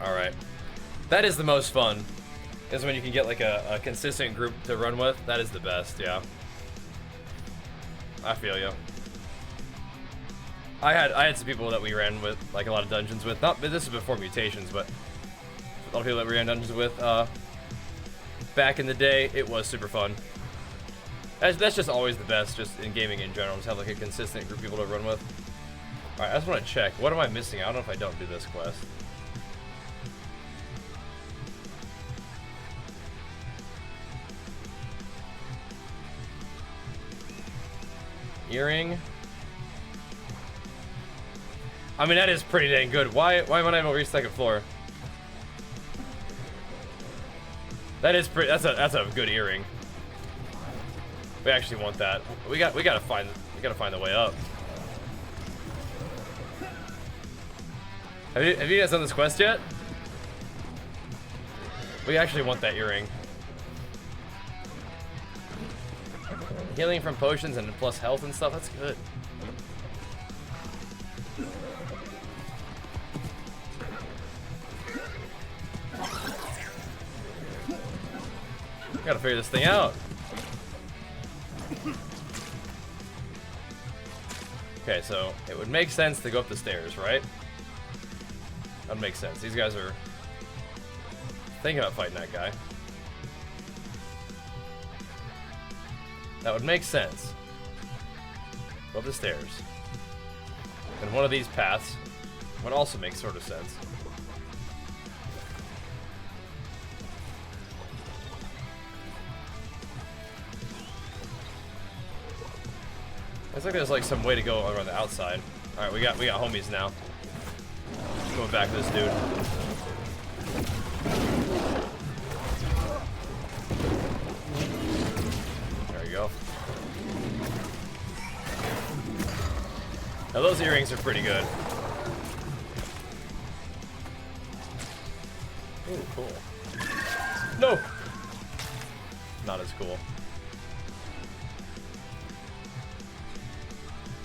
Alright. That is the most fun. Is when you can get like a consistent group to run with. That is the best, yeah. I feel you. I had some people that we ran with, like a lot of dungeons with. Not this is before mutations, but a lot of people that we ran dungeons with back in the day. It was super fun. That's just always the best, just in gaming in general. Just have like a consistent group of people to run with. All right, I just want to check. What am I missing? I don't know if I don't do this quest. Earring. I mean, that is pretty dang good. Why am I not able to reach second floor? That is pretty. That's a good earring. We actually want that. We gotta find the way up. Have you guys done this quest yet? We actually want that earring. Healing from potions and plus health and stuff. That's good. Gotta figure this thing out. Okay, so it would make sense to go up the stairs, right? That would make sense. These guys are thinking about fighting that guy. That would make sense. Go up the stairs. And one of these paths would also make sort of sense. Looks like there's like some way to go around the outside. All right, we got homies now. Going back to this dude. There you go. Now those earrings are pretty good. Ooh, cool. No! Not as cool.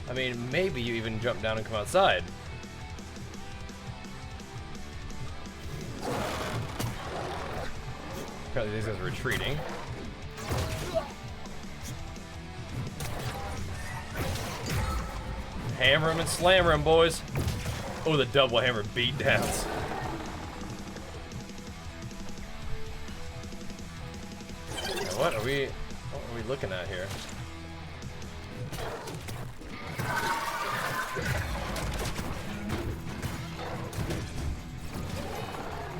I mean, maybe you even jump down and come outside. Apparently these guys are retreating. Hammer him and slammer him, boys. Oh, the double hammer beat downs. What are we looking at here?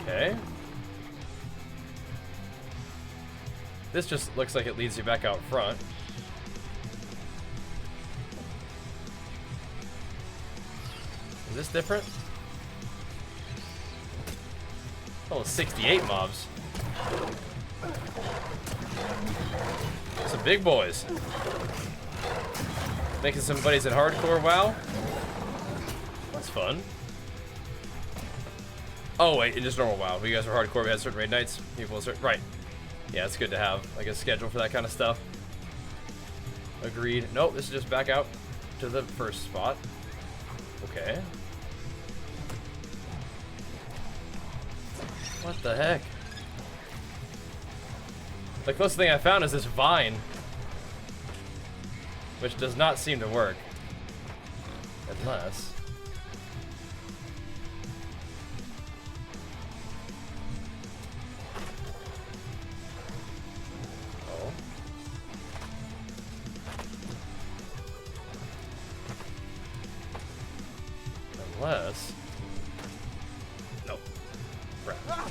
Okay. This just looks like it leads you back out front. Is this different? Oh, 68 mobs. Some big boys. Making some buddies in hardcore, wow. That's fun. Oh wait, just normal WoW. You guys were hardcore, we had certain raid nights. People certain, right. Yeah, it's good to have like a schedule for that kind of stuff. Agreed. Nope, this is just back out to the first spot. Okay. What the heck? The closest thing I found is this vine, which does not seem to work. Unless... Oh. Unless... Nope. Crap.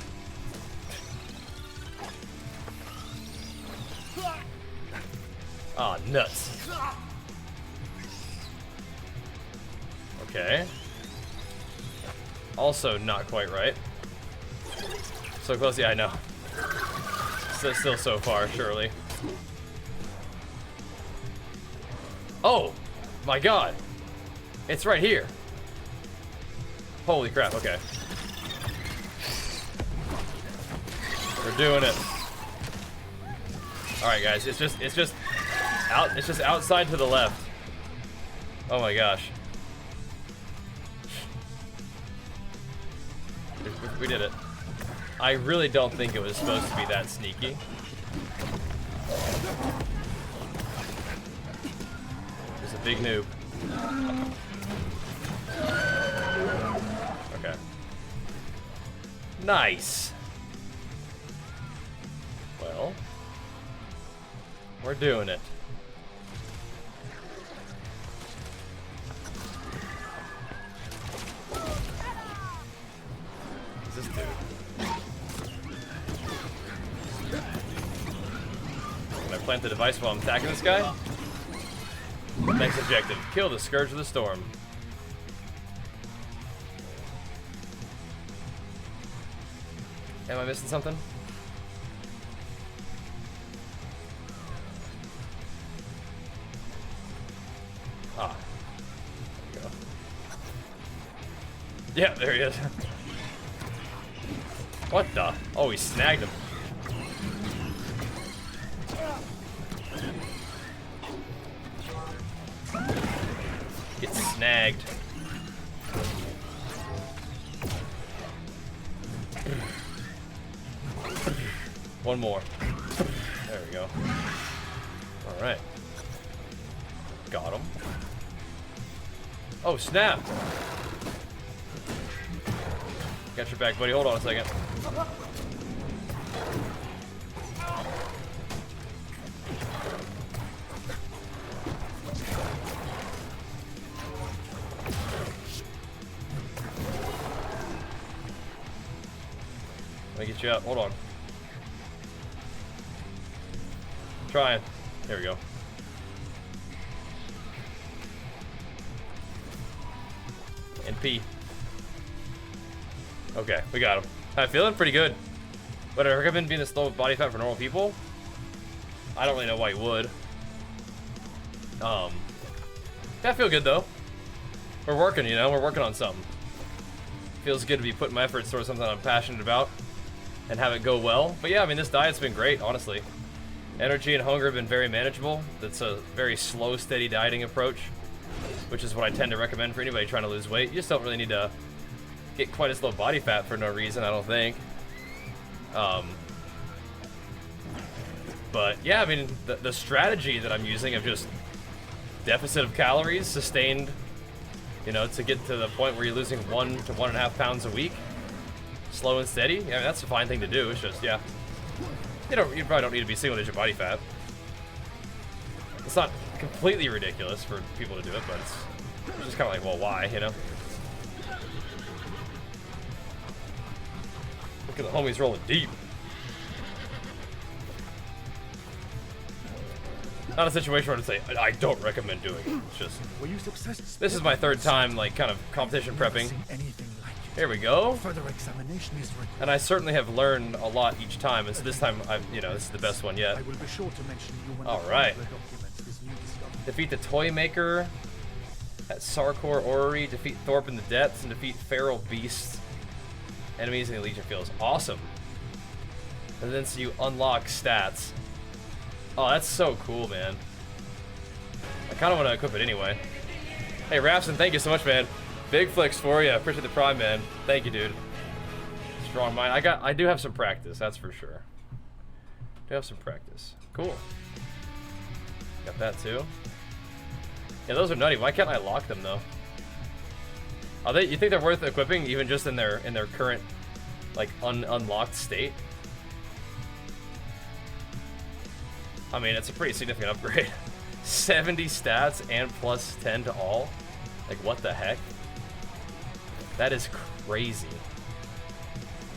Aw, nuts. Okay. Also not quite right. So close, yeah, I know. Still so far, surely. Oh, my God. It's right here. Holy crap, okay. We're doing it. All right, guys, it's just outside to the left. Oh my gosh. We did it. I really don't think it was supposed to be that sneaky. Just a big noob. Okay. Nice. Well, we're doing it. Who's this dude? Can I plant the device while I'm attacking this guy? Next objective, kill the Scourge of the Storm. Am I missing something? Ah. There we go. Yeah, there he is. What the? Oh, he snagged him. Get snagged. One more. There we go. Alright. Got him. Oh, snap! Got your back, buddy. Hold on a second. Let me get you out. Hold on. Trying. There we go. And P. Okay, we got him. I'm feeling pretty good. Would I recommend being this low body fat for normal people? I don't really know why you would. Yeah, I feel good though. We're working, you know, we're working on something. Feels good to be putting my efforts towards something I'm passionate about and have it go well. But yeah, I mean, this diet's been great, honestly. Energy and hunger have been very manageable. That's a very slow, steady dieting approach, which is what I tend to recommend for anybody trying to lose weight. You just don't really need to get quite as low body fat for no reason, I don't think. But yeah, I mean, the strategy that I'm using of just deficit of calories, sustained, you know, to get to the point where you're losing 1 to 1.5 pounds a week, slow and steady. Yeah, I mean, that's a fine thing to do. It's just, yeah, you probably don't need to be single-digit body fat. It's not completely ridiculous for people to do it, but it's just kind of like, well, why, you know? Look at the homies rolling deep. Not a situation where I'd say, I don't recommend doing it. It's just, Were you successful? this is my third time, like, kind of competition prepping. Here we go. Further examination is required. And I certainly have learned a lot each time, and so this time, you know, this is the best one yet. I will be sure to mention you when All right. the documents this new discovery. Defeat the Toy Maker at Sarkor Orrery, defeat Thorpe in the Depths, and defeat Feral Beasts. Enemies in the Legion Fields. Awesome. And then so you unlock stats. Oh, that's so cool, man. I kind of want to equip it anyway. Hey, Rapson, thank you so much, man. Big flicks for you. Appreciate the prime, man. Thank you, dude. Strong mind. I do have some practice, that's for sure. Do have some practice. Cool. Got that too. Yeah, those are nutty. Why can't I lock them though? Are they? You think they're worth equipping even just in their current, like, unlocked state? I mean, it's a pretty significant upgrade. 70 stats and plus 10 to all. Like, what the heck? That is crazy.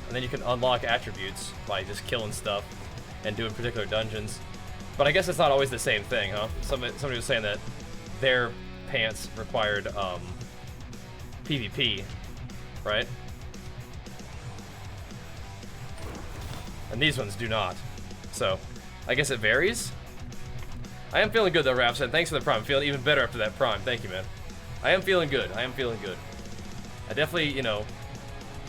And then you can unlock attributes by just killing stuff and doing particular dungeons. But I guess it's not always the same thing, huh? Somebody was saying that their pants required PvP, right? And these ones do not. So, I guess it varies. I am feeling good though, Rapson. Thanks for the prime. Feeling even better after that prime. Thank you, man. I am feeling good. I am feeling good. I definitely, you know,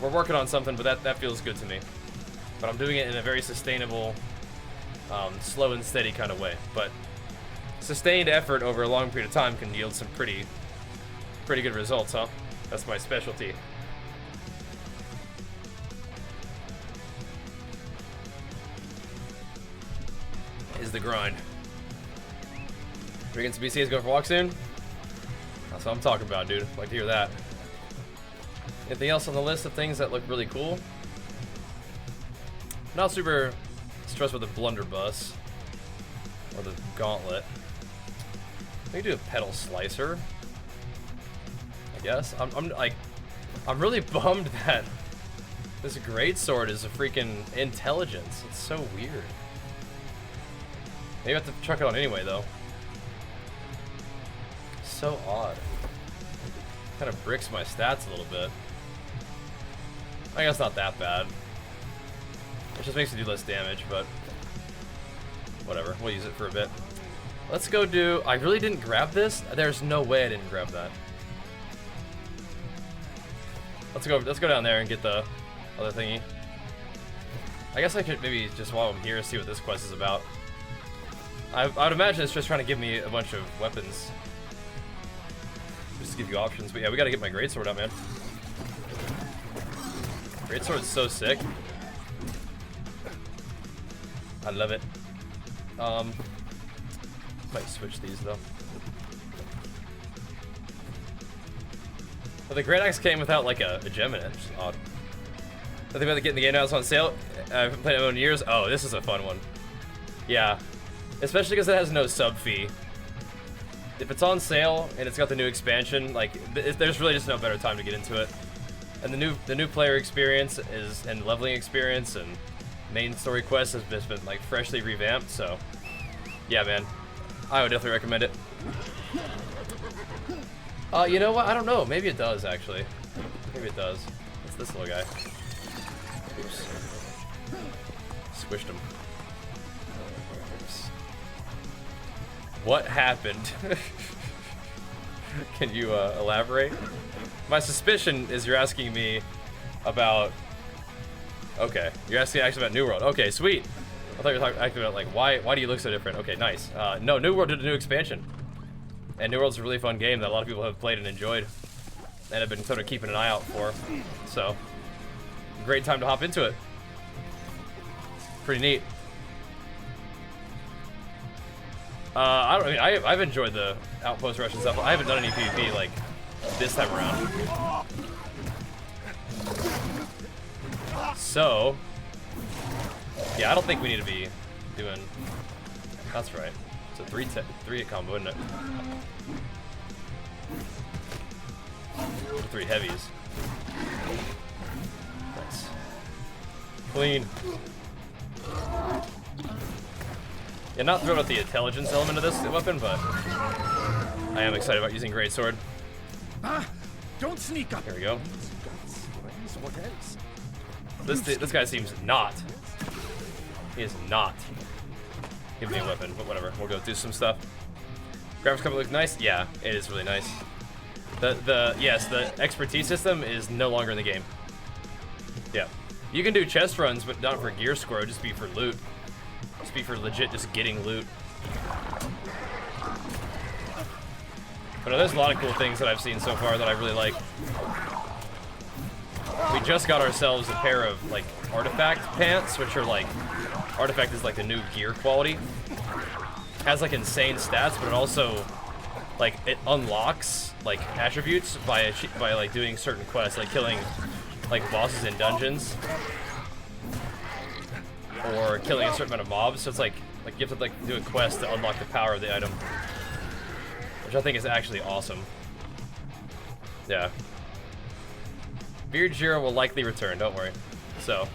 we're working on something, but that feels good to me. But I'm doing it in a very sustainable, slow and steady kind of way. But sustained effort over a long period of time can yield some pretty good results, huh? That's my specialty. is the grind. Drinking some BCAs going for a walk soon? That's what I'm talking about, dude. Like to hear that. Anything else on the list of things that look really cool? Not super stressed with the blunderbuss or the gauntlet. Maybe do a pedal slicer. I guess. I'm really bummed that this greatsword is a freaking intelligence. It's so weird. Maybe I have to chuck it on anyway, though. So odd. Kind of bricks my stats a little bit. I guess not that bad. It just makes me do less damage, but whatever. We'll use it for a bit. Let's go do... I really didn't grab this? There's no way I didn't grab that. Let's go down there and get the other thingy. I guess I could maybe just while I'm here see what this quest is about. I would imagine it's just trying to give me a bunch of weapons. Just to give you options. But yeah, we gotta get my greatsword out, man. Greatsword's so sick. I love it. Might switch these though. But the Great Axe came without like a gem in it, which is odd. I think about getting the game now, it's on sale. I haven't played it in years. Oh, this is a fun one. Yeah. Especially because it has no sub fee. If it's on sale and it's got the new expansion, like there's really just no better time to get into it. And the new player experience is and leveling experience and main story quest has just been like freshly revamped, so yeah, man. I would definitely recommend it. You know what? I don't know. Maybe it does, actually. Maybe it does. It's this little guy. Oops. Squished him. Oops. What happened? Can you elaborate? My suspicion is you're asking me about... Okay, you're asking actually about New World. Okay, sweet. I thought you were asking about like why do you look so different? Okay, nice. No, New World did a new expansion. And New World's a really fun game that a lot of people have played and enjoyed. And have been sort of keeping an eye out for. So, great time to hop into it. Pretty neat. I've enjoyed the outpost rush and stuff. I haven't done any PvP like this time around. So, yeah, I don't think we need to be doing. That's right. It's a three combo, isn't it? 3 heavies. Nice. Clean. Yeah, not thrilled with the intelligence element of this weapon, but I am excited about using greatsword. Don't sneak up. Here we go. What else? This guy seems not. He is not giving me a weapon, but whatever. We'll go do some stuff. Graphics cover looks nice. Yeah, it is really nice. Yes, the expertise system is no longer in the game. Yeah, you can do chest runs, but not for gear score. Just be for loot. Just be for legit, just getting loot. But there's a lot of cool things that I've seen so far that I really like. We just got ourselves a pair of like artifact pants, which are like artifact is like the new gear quality. Has like insane stats, but it also like it unlocks like attributes by like doing certain quests, like killing like bosses in dungeons or killing a certain amount of mobs. So it's like you have to like do a quest to unlock the power of the item, which I think is actually awesome. Yeah. Bajheera will likely return, don't worry. So,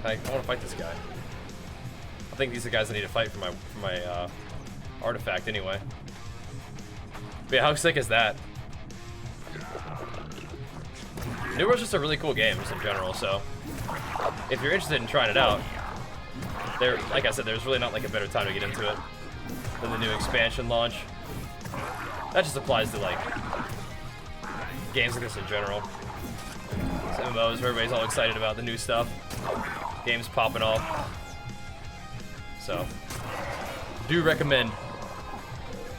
I want to fight this guy. I think these are the guys I need to fight for my artifact anyway. But yeah, how sick is that? New World's just a really cool game, just in general, so if you're interested in trying it out, like I said, there's really not like a better time to get into it than the new expansion launch. That just applies to like games like this in general. It's MMOs where everybody's all excited about the new stuff. Games popping off. So, do recommend.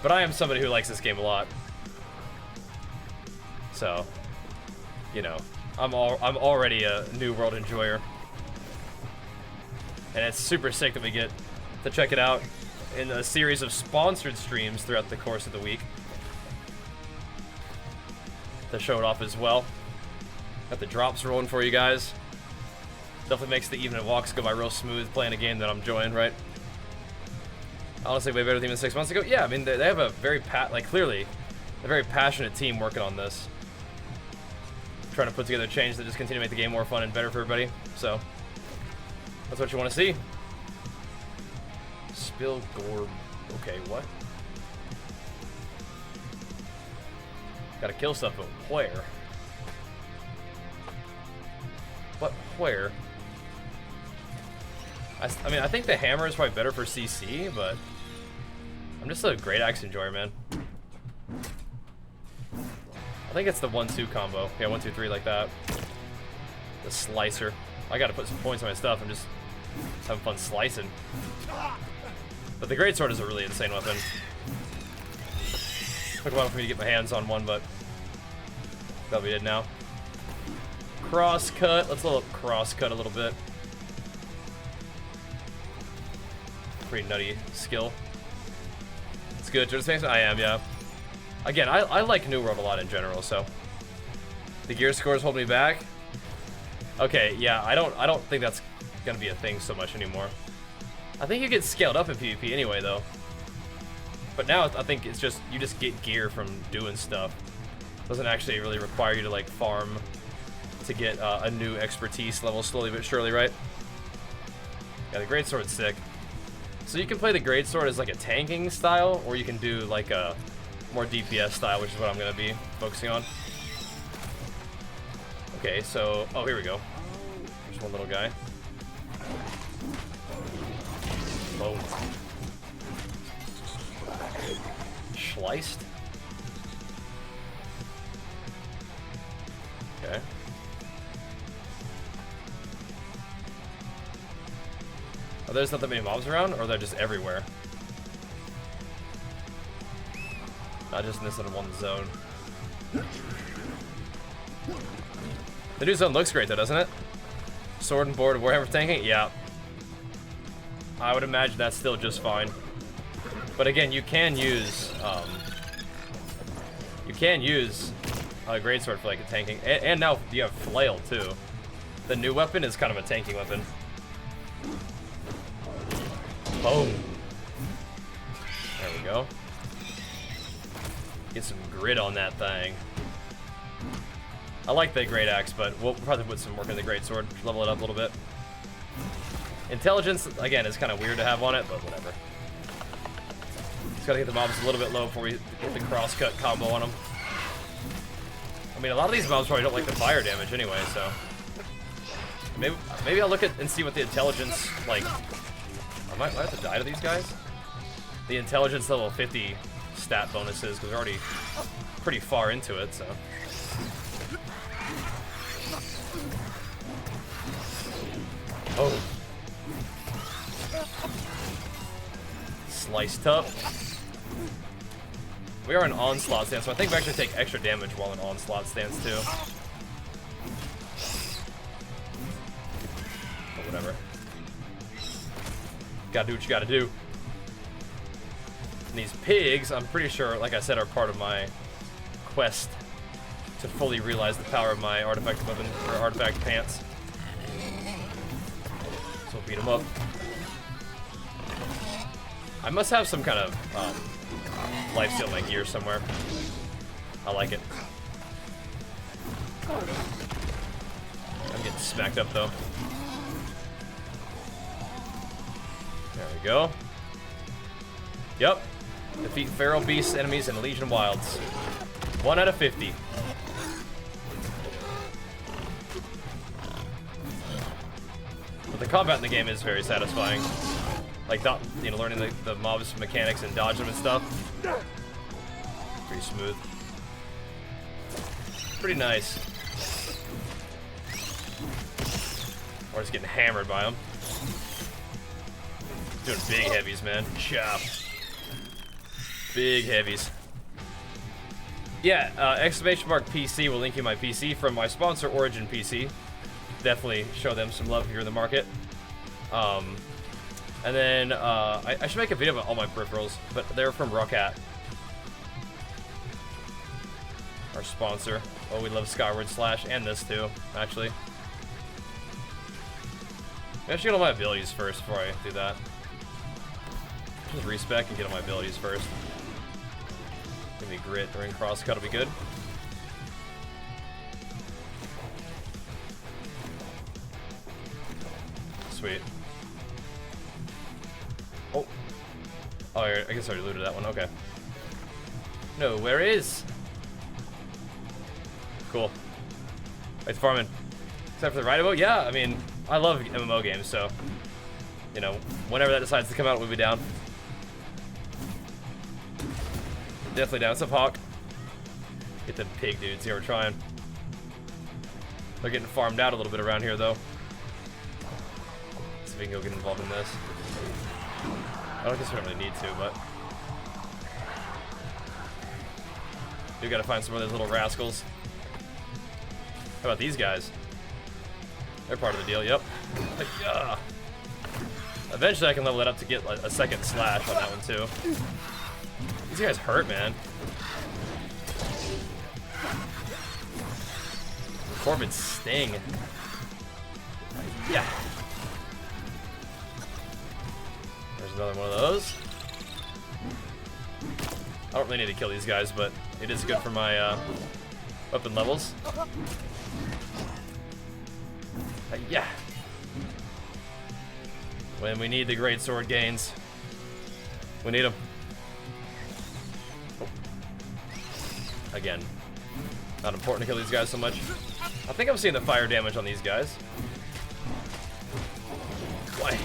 But I am somebody who likes this game a lot. So, you know, I'm already a New World enjoyer. And it's super sick that we get to check it out in a series of sponsored streams throughout the course of the week. To show it off as well. Got the drops rolling for you guys. Definitely makes the evening walks go by real smooth playing a game that I'm enjoying, right? Honestly, way better than 6 months ago. Yeah, I mean, they have a very, clearly, a very passionate team working on this. Trying to put together a change that just continue to make the game more fun and better for everybody. So, that's what you want to see. Spill Gorb. Okay, what? Gotta kill stuff, but where? But where? I mean, I think the hammer is probably better for CC, but I'm just a great axe enjoyer, man. I think it's the 1-2 combo. Yeah, 1, 2, 3 like that. The slicer. I gotta put some points on my stuff. I'm just having fun slicing. But the greatsword is a really insane weapon. Took a while for me to get my hands on one, but that we did now. Cross cut. Let's level up cross cut a little bit. Pretty nutty skill. It's good. I am, yeah. Again, I like New World a lot in general, so the gear scores hold me back. Okay, yeah, I don't think that's gonna be a thing so much anymore. I think you get scaled up in PvP anyway, though. But now I think it's just you just get gear from doing stuff. Doesn't actually really require you to like farm to get a new expertise level slowly but surely, right? Yeah, the greatsword's sick. So you can play the greatsword as like a tanking style, or you can do like a more DPS style, which is what I'm gonna be focusing on. Okay, so oh, here we go. There's one little guy. Boom. Sliced. Okay. Oh, there's not that many mobs around, or they're just everywhere? Not just in this little one zone. The new zone looks great though, doesn't it? Sword and board, Warhammer tanking? Yeah. I would imagine that's still just fine. But again, you can use a greatsword for like a tanking, and now you have flail too. The new weapon is kind of a tanking weapon. Boom. There we go. Get some grit on that thing. I like the great axe, but we'll probably put some work in the great sword, level it up a little bit. Intelligence, again, is kind of weird to have on it, but whatever. Just gotta get the mobs a little bit low before we get the cross-cut combo on them. I mean, a lot of these mobs probably don't like the fire damage anyway, so maybe I'll look at and see what the intelligence, like, I might have to die to these guys. The intelligence level 50 stat bonuses, because we're already pretty far into it, so. Oh. Sliced up. We are in onslaught stance, so I think we actually take extra damage while in onslaught stance too. But whatever. Gotta do what you gotta do. And these pigs, I'm pretty sure, like I said, are part of my quest to fully realize the power of my artifact weapon, or artifact pants. So we'll beat them up. I must have some kind of lifesteal in my gear somewhere. I like it. I'm getting smacked up though. There we go. Yep. Defeat feral beasts, enemies, and Legion Wilds. 1 out of 50. But the combat in the game is very satisfying. Like, you know, learning the mobs mechanics and dodge them and stuff. Pretty smooth. Pretty nice. Or just getting hammered by them. Doing big heavies, man. Chop. Big heavies. Yeah, !PC will link you my PC from my sponsor, Origin PC. Definitely show them some love if you're in the market. And then I should make a video about all my peripherals, but they're from Rocket, our sponsor. Oh, we love Skyward Slash and this too, actually. Maybe I should get all my abilities first before I do that. Just respec and get all my abilities first. Give me grit, the ring crosscut will be good. Sweet. Oh. Oh, I guess I already looted that one. Okay. No, where is? Cool. It's farming. Except for the ride boat? Yeah, I mean, I love MMO games, so, you know, whenever that decides to come out, we'll be down. Definitely down. What's up, Hawk? Get them pig dudes here. We're trying. They're getting farmed out a little bit around here, though. See if we can go get involved in this. I don't guess we don't really need to, but we gotta find some of those little rascals. How about these guys? They're part of the deal. Yep. Yeah. Eventually, I can level it up to get a second slash on that one too. These guys hurt, man. Corbin's sting. Yeah. There's another one of those. I don't really need to kill these guys, but it is good for my weapon levels. Yeah. When we need the great sword gains, we need them. Oh. Again, not important to kill these guys so much. I think I'm seeing the fire damage on these guys. Why?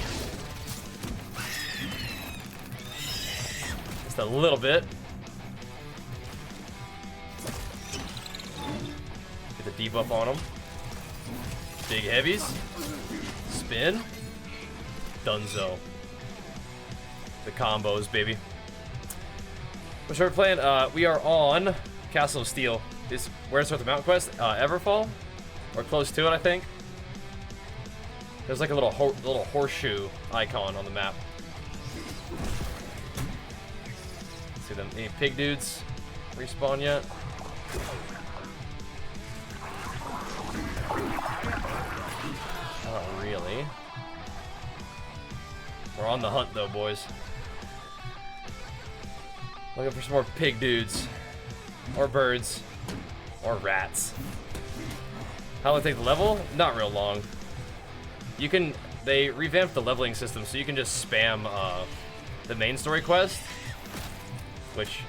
Just a little bit. Get the debuff on them. Big heavies. Spin. Dunzo. The combos, baby. What should we playing? We are on Castle of Steel. Where's the Mountain Quest? Everfall? Or close to it, I think. There's like a little horseshoe icon on the map. See them? Any pig dudes respawn yet? Not really. We're on the hunt though, boys. Looking for some more pig dudes. Or birds. Or rats. How long it take the level? Not real long. You can, they revamped the leveling system so you can just spam the main story quest, which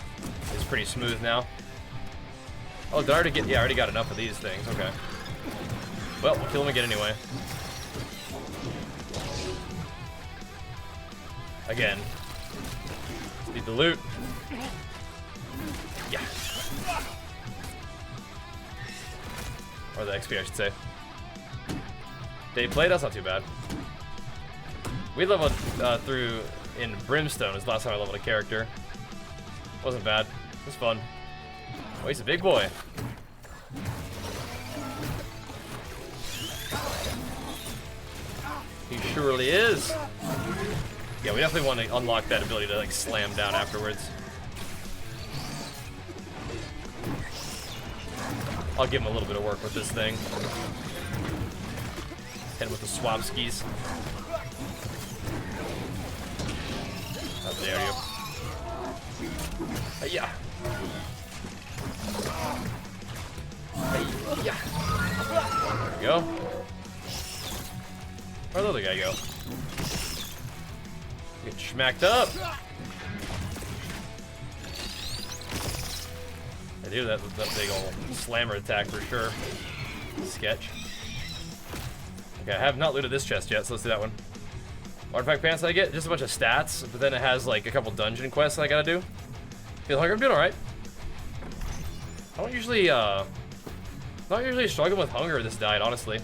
is pretty smooth now. Oh, did I already get, yeah, I already got enough of these things, okay. Well, we'll kill them again anyway. Again. Need the loot. Yeah. Or the XP, I should say. They played, that's not too bad. We leveled through in Brimstone, is the last time I leveled a character. Wasn't bad. It was fun. Oh, he's a big boy. He surely is. Yeah, we definitely want to unlock that ability to like slam down afterwards. I'll give him a little bit of work with this thing. Hit him with the swap skis. How dare you? Yeah. Yeah. There we go. Where'd the other guy go? Get schmacked up. I do that big old slammer attack for sure. Sketch. Okay, I have not looted this chest yet, so let's do that one. Artifact pants I get? Just a bunch of stats, but then it has like a couple dungeon quests I gotta do. Feel like I'm doing alright. I don't usually, not usually struggling with hunger in this diet, honestly.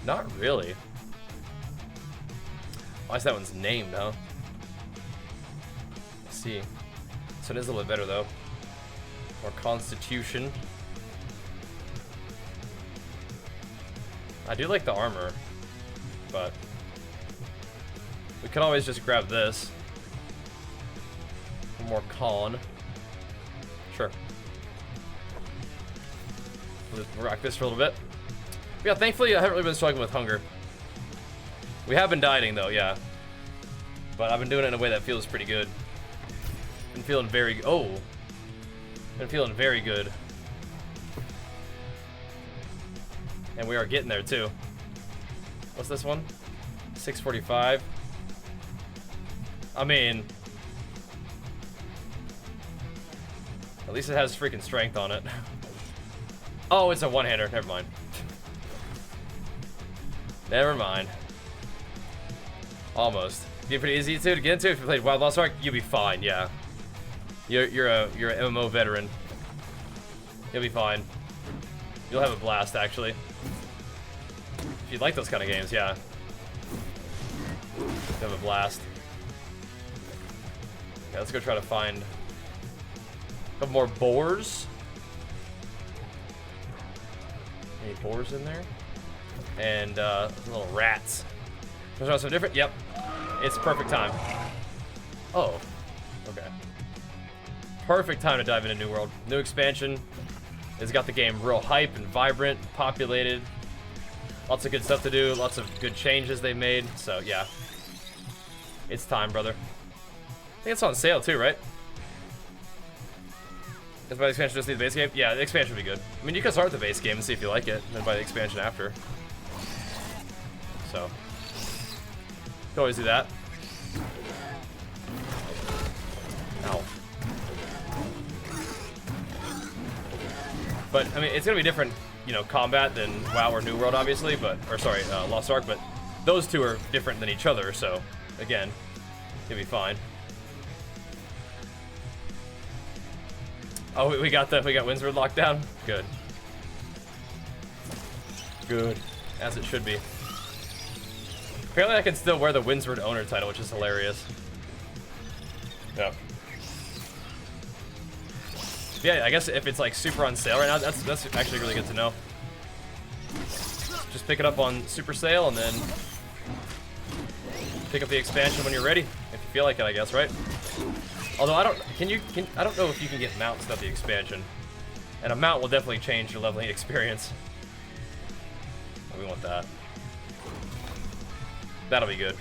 Not really. Why is that one's named, huh? Let's see. This one is a little bit better, though. More constitution. I do like the armor, but We could always just grab this. One more con. Sure. We'll just rock this for a little bit. But yeah, thankfully I haven't really been struggling with hunger. We have been dieting though, yeah. But I've been doing it in a way that feels pretty good. Been feeling very been feeling very good. And we are getting there too. What's this one? 645. I mean, at least it has freaking strength on it. Oh, it's a one-hander. Never mind. Never mind. Almost. Be pretty easy too to get into if you played Wild Lost Ark. You'll be fine. Yeah. You're an MMO veteran. You'll be fine. You'll have a blast actually. If you like those kind of games, yeah. You'll have a blast. Yeah, let's go try to find a couple more boars. Any boars in there? And little rats. There's also different. Yep, it's perfect time. Oh, okay. Perfect time to dive into New World. New expansion. It's got the game real hype and vibrant, populated. Lots of good stuff to do. Lots of good changes they made. So yeah, it's time, brother. I think it's on sale too, right? Is by the expansion just need the base game? Yeah, the expansion would be good. I mean, you can start the base game and see if you like it, and then buy the expansion after. So, you can always do that. Ow. But, I mean, it's gonna be different, you know, combat than WoW or New World, obviously, but, or sorry, Lost Ark, but those two are different than each other, so, again, it'll be fine. Oh, we got Windsward locked down? Good. Good. As it should be. Apparently I can still wear the Windsward owner title, which is hilarious. Yep. Yeah, I guess if it's like super on sale right now, that's actually really good to know. Just pick it up on super sale and then pick up the expansion when you're ready, if you feel like it, I guess, right? Although I don't, I don't know if you can get mounts without the expansion. And a mount will definitely change your leveling experience. We want that. That'll be good.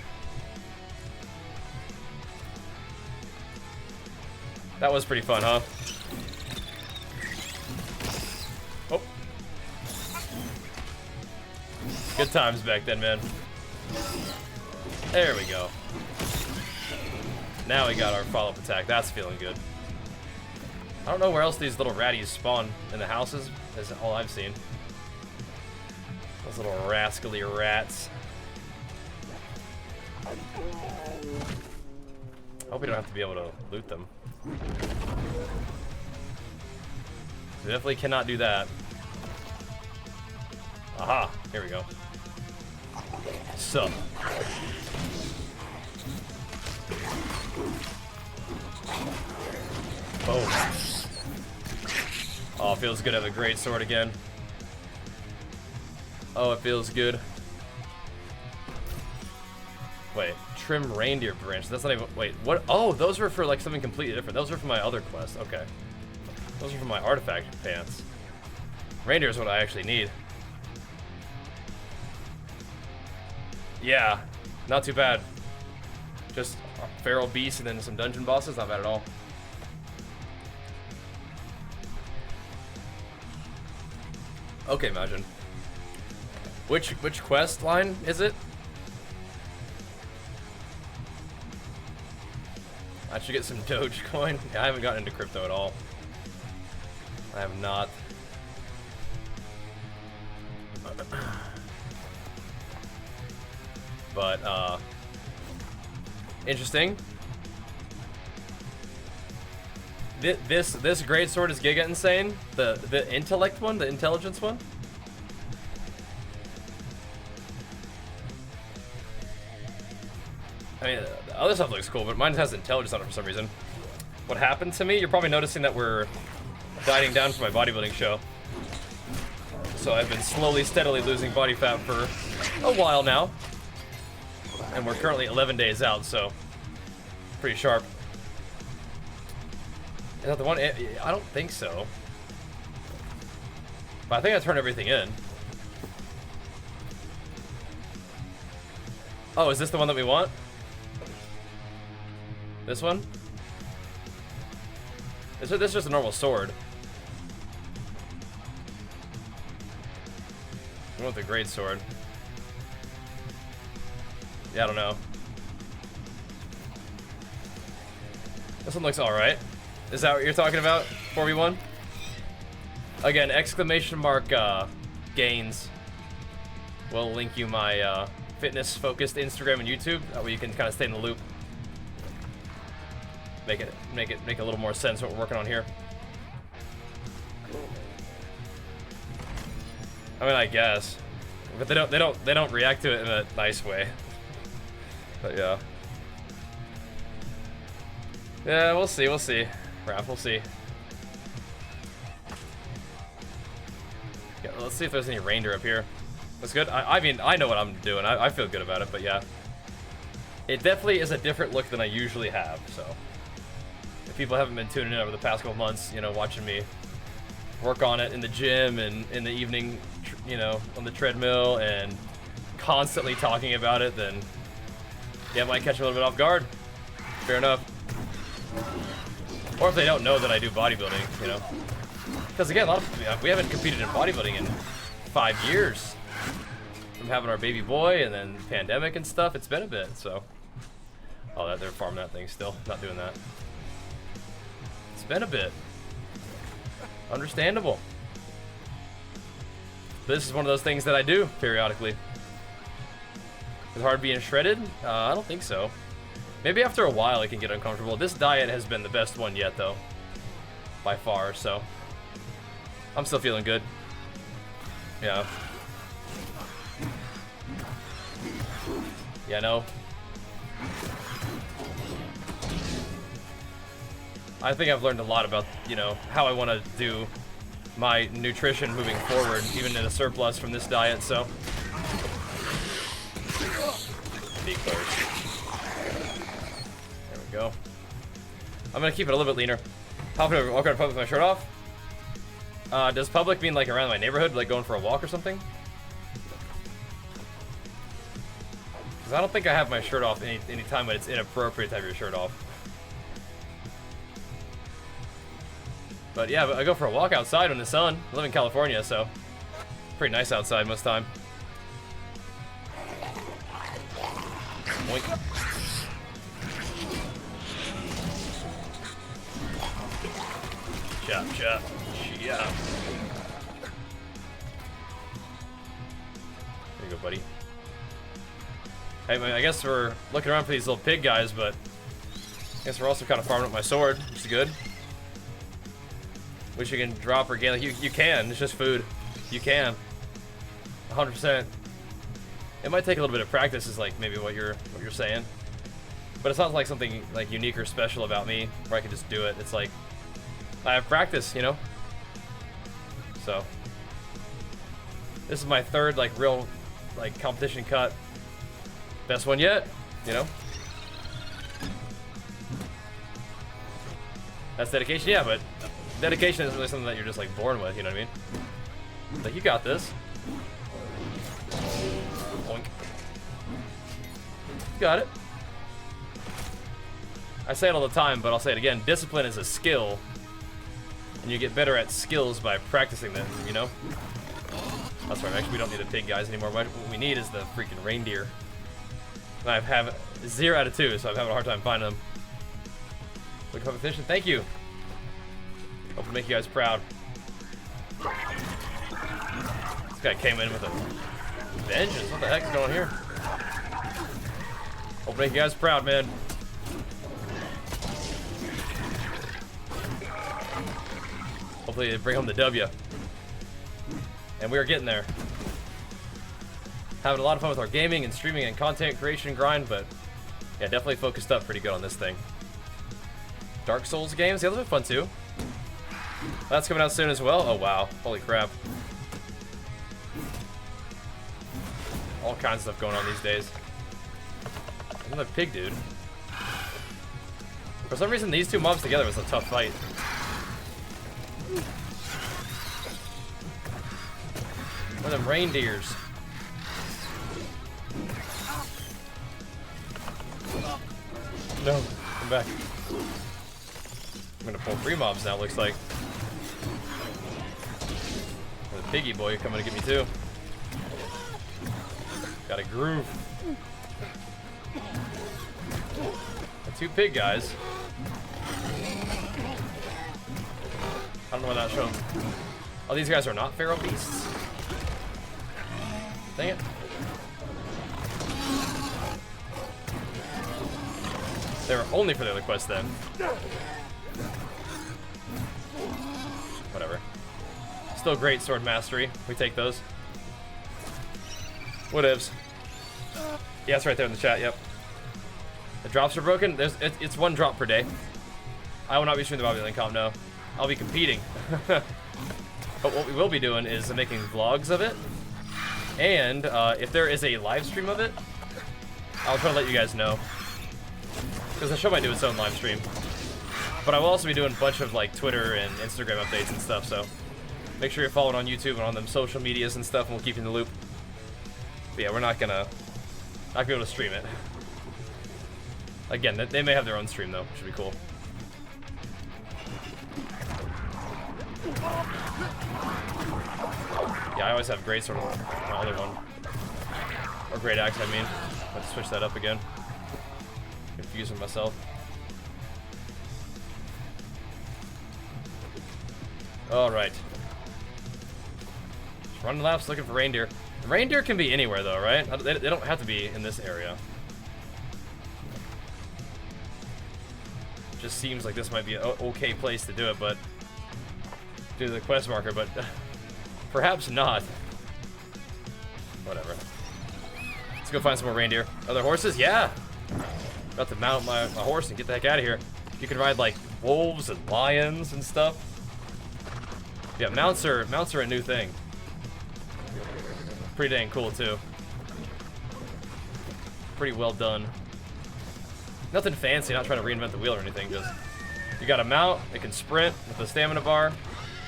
That was pretty fun, huh? Oh. Good times back then, man. There we go. Now we got our follow-up attack. That's feeling good. I don't know where else these little ratties spawn in the houses. That's all I've seen. Those little rascally rats. Hope we don't have to be able to loot them. We definitely cannot do that. Aha! Here we go. So. Boom. Oh, it feels good to have a great sword again. Oh, it feels good. Wait, trim reindeer branch. That's not even. Wait, what? Oh, those were for like something completely different. Those are for my other quest. Okay. Those are for my artifact pants. Reindeer is what I actually need. Yeah, not too bad. Just a feral beast and then some dungeon bosses. Not bad at all. Okay, imagine. Which quest line is it? I should get some Dogecoin. Yeah, I haven't gotten into crypto at all. I have not. But interesting. This greatsword is giga insane. The intellect one, the intelligence one. I mean, the other stuff looks cool, but mine has intelligence on it for some reason. What happened to me? You're probably noticing that we're dieting down for my bodybuilding show. So I've been slowly, steadily losing body fat for a while now. and we're currently 11 days out, so pretty sharp. Is that the one? I don't think so. But I think I turned everything in. Oh, is this the one that we want? This one? This is just a normal sword. We want the great sword. Yeah, I don't know. This one looks alright. Is that what you're talking about? 4v1? Again, exclamation mark gains. We'll link you my fitness focused Instagram and YouTube. That way you can kind of stay in the loop. Make a little more sense what we're working on here. I mean, I guess, but they don't react to it in a nice way. But yeah, we'll see, Raph, we'll see. Yeah, let's see if there's any reindeer up here. That's good. I mean, I know what I'm doing. I feel good about it, but yeah, it definitely is a different look than I usually have. So if people haven't been tuning in over the past couple months, you know, watching me work on it in the gym and in the evening, you know, on the treadmill and constantly talking about it, then yeah, it might catch a little bit off guard. Fair enough. Or if they don't know that I do bodybuilding, you know. Because again, we haven't competed in bodybuilding in 5 years. From having our baby boy and then pandemic and stuff, it's been a bit, so. Oh, they're farming that thing still. Not doing that. It's been a bit. Understandable. But this is one of those things that I do periodically. Is it hard being shredded? I don't think so. Maybe after a while it can get uncomfortable. This diet has been the best one yet, though. By far, so. I'm still feeling good. Yeah. Yeah, no. I think I've learned a lot about, you know, how I want to do my nutrition moving forward, even in a surplus from this diet, so. Be close. There we go. I'm gonna keep it a little bit leaner. Hopping over, walking around public with my shirt off. Does public mean like around my neighborhood, like going for a walk or something? Because I don't think I have my shirt off any time when it's inappropriate to have your shirt off. But yeah, I go for a walk outside in the sun. I live in California, so pretty nice outside most of the time. Boink. Chop, chop, chop. There you go, buddy. Hey, I guess we're looking around for these little pig guys, but I guess we're also kind of farming up my sword, which is good. Wish you can drop or gain. Like you can. It's just food. You can. 100%. It might take a little bit of practice, is like maybe what you're saying. But it's not like something like unique or special about me where I can just do it. It's like I have practice, you know. So this is my third like real like competition cut. Best one yet, you know. That's dedication, yeah, but dedication isn't really something that you're just like born with, you know what I mean? Like, you got this. Boink. You got it. I say it all the time, but I'll say it again. Discipline is a skill, and you get better at skills by practicing them, you know? That's right, actually we don't need the pig guys anymore. What we need is the freaking reindeer. And I have 0 out of 2, so I'm having a hard time finding them. Look at competition, thank you. Hope to make you guys proud. This guy came in with a vengeance. What the heck is going on here? Hope to make you guys proud, man. Hopefully they bring home the W. And we are getting there. Having a lot of fun with our gaming and streaming and content creation grind, but yeah, definitely focused up pretty good on this thing. Dark Souls games, yeah, those are fun too. That's coming out soon as well. Oh wow, holy crap. All kinds of stuff going on these days. Another pig dude. For some reason, these two mobs together was a tough fight. One of them reindeers. No, come back. I'm gonna pull 3 mobs now, looks like. The piggy boy coming to get me too. Got a groove. The 2 pig guys. I don't know why that's shown. Oh, these guys are not feral beasts? Dang it. They were only for the other quest then. Whatever. Still great sword mastery. We take those. Whatevs. Yeah, it's right there in the chat, yep. The drops are broken. It's 1 drop per day. I will not be streaming the bodybuilding comp, no. I'll be competing. But what we will be doing is making vlogs of it. And if there is a live stream of it, I'll try to let you guys know. Because the show might do its own live stream. But I will also be doing a bunch of like Twitter and Instagram updates and stuff, so make sure you're following on YouTube and on them social medias and stuff, and we'll keep you in the loop. But yeah, we're not gonna be able to stream it. Again, they may have their own stream though, which should be cool. Yeah, I always have great sword on my other one. Or great axe, I mean. Let's switch that up again. Confusing myself. Alright. Just running laps looking for reindeer. The reindeer can be anywhere though, right? They don't have to be in this area. Just seems like this might be an okay place to do it, but do the quest marker, but perhaps not. Whatever. Let's go find some more reindeer. Other horses? Yeah! About to mount my horse and get the heck out of here. You can ride like wolves and lions and stuff. Yeah, mounts are a new thing. Pretty dang cool too. Pretty well done. Nothing fancy, not trying to reinvent the wheel or anything, just you got a mount, it can sprint with a stamina bar,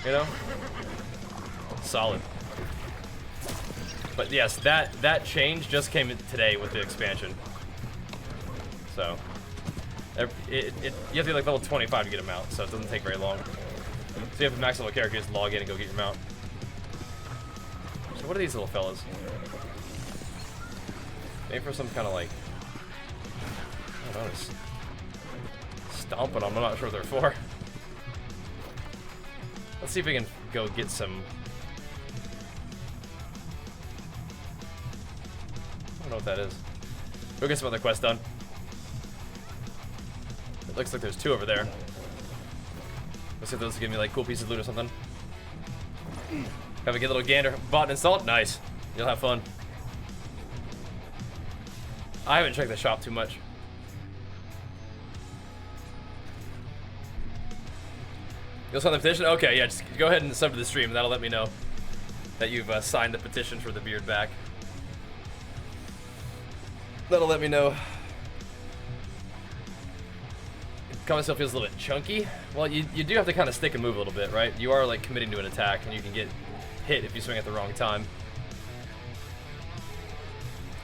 you know? Solid. But yes, that change just came in today with the expansion. So you have to be like level 25 to get a mount, so it doesn't take very long. So you have a max level character, just log in and go get your mount. So what are these little fellas? Maybe for some kind of like, I don't know, just stomping them. I'm not sure what they're for. Let's see if we can go get some. I don't know what that is. Go get some other quests done. It looks like there's 2 over there. Let's see if those will give me like cool pieces of loot or something. Have a good little gander. Bought and installed? Nice. You'll have fun. I haven't checked the shop too much. You'll sign the petition? Okay, yeah, just go ahead and sub to the stream. That'll let me know that you've signed the petition for the beard back. That'll let me know. Combat still feels a little bit chunky. Well, you do have to kind of stick and move a little bit, right? You are like committing to an attack, and you can get hit if you swing at the wrong time.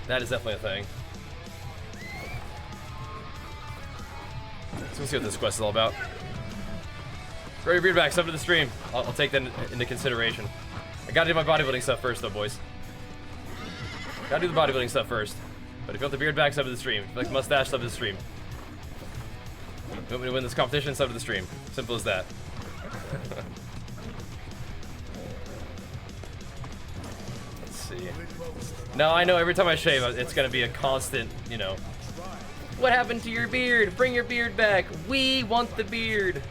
That is definitely a thing. So we'll see what this quest is all about. Throw your beard back, sub to the stream. I'll take that into consideration. I gotta do my bodybuilding stuff first, though, boys. Gotta do the bodybuilding stuff first. But if you want the beard back, sub to the stream. If you like mustache, sub to the stream. You want me to win this competition? Sub to the stream. Simple as that. Let's see. Now, I know every time I shave, it's gonna be a constant, you know. What happened to your beard? Bring your beard back. We want the beard.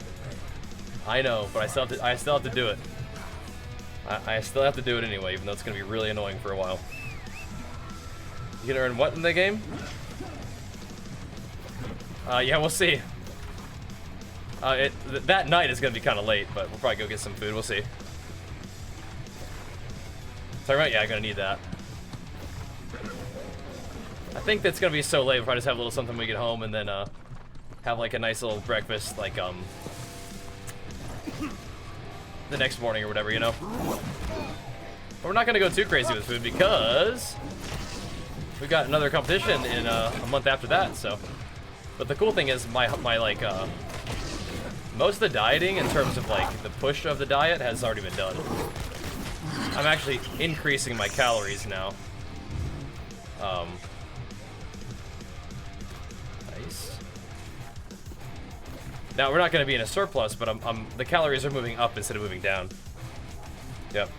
I know, but I still have to do it. I still have to do it anyway, even though it's gonna be really annoying for a while. You gonna earn what in the game? Yeah, we'll see. That night is gonna be kind of late, but we'll probably go get some food. We'll see. Talking about, yeah, I'm gonna need that. I think that's gonna be so late if I just have a little something when we get home and then have like a nice little breakfast, like the next morning or whatever, you know. But we're not gonna go too crazy with food because we've got another competition in a month after that. So, but the cool thing is my like most of the dieting in terms of like the push of the diet has already been done. I'm actually increasing my calories now. Nice. Now we're not going to be in a surplus, but the calories are moving up instead of moving down. Yep.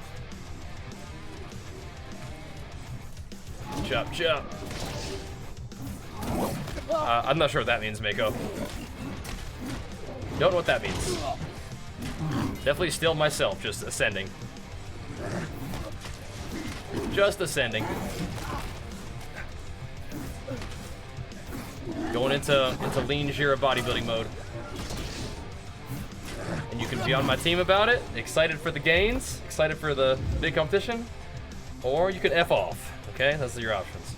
Chop, chop. I'm not sure what that means, Mako. Don't know what that means. Definitely still myself, just ascending. Just ascending. Going into lean Jira bodybuilding mode. And you can be on my team about it. Excited for the gains. Excited for the big competition. Or you can F off. Okay, those are your options.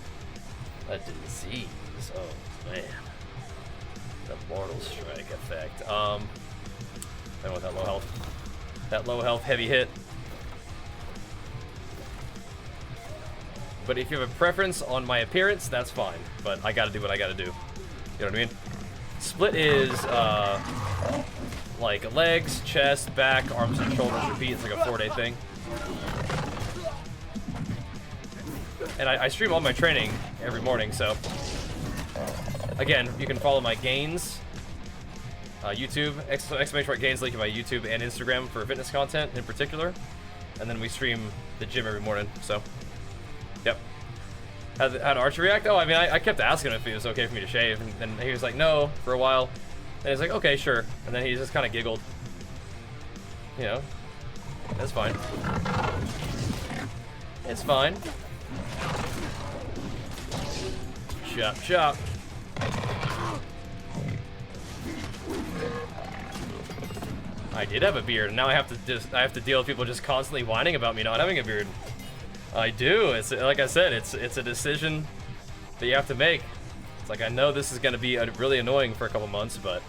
A disease. Oh man. The mortal strike effect. I don't want that low health. That low health heavy hit. But if you have a preference on my appearance, that's fine. But I gotta do what I gotta do. You know what I mean? Split is like legs, chest, back, arms and shoulders repeat. It's like a 4-day thing. And I stream all my training every morning, so again, you can follow my gains. YouTube, exclamation mark gains link in my YouTube and Instagram for fitness content in particular. And then we stream the gym every morning, so yep. How'd Archie react? Oh, I mean, I kept asking him if it was okay for me to shave, and he was like, no, for a while. And he's like, okay, sure. And then he just kind of giggled. You know, that's fine. It's fine. Chop, chop. I did have a beard, and now I have to deal with people just constantly whining about me not having a beard. I do. It's like I said, it's a decision that you have to make. It's like I know this is gonna be really annoying for a couple months, but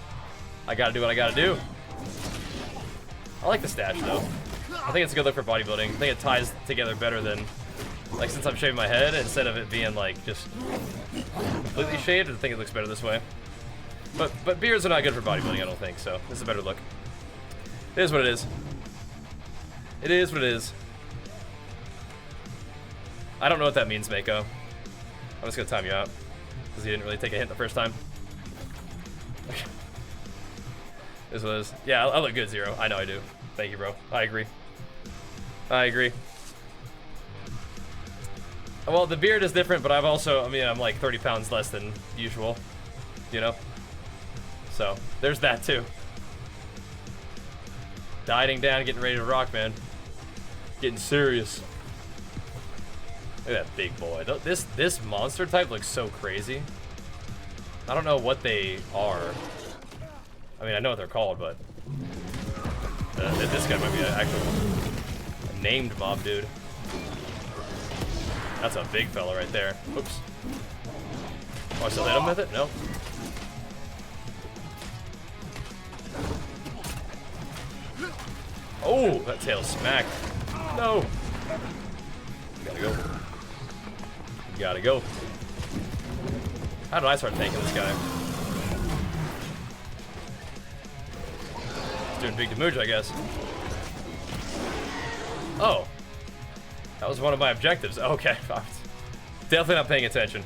I gotta do what I gotta do. I like the stash though. I think it's a good look for bodybuilding. I think it ties together better than like since I'm shaving my head instead of it being like just completely shaved. I think it looks better this way. But beards are not good for bodybuilding, I don't think. So this is a better look. It is what it is. It is what it is. I don't know what that means, Mako. I'm just gonna time you out because you didn't really take a hint the first time. This was, yeah, I look good, Zero. I know I do. Thank you, bro. I agree. I agree. Well, the beard is different, but I've also, I mean, I'm like 30 pounds less than usual, you know? So, there's that too. Dieting down, getting ready to rock, man. Getting serious. Look at that big boy. This monster type looks so crazy. I don't know what they are. I mean, I know what they're called, but this guy might be an actual named mob dude. That's a big fella right there. Oops. Oh, I still hit him with it? No. Oh, that tail smacked. No. Gotta go. Gotta go. How did I start tanking this guy? He's doing big damage, I guess. Oh. That was one of my objectives. Okay. Definitely not paying attention.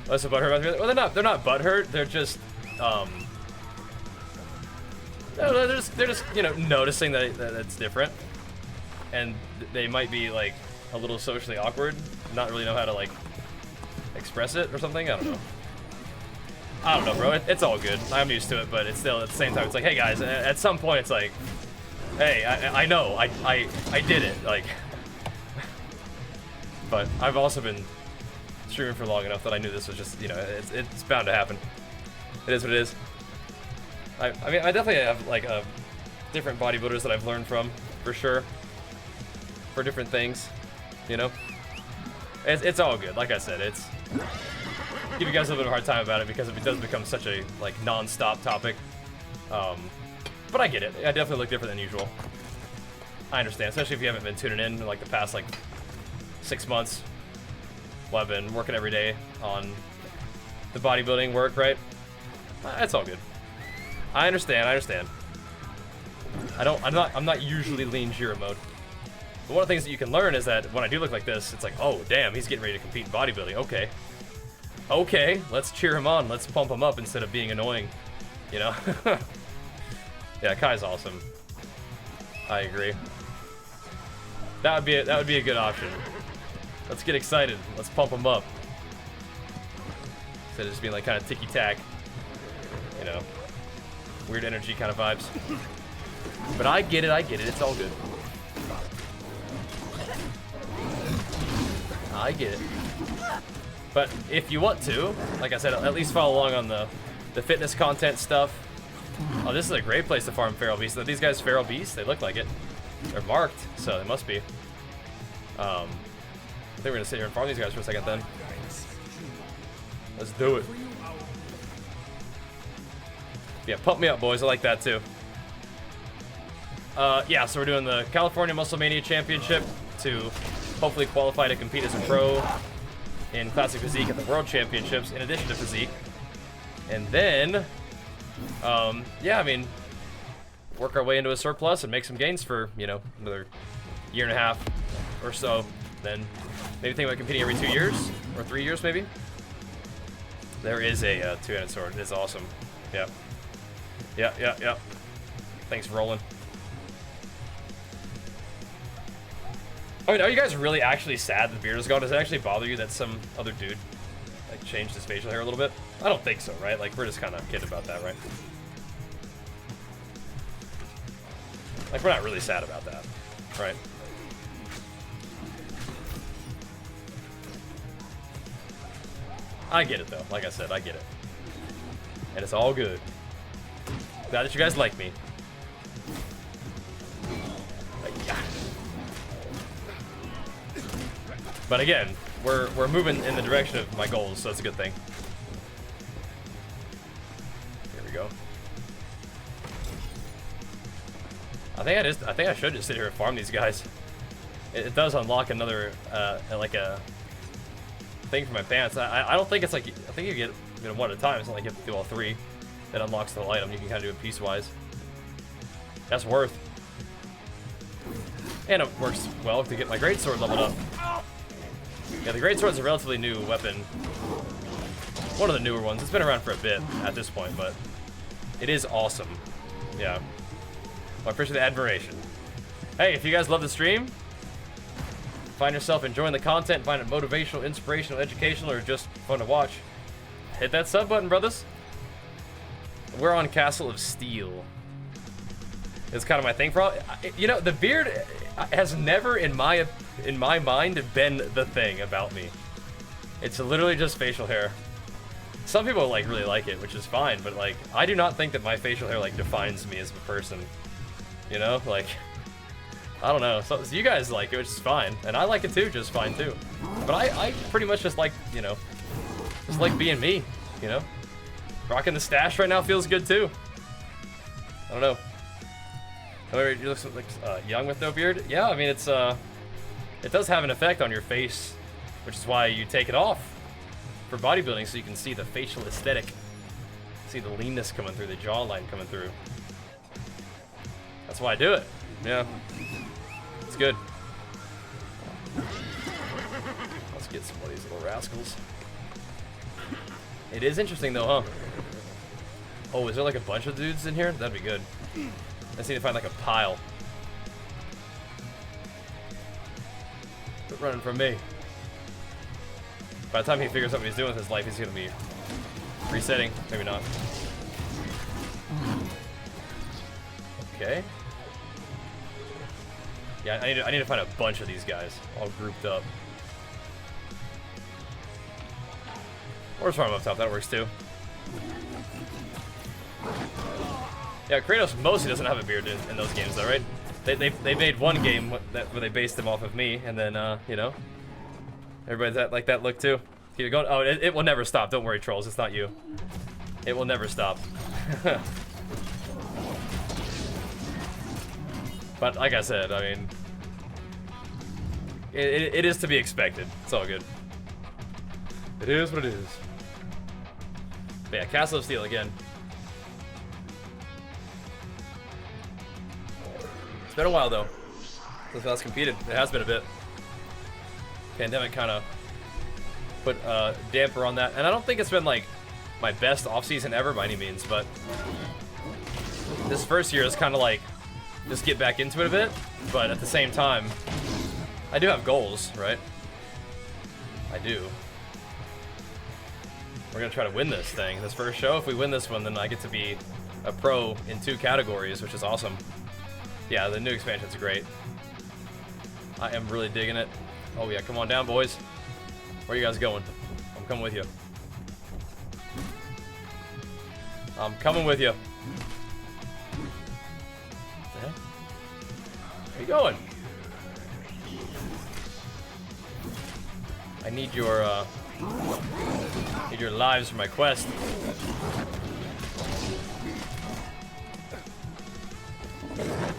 Less butthurt about me. Well, they're not butthurt. They're just they're just you know, noticing that it's different, and they might be like a little socially awkward, not really know how to like express it or something. I don't know, bro. It's all good. I'm used to it, but it's still at the same time. It's like, hey guys, at some point, it's like, hey, I know, I did it, like. But I've also been streaming for long enough that I knew this was just, you know, it's bound to happen. It is what it is. I mean, I definitely have like different bodybuilders that I've learned from, for sure, for different things, you know. It's all good. Like I said, it's give you guys a little bit of a hard time about it because it does become such a like non-stop topic. But I get it. I definitely look different than usual. I understand, especially if you haven't been tuning in like the past like 6 months. Well, I've been working every day on the bodybuilding work, right? It's all good. I understand. I'm not usually lean Jira mode. But one of the things that you can learn is that when I do look like this, it's like, oh damn, he's getting ready to compete in bodybuilding. Okay, let's cheer him on. Let's pump him up instead of being annoying. You know? Yeah, Kai's awesome. I agree. That would be a good option. Let's get excited. Let's pump him up. Instead of just being like kind of ticky-tack. You know, weird energy kind of vibes. But I get it. It's all good. I get it. But if you want to, like I said, at least follow along on the fitness content stuff. Oh, this is a great place to farm feral beasts. Are these guys feral beasts? They look like it. They're marked, so they must be. I think we're gonna sit here and farm these guys for a second then. Let's do it. Yeah, pump me up, boys. I like that too. Yeah, so we're doing the California Muscle Mania Championship to hopefully qualify to compete as a pro in Classic Physique at the World Championships, in addition to Physique. And then, yeah, I mean, work our way into a surplus and make some gains for, you know, another year and a half or so. Then maybe think about competing every 2 years or 3 years, maybe. There is a two-handed sword. It's awesome. Yeah. Yeah. Thanks, Roland. I mean, are you guys really actually sad that the beard is gone? Does it actually bother you that some other dude like changed his facial hair a little bit? I don't think so, right? Like, we're just kind of kidding about that, right? Like, we're not really sad about that, right? I get it, though. Like I said, I get it. And it's all good. Glad that you guys like me. But again, we're moving in the direction of my goals, so that's a good thing. Here we go. I think I should just sit here and farm these guys. It does unlock another like a thing for my pants. I don't think it's like, I think you get, you know, one at a time. It's not like you have to do all three. That unlocks the whole item. You can kind of do it piecewise. That's worth. And it works well to get my greatsword leveled up. Yeah, the greatsword's a relatively new weapon. One of the newer ones. It's been around for a bit at this point, but it is awesome. Yeah. Well, I appreciate the admiration. Hey, if you guys love the stream, find yourself enjoying the content, find it motivational, inspirational, educational, or just fun to watch, hit that sub button, brothers. We're on Castle of Steel. It's kind of my thing for all. You know, the beard has never, in my mind, been the thing about me. It's literally just facial hair. Some people like really like it, which is fine, but like I do not think that my facial hair like defines me as a person. You know, like I don't know. So you guys like it, which is fine, and I like it too, just fine too. But I pretty much just like, you know, just like being me. You know, rocking the stash right now feels good too. I don't know. You look like young with no beard. Yeah, I mean it does have an effect on your face, which is why you take it off for bodybuilding, so you can see the facial aesthetic, see the leanness coming through, the jawline coming through. That's why I do it. Yeah, it's good. Let's get some of these little rascals. It is interesting though, huh? Oh, is there like a bunch of dudes in here? That'd be good. I just need to find like a pile. Quit running from me. By the time he figures out what he's doing with his life, he's gonna be resetting. Maybe not. Okay. Yeah, I need to find a bunch of these guys all grouped up. Or just farm up top. That works too. Yeah, Kratos mostly doesn't have a beard in those games, though, right? They made one game where they based him off of me, and then you know, Everybody's that like that look too? Keep it going. Oh, it will never stop. Don't worry, trolls. It's not you. It will never stop. But like I said, I mean, it is to be expected. It's all good. It is what it is. But yeah, Castle of Steel again. It's been a while though since last competed. It has been a bit. Pandemic kind of put a damper on that, and I don't think it's been like my best off-season ever by any means, but this first year is kind of like just get back into it a bit, but at the same time I do have goals, right? I do. We're gonna try to win this thing, this first show. If we win this one, then I get to be a pro in 2 categories, which is awesome. Yeah, the new expansion's great. I am really digging it. Oh yeah, come on down, boys. Where are you guys going? I'm coming with you. I'm coming with you. Where are you going? I need your lives for my quest.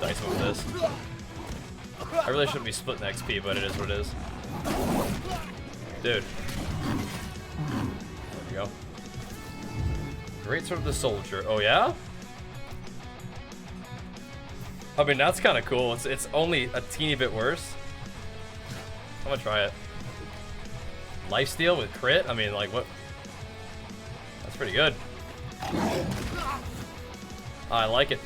Dice with this. I really shouldn't be splitting XP, but it is what it is. Dude. There we go. Great Sword of the Soldier. Oh yeah? I mean, that's kind of cool. It's only a teeny bit worse. I'm gonna try it. Lifesteal with crit? I mean, like, what? That's pretty good. I like it.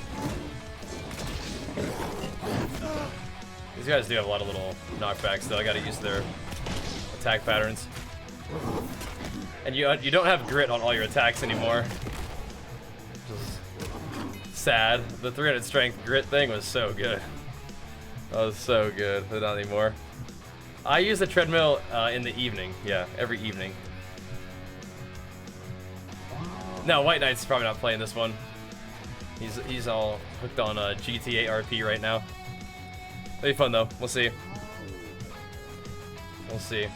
These guys do have a lot of little knockbacks, though. I gotta use their attack patterns. And you don't have grit on all your attacks anymore. Which is sad. The 300 strength grit thing was so good. That was so good, but not anymore. I use the treadmill in the evening. Yeah, every evening. No, White Knight's probably not playing this one. He's all hooked on GTA RP right now. It'll be fun though. We'll see. We'll see.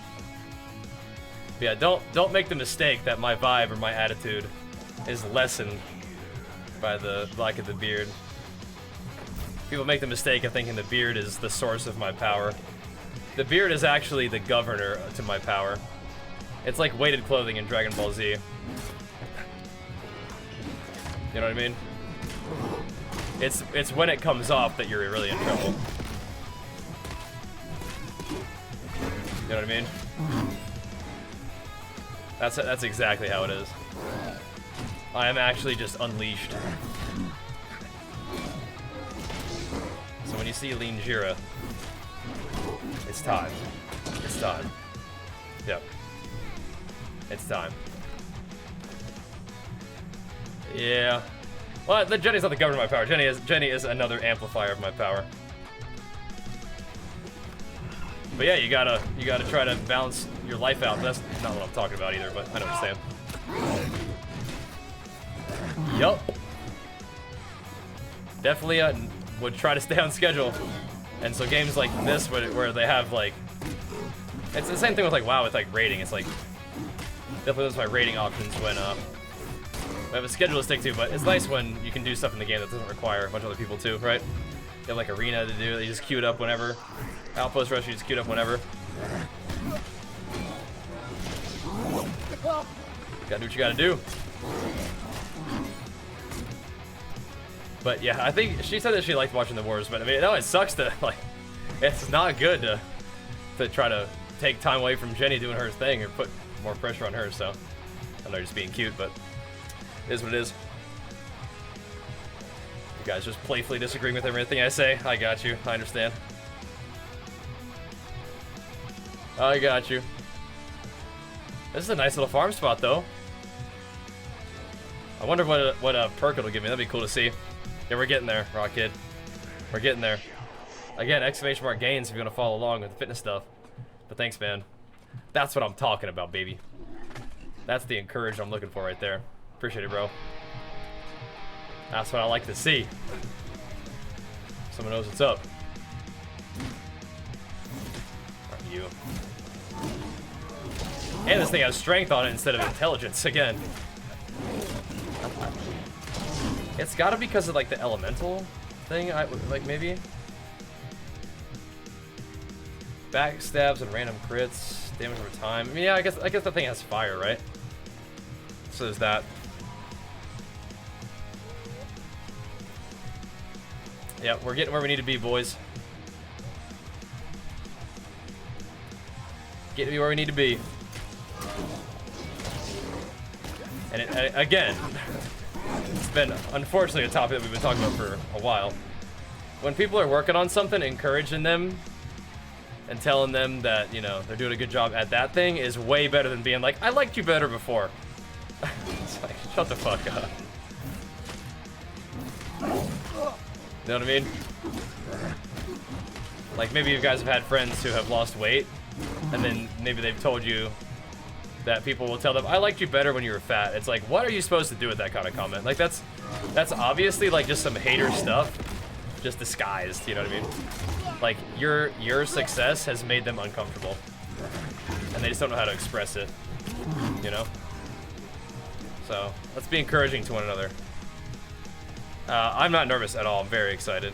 But yeah, don't make the mistake that my vibe or my attitude is lessened by the black of the beard. People make the mistake of thinking the beard is the source of my power. The beard is actually the governor to my power. It's like weighted clothing in Dragon Ball Z. You know what I mean? It's when it comes off that you're really in trouble. You know what I mean? That's exactly how it is. I am actually just unleashed. So when you see Lean Jira, it's time. It's time. Yep. It's time. Yeah. Well, Jenny's not the governor of my power. Jenny is another amplifier of my power. But yeah, you gotta try to balance your life out. That's not what I'm talking about either, but I know what you're saying. Yup. Definitely would try to stay on schedule. And so games like this, where they have like, it's the same thing with like WoW with like rating. It's like definitely those are my rating options when we have a schedule to stick to. But it's nice when you can do stuff in the game that doesn't require a bunch of other people too, right? You have like arena to do that you just queue it up whenever. Outpost rush you just queue it up whenever. Gotta do what you gotta do. But yeah, I think she said that she liked watching the wars, but I mean, no, it sucks to, like, it's not good to try to take time away from Jenny doing her thing or put more pressure on her, so. I know you're just being cute, but it is what it is. You guys just playfully disagreeing with everything I say. I got you. I understand. I got you. This is a nice little farm spot, though. I wonder what a perk it'll give me. That'd be cool to see. Yeah, we're getting there, Rock Kid. We're getting there. Again, exclamation mark gains if you want to follow along with the fitness stuff. But thanks, man. That's what I'm talking about, baby. That's the encouragement I'm looking for right there. Appreciate it, bro. That's what I like to see. Someone knows what's up. Not you. And this thing has strength on it instead of intelligence again. It's gotta be because of like the elemental thing, like maybe. Backstabs and random crits, damage over time. I mean, yeah, I guess that thing has fire, right? So there's that. Yeah, we're getting where we need to be, boys. Getting to be where we need to be. And again, it's been unfortunately a topic that we've been talking about for a while. When people are working on something, encouraging them and telling them that, you know, they're doing a good job at that thing is way better than being like, I liked you better before. It's like, shut the fuck up. You know what I mean? Like, maybe you guys have had friends who have lost weight, and then maybe they've told you that people will tell them, I liked you better when you were fat. It's like, what are you supposed to do with that kind of comment? Like, that's obviously, like, just some hater stuff, just disguised, you know what I mean? Like, your success has made them uncomfortable, and they just don't know how to express it, you know? So, let's be encouraging to one another. I'm not nervous at all. I'm very excited.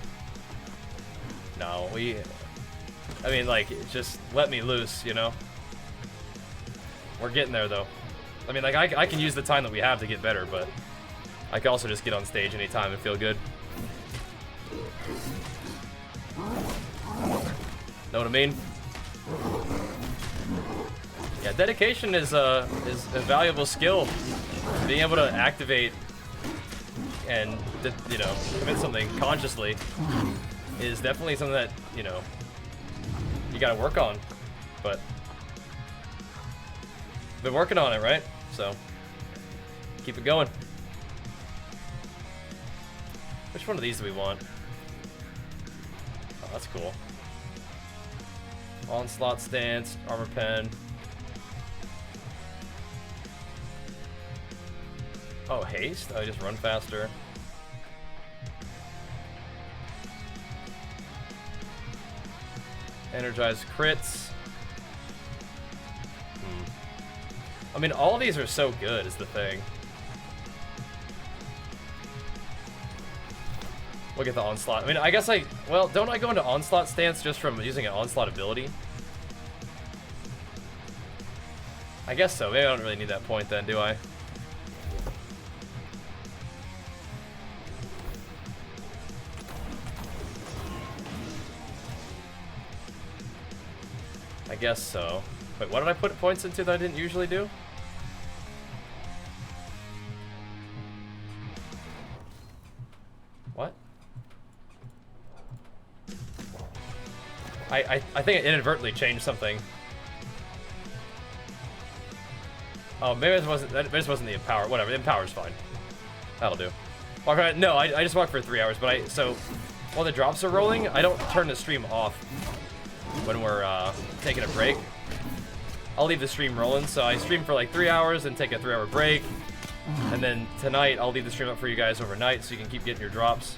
No, I mean, like, just let me loose, you know? We're getting there, though. I mean, like, I can use the time that we have to get better, but I can also just get on stage anytime and feel good. Know what I mean? Yeah, dedication is a valuable skill. Being able to activate and, you know, commit something consciously is definitely something that, you know, you gotta work on. But been working on it, right? So keep it going. Which one of these do we want? Oh, that's cool. Onslaught stance, armor pen. Oh, haste? Oh, just run faster. Energized crits. I mean, all of these are so good, is the thing. Look at the onslaught. I mean, I guess well, don't I go into onslaught stance just from using an onslaught ability? I guess so. Maybe I don't really need that point then, do I? I guess so. Wait, what did I put points into that I didn't usually do? What? I think it inadvertently changed something. Oh, maybe it wasn't. That just wasn't the empower. Whatever, the empower's fine. That'll do. Okay, no, I just walked for 3 hours, but so while the drops are rolling, I don't turn the stream off when we're taking a break. I'll leave the stream rolling, so I stream for like 3 hours and take a 3-hour break. And then tonight, I'll leave the stream up for you guys overnight so you can keep getting your drops.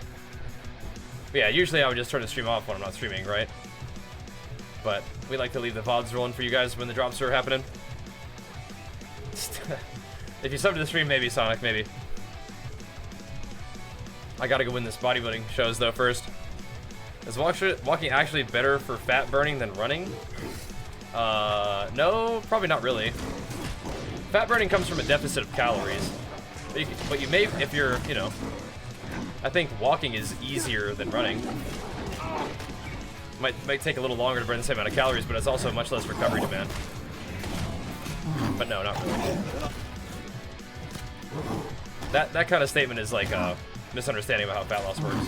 But yeah, usually I would just turn the stream off when I'm not streaming, right? But we like to leave the VODs rolling for you guys when the drops are happening. If you sub to the stream, maybe, Sonic, maybe. I gotta go win this bodybuilding shows, though, first. Is walking actually better for fat burning than running? No, probably not really. Fat burning comes from a deficit of calories. But you may, if you're, you know, I think walking is easier than running. Might take a little longer to burn the same amount of calories, but it's also much less recovery demand. But no, not really. That kind of statement is like a misunderstanding about how fat loss works.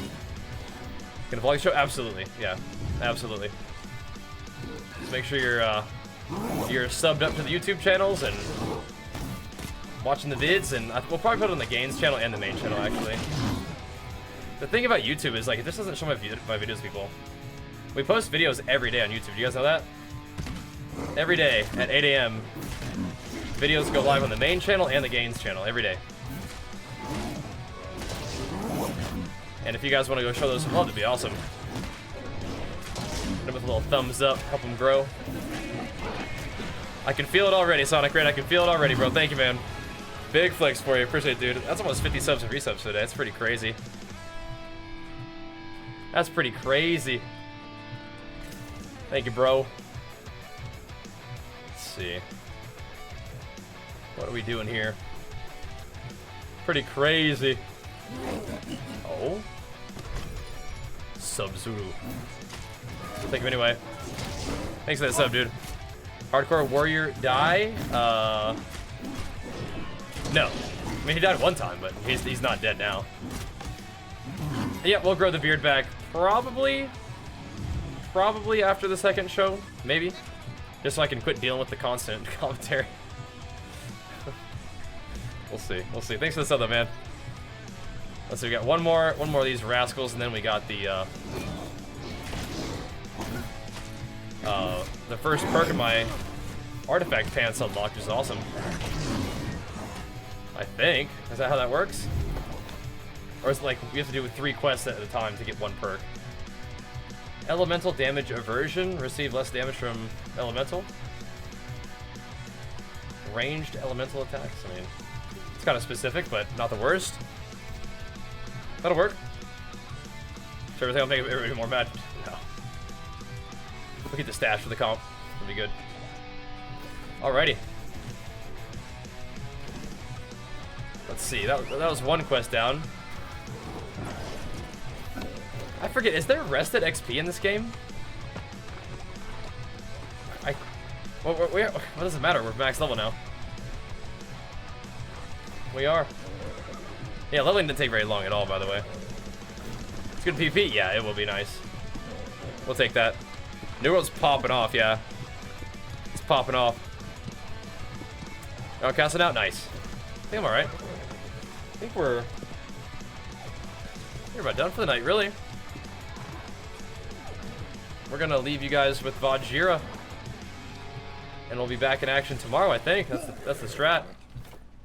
Can a vlog show? Absolutely, yeah, absolutely. Just make sure you're subbed up to the YouTube channels and watching the vids, and we'll probably put it on the Gains channel and the main channel, actually. The thing about YouTube is, like, it just doesn't show my videos to people. We post videos every day on YouTube. Do you guys know that? Every day at 8 AM, videos go live on the main channel and the Gains channel every day. And if you guys want to go show those some love, it'd be awesome. Hit them with a little thumbs up, help them grow. I can feel it already, Sonic Red. I can feel it already, bro. Thank you, man. Big flex for you. Appreciate it, dude. That's almost 50 subs and resubs today. That's pretty crazy. That's pretty crazy. Thank you, bro. Let's see. What are we doing here? Pretty crazy. Oh. Sub-Zulu. Thank you anyway. Thanks for that sub, dude. Hardcore warrior die? No. I mean, he died one time, but he's not dead now. Yeah, we'll grow the beard back probably after the second show, maybe. Just so I can quit dealing with the constant commentary. We'll see. We'll see. Thanks for the sub, though, man. Let's see. We got one more of these rascals, and then we got the first perk of my artifact pants unlocked, which is awesome. I think. Is that how that works? Or is it like we have to do 3 quests at a time to get 1 perk? Elemental damage aversion. Receive less damage from elemental. Ranged elemental attacks. I mean, it's kind of specific, but not the worst. That'll work. Sure, everything will make everybody more mad. No. We'll get the stash for the comp. It'll be good. Alrighty. Let's see. That was 1 quest down. I forget. Is there rested XP in this game? What does it matter? We're max level now. We are. Yeah, leveling didn't take very long at all, by the way. It's good PvP. Yeah, it will be nice. We'll take that. New World's popping off, yeah. It's popping off. Oh, casting out, nice. I think I'm alright. I think we're about done for the night, really. We're gonna leave you guys with Bajheera. And we'll be back in action tomorrow, I think. That's the strat.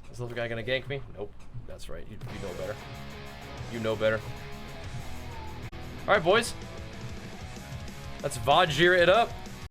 Is this little guy gonna gank me? Nope. That's right. You know better. You know better. Alright, boys. Let's Bajheera it up.